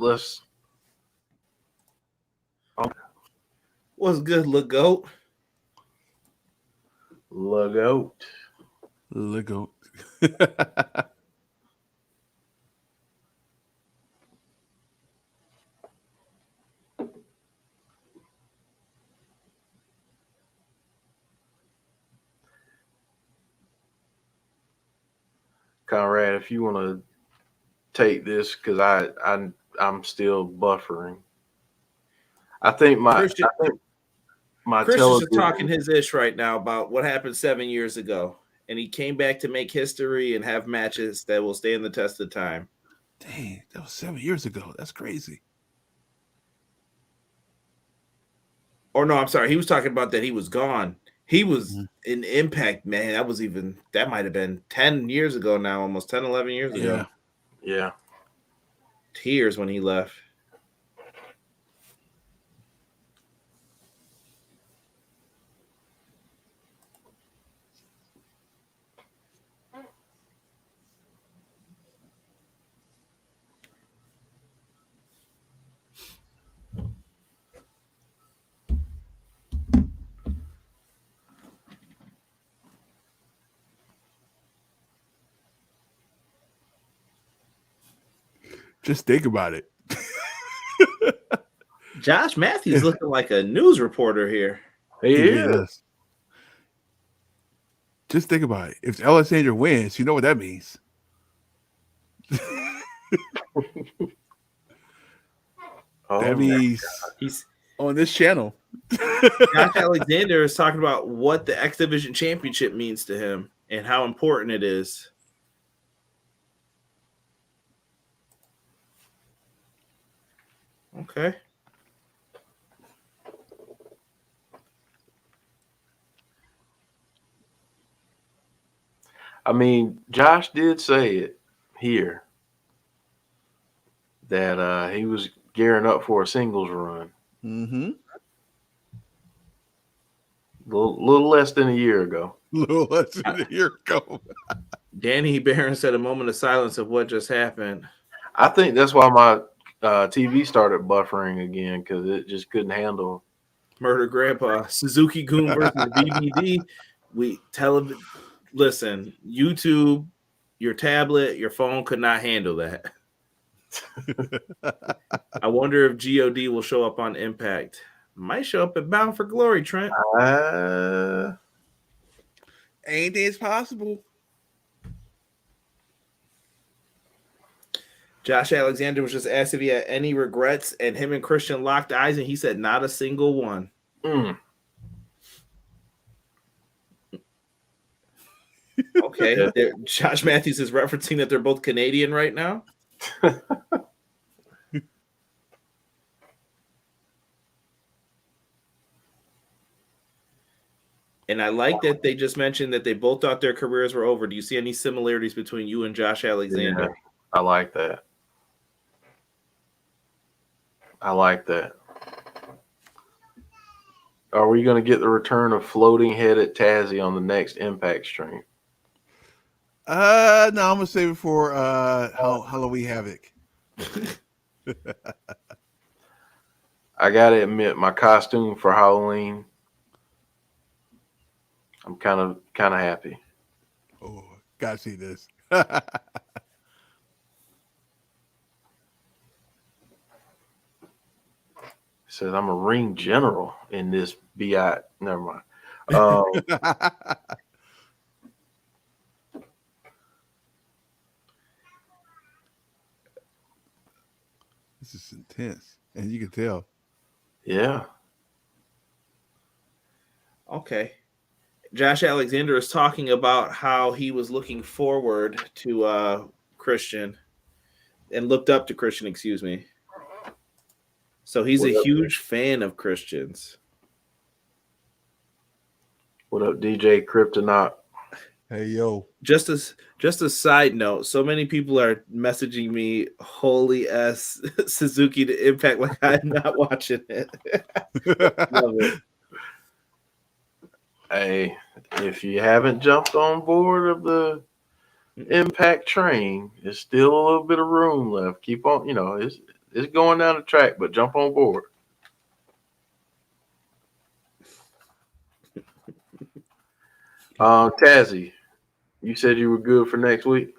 What's good, Legoat? Legoat. Legoat. Conrad, if you want to take this, because I'm still buffering. I think my Christian's just talking his ish right now about what happened 7 years ago, and he came back to make history and have matches that will stand the test of time. Dang, that was 7 years ago. That's crazy. Or no, I'm sorry. He was talking about that he was gone. He was in Impact, man. That might have been 10 years ago now, almost 10, 11 years ago. Yeah. Tears when he left. Just think about it. Josh Matthews looking like a news reporter here. He is. Just think about it. If Alexander wins, you know what that means. Oh, That means He's on this channel. Josh Alexander is talking about what the X Division Championship means to him and how important it is. Okay. I mean, Josh did say it here that he was gearing up for a singles run. Mm-hmm. Little less than a year ago. A little less than a year ago. Danny Barron said a moment of silence of what just happened. I think that's why my TV started buffering again because it just couldn't handle. Murder Grandpa, Suzuki Goon versus BBD. Listen, YouTube, your tablet, your phone could not handle that. I wonder if God will show up on Impact. Might show up at Bound for Glory, Trent. Anything's possible. Josh Alexander was just asked if he had any regrets, and him and Christian locked eyes, and he said not a single one. Okay. Josh Matthews is referencing that they're both Canadian right now. And I like that they just mentioned that they both thought their careers were over. Do you see any similarities between you and Josh Alexander? Yeah, I like that. Are we going to get the return of floating headed Tazzy on the next Impact stream? No, I'm gonna save it for Halloween Havoc. I gotta admit, my costume for Halloween, I'm kind of happy. Oh, gotta see this. Says I'm a ring general in this BI. Never mind. This is intense, and you can tell. Yeah. Okay. Josh Alexander is talking about how he was looking forward to Christian and looked up to Christian, excuse me. So he's a huge fan of Christian's. What up, DJ Kryptonaut? Hey, yo. Just a side note, so many people are messaging me holy S Suzuki to Impact like I'm not watching it. Love it. Hey, if you haven't jumped on board of the Impact train, there's still a little bit of room left. Keep on, it's going down the track, but jump on board. Tazzy, you said you were good for next week.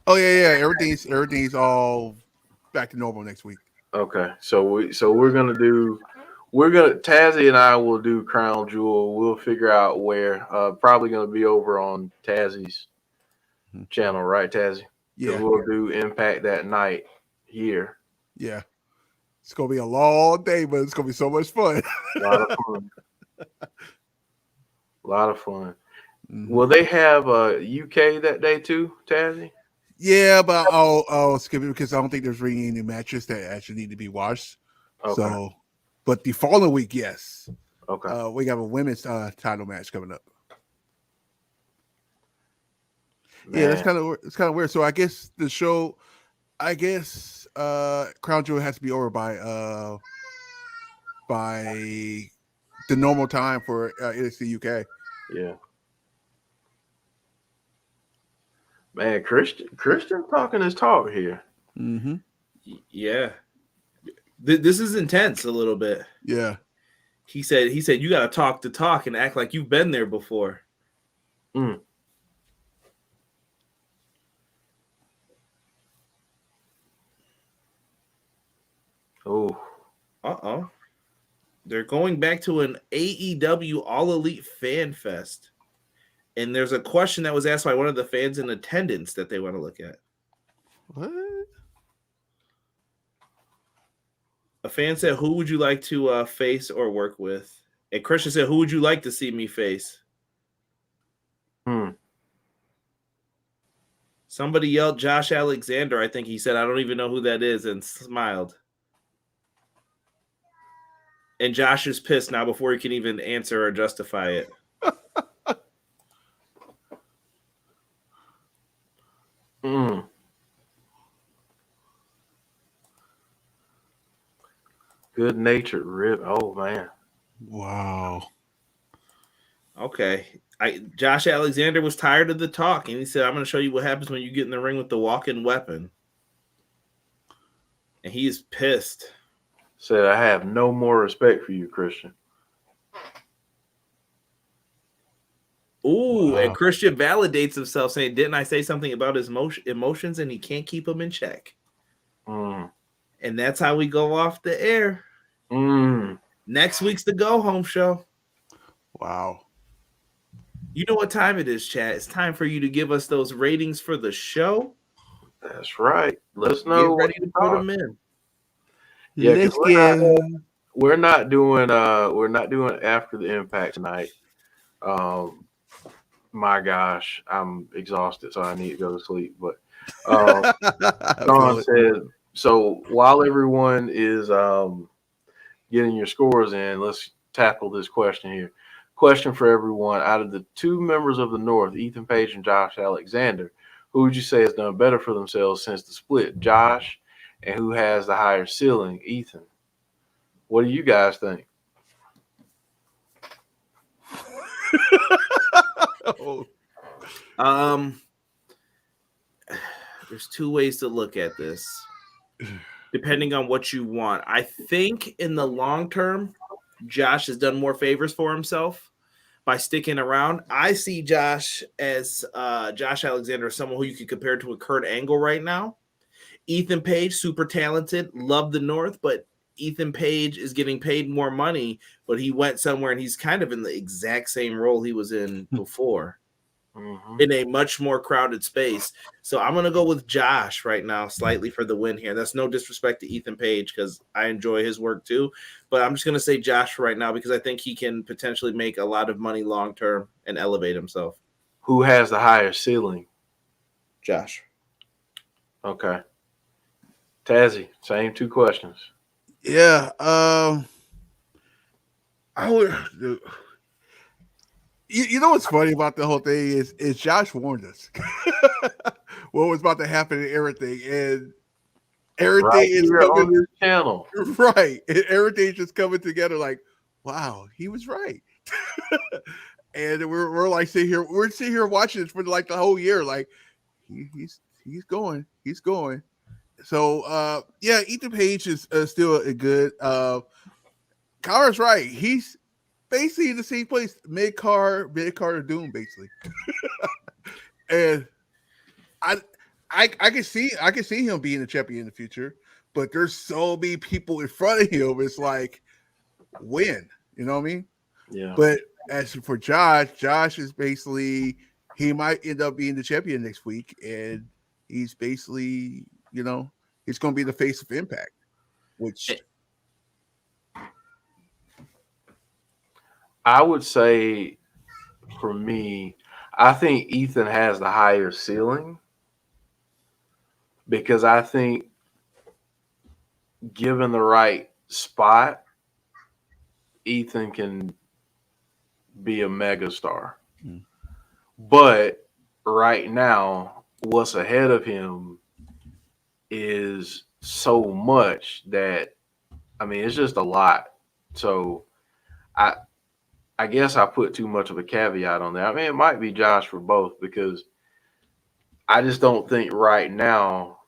Oh yeah. Everything's all back to normal next week. Okay, so Tazzy and I will do Crown Jewel. We'll figure out where. Probably gonna be over on Tazzy's channel, right, Tazzy? Yeah, we'll do Impact that night here. Yeah, it's gonna be a long day, but it's gonna be so much fun. A lot of fun. Mm-hmm. Will they have UK that day too, Tazzy? Yeah, but I'll skip it because I don't think there's really any matches that actually need to be watched. Okay. So, but the following week, yes. Okay. We have a women's title match coming up. Man. Yeah, it's kind of weird. So I guess the show, Crown Jewel has to be over by the normal time for NXT UK. Yeah. Man, Christian talking his talk here. Mm-hmm. Yeah. This is intense a little bit. Yeah. He said you got to talk the talk and act like you've been there before. Mm. Oh. Uh-oh. They're going back to an AEW All Elite Fan Fest. And there's a question that was asked by one of the fans in attendance that they want to look at. What? A fan said, "Who would you like to face or work with?" And Christian said, "Who would you like to see me face?" Somebody yelled Josh Alexander. I think he said, "I don't even know who that is," and smiled. And Josh is pissed now before he can even answer or justify it. Good natured rip. Oh man. Wow. Okay. Josh Alexander was tired of the talk, and he said, "I'm going to show you what happens when you get in the ring with the walking weapon." And he is pissed. Said, "I have no more respect for you, Christian." Ooh, Wow. and Christian validates himself, saying, "Didn't I say something about his emotions, and he can't keep them in check?" And that's how we go off the air. Next week's the go home show. Wow. You know what time it is, Chad? It's time for you to give us those ratings for the show. That's right. Let us know. Get ready to put them in. Yeah, Let's we're not doing after the impact tonight. My gosh, I'm exhausted, so I need to go to sleep. But Don said, so while everyone is getting your scores in, let's tackle this question here. Question for everyone: out of the two members of the North, Ethan Page and Josh Alexander, who would you say has done better for themselves since the split? Josh, and who has the higher ceiling? Ethan. What do you guys think? There's two ways to look at this, depending on what you want. I think in the long term, Josh has done more favors for himself by sticking around. I see Josh as Josh Alexander as someone who you could compare to a Kurt Angle right now. Ethan Page, super talented, love the North, but Ethan Page is getting paid more money, but he went somewhere and he's kind of in the exact same role he was in before, in a much more crowded space. So I'm going to go with Josh right now, slightly for the win here. That's no disrespect to Ethan Page because I enjoy his work too, but I'm just going to say Josh right now because I think he can potentially make a lot of money long term and elevate himself. Who has the higher ceiling? Josh. Okay. Tazzy, same two questions. Yeah. I would. You know what's funny about the whole thing is Josh warned us what was about to happen and everything is coming on this channel. Right. And everything's just coming together like, wow, he was right. And we're like sitting here watching this for like the whole year. Like he's going. So yeah, Ethan Page is still a good Kyra's right. He's basically in the same place, mid card to Doom, basically. And I can see him being a champion in the future, but there's so many people in front of him. It's like, when, you know what I mean? Yeah. But as for Josh is basically, he might end up being the champion next week, and he's basically, you know, he's going to be the face of Impact, which I would say for me, I think Ethan has the higher ceiling because I think given the right spot, Ethan can be a megastar. But right now, what's ahead of him is so much that, I mean, it's just a lot. So I guess I put too much of a caveat on that. I mean, it might be Josh for both because I just don't think right now,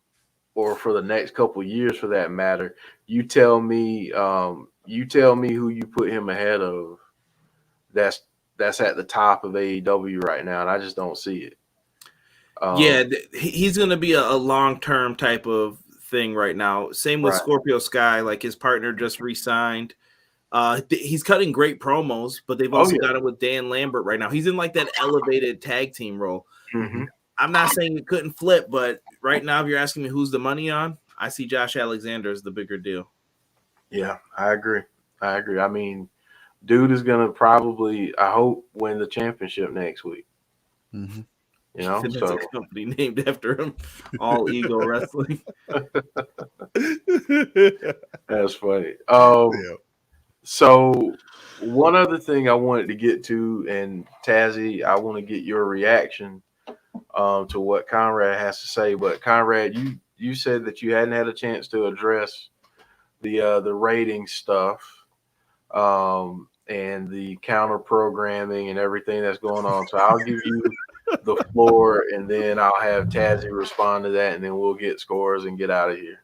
or for the next couple of years for that matter, you tell me who you put him ahead of. That's at the top of AEW right now, and I just don't see it. Yeah, he's going to be a long-term type of thing right now. Same with Scorpio Sky. Like his partner just re-signed. He's cutting great promos, but they've also got him with Dan Lambert right now. He's in like that elevated tag team role. Mm-hmm. I'm not saying it couldn't flip, but right now, if you're asking me who's the money on, I see Josh Alexander as the bigger deal. Yeah, I agree. I mean, dude is gonna probably, I hope, win the championship next week. Mm-hmm. You know, That's so a company named after him, All Ego Wrestling. that's funny. Yeah. So one other thing I wanted to get to, and Tazzy, I want to get your reaction to what Conrad has to say. But Conrad, you said that you hadn't had a chance to address the rating stuff and the counter programming and everything that's going on. So I'll give you the floor, and then I'll have Tazzy respond to that, and then we'll get scores and get out of here.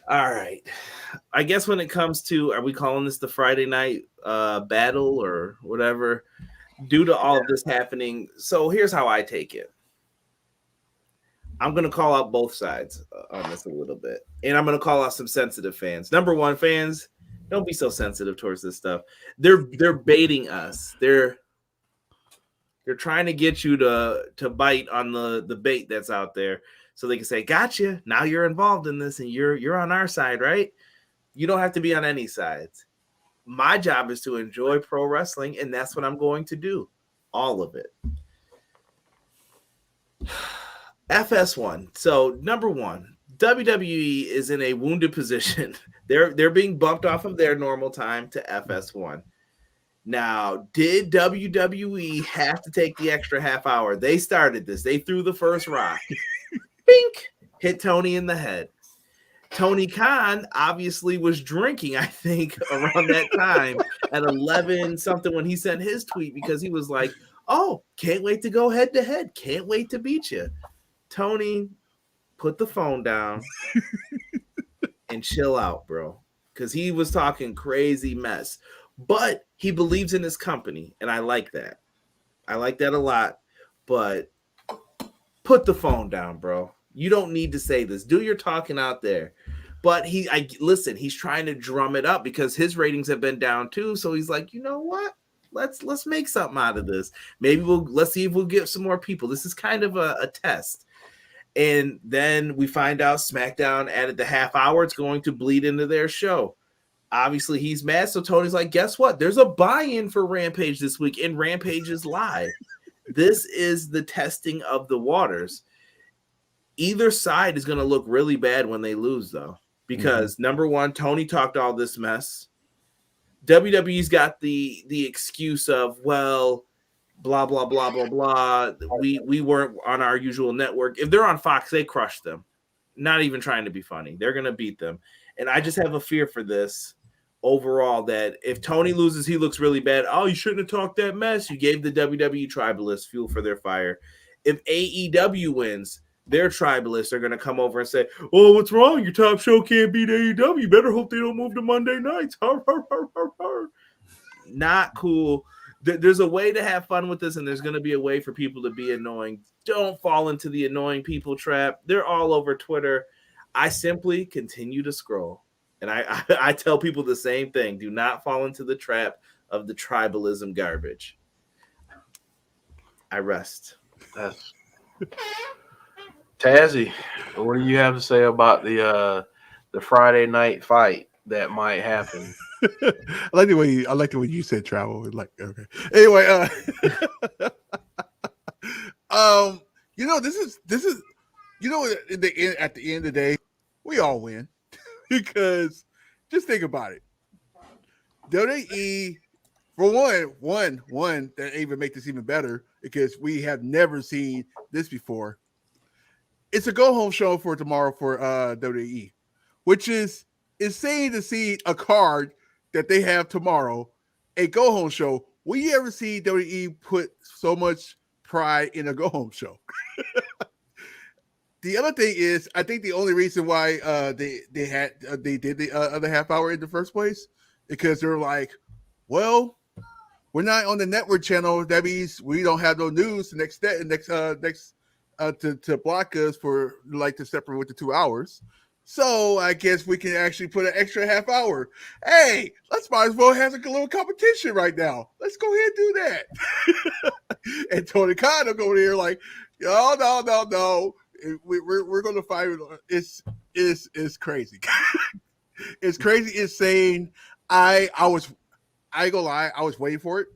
All right. I guess when it comes to, are we calling this the Friday night battle or whatever, due to all of this happening? So here's how I take it. I'm going to call out both sides on this a little bit, and I'm going to call out some sensitive fans. Number one, fans, don't be so sensitive towards this stuff. They're baiting us. They're trying to get you to bite on the bait that's out there, so they can say, "Gotcha. Now you're involved in this, and you're on our side, right?" You don't have to be on any sides. My job is to enjoy pro wrestling, and that's what I'm going to do. All of it. FS1. So number one, WWE is in a wounded position. They're being bumped off of their normal time to FS1. Now, did WWE have to take the extra half hour? They started this. They threw the first rock. Bink! Hit Tony in the head. Tony Khan obviously was drinking, I think, around that time at 11 something when he sent his tweet, because he was like, "Oh, can't wait to go head to head. Can't wait to beat you." Tony, put the phone down and chill out, bro, because he was talking crazy mess. But he believes in his company, and I like that. I like that a lot. But put the phone down, bro. You don't need to say this. Do your talking out there. But listen, he's trying to drum it up because his ratings have been down too. So he's like, you know what? Let's make something out of this. Maybe let's see if we'll get some more people. This is kind of a test. And then we find out SmackDown added the half hour. It's going to bleed into their show. Obviously, he's mad. So Tony's like, guess what? There's a buy-in for Rampage this week, and Rampage is live. This is the testing of the waters. Either side is going to look really bad when they lose, though, because number one, Tony talked all this mess. WWE's got the excuse of, well, blah, blah, blah, blah, blah. We weren't on our usual network. If they're on Fox, they crush them. Not even trying to be funny. They're going to beat them. And I just have a fear for this overall, that if Tony loses, he looks really bad. Oh, you shouldn't have talked that mess. You gave the WWE tribalists fuel for their fire. If AEW wins, their tribalists are going to come over and say, "Oh, what's wrong? Your top show can't beat AEW. You better hope they don't move to Monday nights." Not cool. There's a way to have fun with this, and there's going to be a way for people to be annoying. Don't fall into the annoying people trap. They're all over Twitter. I simply continue to scroll, and I tell people the same thing. Do not fall into the trap of the tribalism garbage. I rest. That's Tazzy, what do you have to say about the Friday night fight that might happen? I like the way you said travel. Like, okay. Anyway, this is at the end of the day, we all win because just think about it. WWE, for one that even make this even better, because we have never seen this before. It's a go home show for tomorrow for WWE, which is insane to see a card that they have tomorrow, a go home show. Will you ever see WWE put so much pride in a go home show? The other thing is, I think the only reason why they did the other half hour in the first place, because they're like, well, we're not on the network channel. That means we don't have no news the next to block us for like to separate with the 2 hours. So I guess we can actually put an extra half hour. Hey, let's might as well have a little competition right now. Let's go ahead and do that. And Tony Khan will go there like, oh no. We're gonna fight. It's crazy. It's crazy, insane. I ain't gonna lie, I was waiting for it.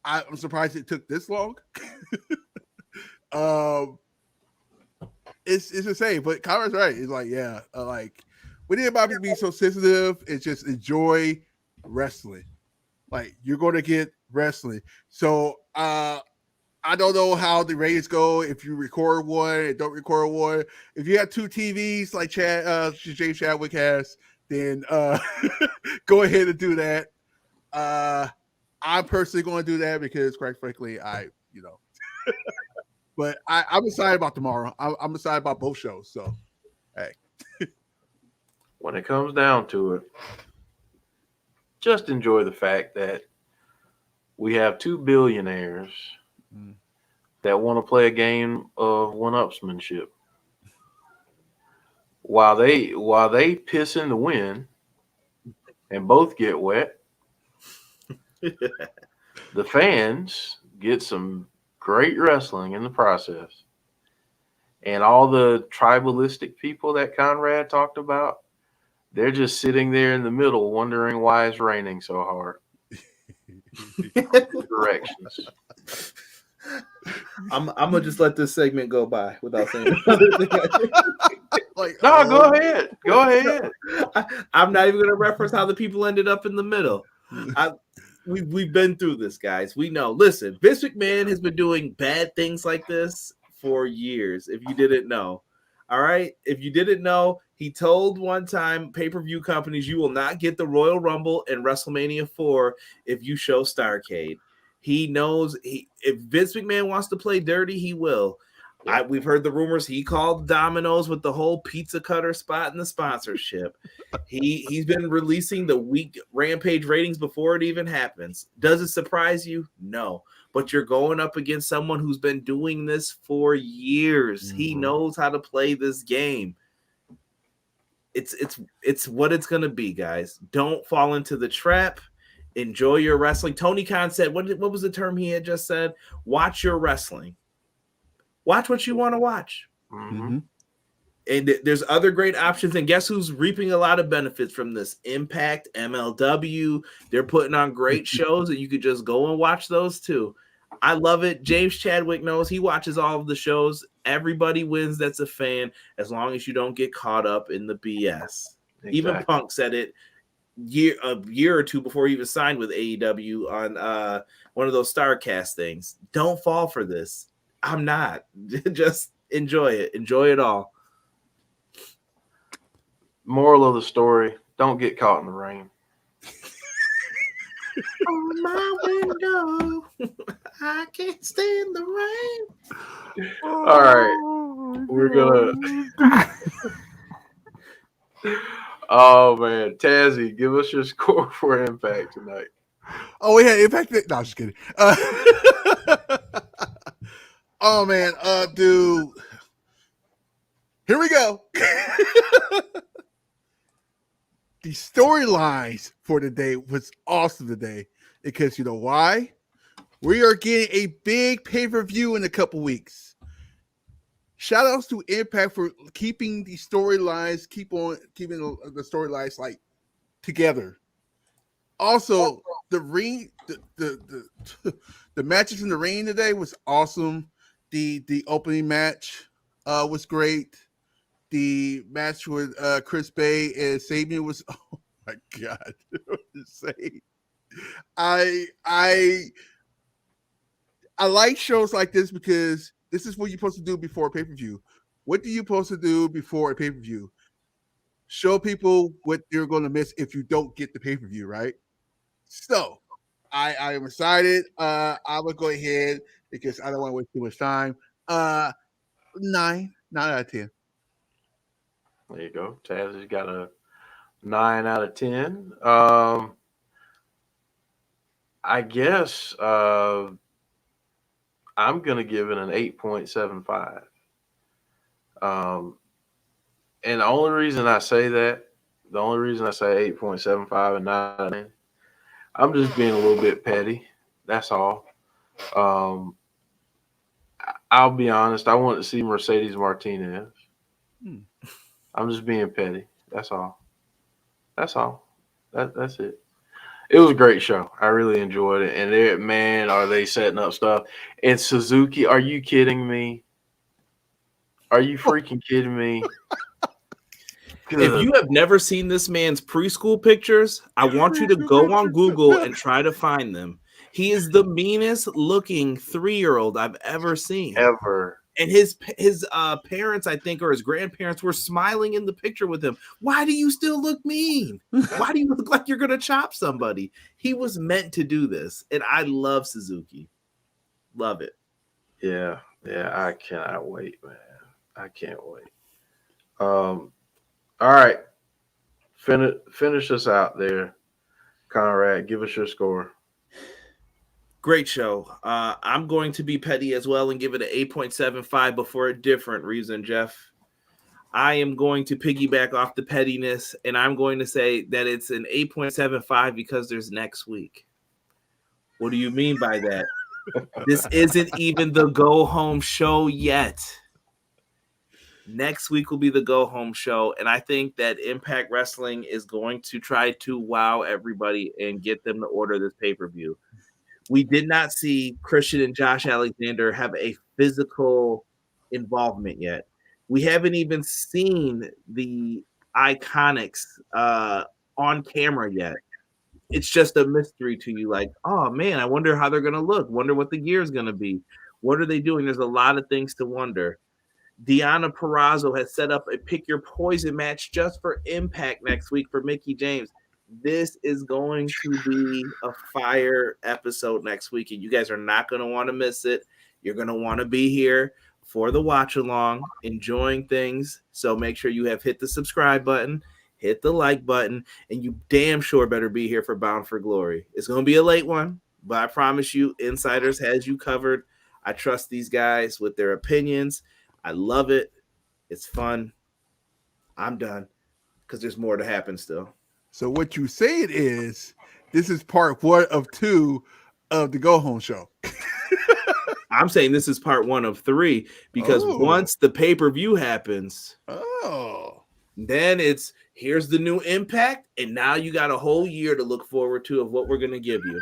I'm surprised it took this long. um it's insane. But Conrad's right. It's like, yeah, like we need about to be so sensitive and just enjoy wrestling. Like you're gonna get wrestling. So I don't know how the ratings go if you record one and don't record one. If you have two TVs like James Chadwick has, then go ahead and do that. I'm personally going to do that because, quite frankly, but I'm excited about tomorrow. I'm excited about both shows. So, hey, When it comes down to it, just enjoy the fact that we have two billionaires that want to play a game of one-upsmanship. While they piss in the wind and both get wet, the fans get some great wrestling in the process. And all the tribalistic people that Conrad talked about, they're just sitting there in the middle wondering why it's raining so hard. Directions. I'm gonna just let this segment go by without saying another thing. No, go ahead. Go ahead. I'm not even gonna reference how the people ended up in the middle. We've been through this, guys. We know. Listen, Vince McMahon has been doing bad things like this for years. If you didn't know, all right. If you didn't know, he told one time pay-per-view companies, "You will not get the Royal Rumble and WrestleMania 4 if you show Starrcade." He knows if Vince McMahon wants to play dirty, he will. We've heard the rumors he called Domino's with the whole pizza cutter spot in the sponsorship. He's been releasing the week Rampage ratings before it even happens. Does it surprise you? No. But you're going up against someone who's been doing this for years. Mm-hmm. He knows how to play this game. It's what it's gonna be, guys. Don't fall into the trap. Enjoy your wrestling. Tony Khan said, what was the term he had just said? Watch your wrestling. Watch what you want to watch. Mm-hmm. And there's other great options. And guess who's reaping a lot of benefits from this? Impact, MLW. They're putting on great shows that you could just go and watch those too. I love it. James Chadwick knows he watches all of the shows. Everybody wins that's a fan as long as you don't get caught up in the BS. Exactly. Even Punk said it a year or two before he even signed with AEW on one of those StarCast things. Don't fall for this. I'm not. Just enjoy it. Enjoy it all. Moral of the story, don't get caught in the rain. On my window, I can't stand the rain. All right. We're gonna Oh man, Tazzy, give us your score for Impact tonight. Oh, we had Impact. No, I'm just kidding. Oh man, dude. Here we go. The storylines for the day was awesome today because you know why? We are getting a big pay-per-view in a couple weeks. Shout outs to Impact for keeping the storylines, keeping the storylines like together. Also, the ring, the matches in the ring today was awesome. The opening match was great. The match with Chris Bay and Sabian was, oh my god, insane. I like shows like this because this is what you're supposed to do before a pay-per-view. What are you supposed to do before a pay-per-view? Show people what you're going to miss if you don't get the pay-per-view, right? So, I am excited. I will go ahead because I don't want to waste too much time. 9 out of 10. There you go. Taz has got a 9 out of 10. I guess I'm going to give it an 8.75. And the only reason I say that, the only reason I say 8.75 and not a 9, I'm just being a little bit petty. That's all. Um, I'll be honest. I want to see Mercedes Martinez. Hmm. I'm just being petty. That's all. That's all. That's it. It was a great show. I really enjoyed it. And man, are they setting up stuff? And Suzuki, are you kidding me? Are you freaking kidding me? If you have never seen this man's preschool pictures, I want you to go on Google and try to find them. He is the meanest looking 3-year-old I've ever seen. Ever. And his parents, I think, or his grandparents were smiling in the picture with him. Why do you still look mean? Why do you look like you're going to chop somebody? He was meant to do this. And I love Suzuki. Love it. Yeah. I cannot wait, man. I can't wait. All right. Finish us out there, Conrad. Give us your score. Great show. I'm going to be petty as well and give it an 8.75, but for a different reason, Jeff. I am going to piggyback off the pettiness, and I'm going to say that it's an 8.75 because there's next week. What do you mean by that? This isn't even the go-home show yet. Next week will be the go-home show, and I think that Impact Wrestling is going to try to wow everybody and get them to order this pay-per-view. We did not see Christian and Josh Alexander have a physical involvement yet. We haven't even seen the Iconics on camera yet. It's just a mystery to you. Like, oh, man, I wonder how they're going to look. Wonder what the gear is going to be. What are they doing? There's a lot of things to wonder. Deonna Purrazzo has set up a Pick Your Poison match just for Impact next week for Mickie James. This is going to be a fire episode next week, and you guys are not going to want to miss it. You're going to want to be here for the watch along, enjoying things. So make sure you have hit the subscribe button, hit the like button, and you damn sure better be here for Bound for Glory. It's going to be a late one, but I promise you, Insiders has you covered. I trust these guys with their opinions. I love it. It's fun. I'm done because there's more to happen still. So what you say it is, this is part 1 of 2 of the Go Home show. I'm saying this is part 1 of 3 because once the pay-per-view happens, then it's here's the new Impact, and now you got a whole year to look forward to of what we're going to give you.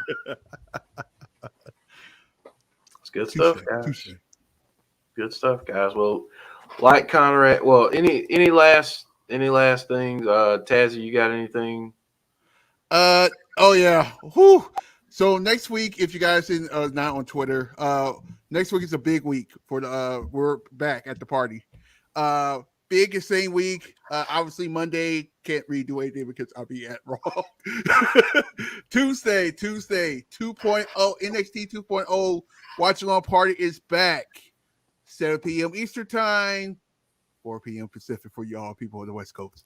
It's good stuff, guys. Good stuff, guys. Well, like Conrad, any last things? Tazzy, you got anything? Oh yeah. Whew. So next week, if you guys are not on Twitter, next week is a big week for the we're back at the party. Big and same week. Obviously Monday can't redo anything because I'll be at Raw. Tuesday 2.0 NXT 2.0 Watch Along Party is back. 7 p.m. Eastern Time, 4 p.m. Pacific for y'all people on the West Coast.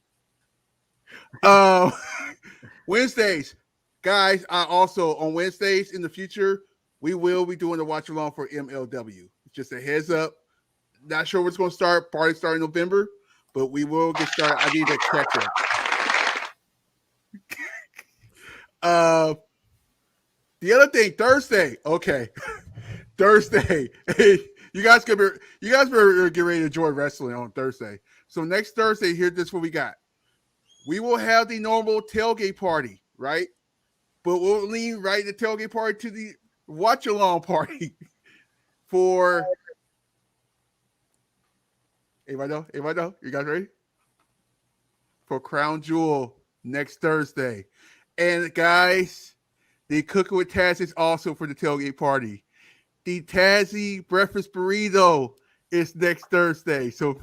Wednesdays, guys, also on Wednesdays in the future, we will be doing the watch along for MLW. Just a heads up. Not sure what's going to start. Party starting November, but we will get started. I need to catch up. The other thing, Thursday. Okay. Thursday. You guys better get ready to enjoy wrestling on Thursday. So next Thursday, this is what we got. We will have the normal tailgate party, right? But we'll lean right the tailgate party to the watch along party for. Anybody know? You guys ready? For Crown Jewel next Thursday. And guys, the Cooking with Taz is also for the tailgate party. The Tazzy Breakfast Burrito is next Thursday. So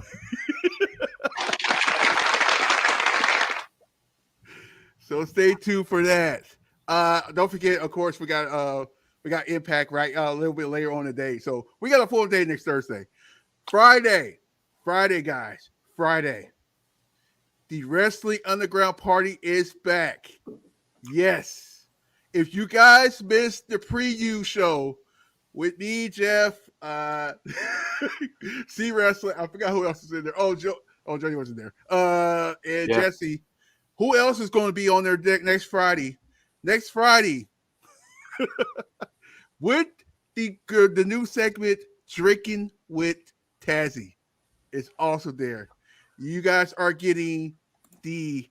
stay tuned for that. Don't forget, of course, we got Impact right a little bit later on the day. So we got a full day next Thursday. Friday, guys. Friday. The Wrestling Underground Party is back. Yes. If you guys missed the preview show with me, Jeff, C Wrestling. I forgot who else is in there. Oh, Joe. Oh, Johnny wasn't there. And Yeah. Jesse, who else is going to be on their deck next Friday? Next Friday, with the new segment Drinking with Tazzy is also there. You guys are getting the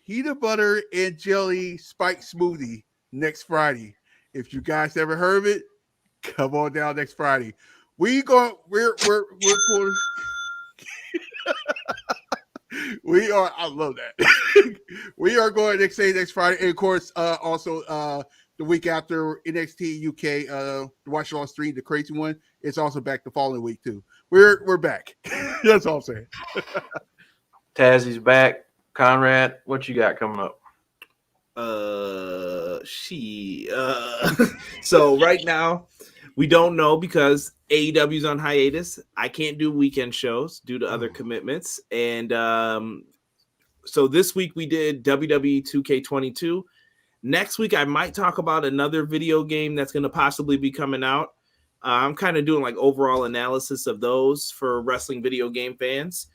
peanut butter and jelly spike smoothie next Friday. If you guys ever heard of it, come on down next Friday. We're going. We are. I love that. We are going next Friday, and of course, also the week after NXT UK, the Watch It On Stream, the crazy one. It's also back the following week too. We're back. That's all I'm saying. Tazzy's back. Conrad, what you got coming up? So right now we don't know because AEW's on hiatus. I can't do weekend shows due to other commitments. And so this week we did WWE 2K22. Next week I might talk about another video game that's going to possibly be coming out. I'm kind of doing like overall analysis of those for wrestling video game fans.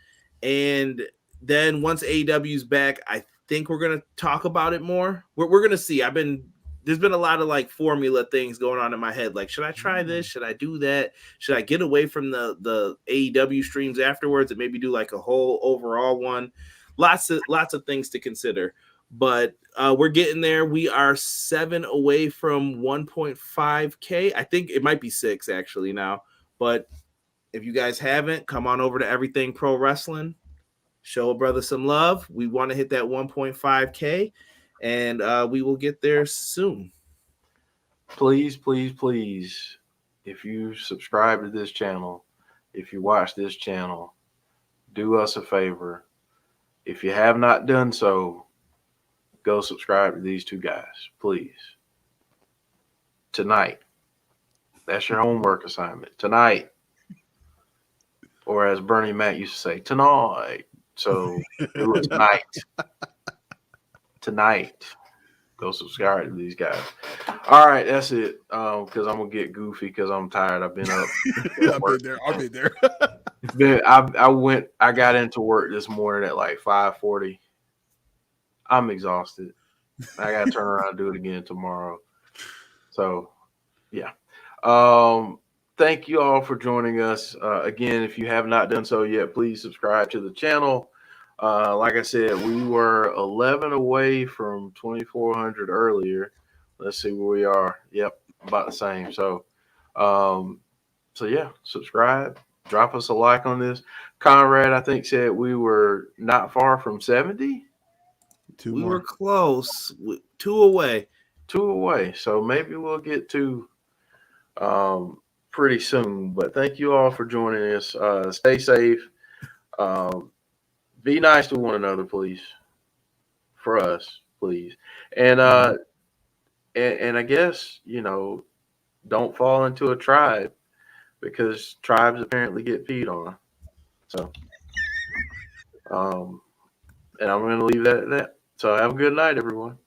And then once AEW's back, I think we're going to talk about it more. We're going to see. There's been a lot of like formula things going on in my head. Like, should I try this? Should I do that? Should I get away from the AEW streams afterwards and maybe do like a whole overall one? Lots of things to consider, but we're getting there. We are 7 away from 1.5K. I think it might be 6 actually now, but if you guys haven't, come on over to Everything Pro Wrestling. Show a brother some love. We want to hit that 1.5K, and we will get there soon. Please, please, please, if you subscribe to this channel, if you watch this channel, do us a favor. If you have not done so, go subscribe to these two guys, please. Tonight. That's your homework assignment. Tonight. Or as Bernie Mac used to say, tonight. So do it tonight. Tonight. Go subscribe to these guys. All right, that's it. Because I'm gonna get goofy because I'm tired. I've been up. I've been there. I got into work this morning at like 5:40. I'm exhausted. I gotta turn around and do it again tomorrow. So yeah. Thank you all for joining us. Again, if you have not done so yet, please subscribe to the channel. Like I said, we were 11 away from 2,400 earlier. Let's see where we are. Yep, about the same. So yeah, subscribe. Drop us a like on this. Conrad, I think, said we were not far from 70. We were close. 2 away. 2 away. So maybe we'll get to pretty soon. But thank you all for joining us. Stay safe. Be nice to one another, please. For us, please. And I guess, don't fall into a tribe because tribes apparently get peed on. So and I'm going to leave that at that. So have a good night, everyone.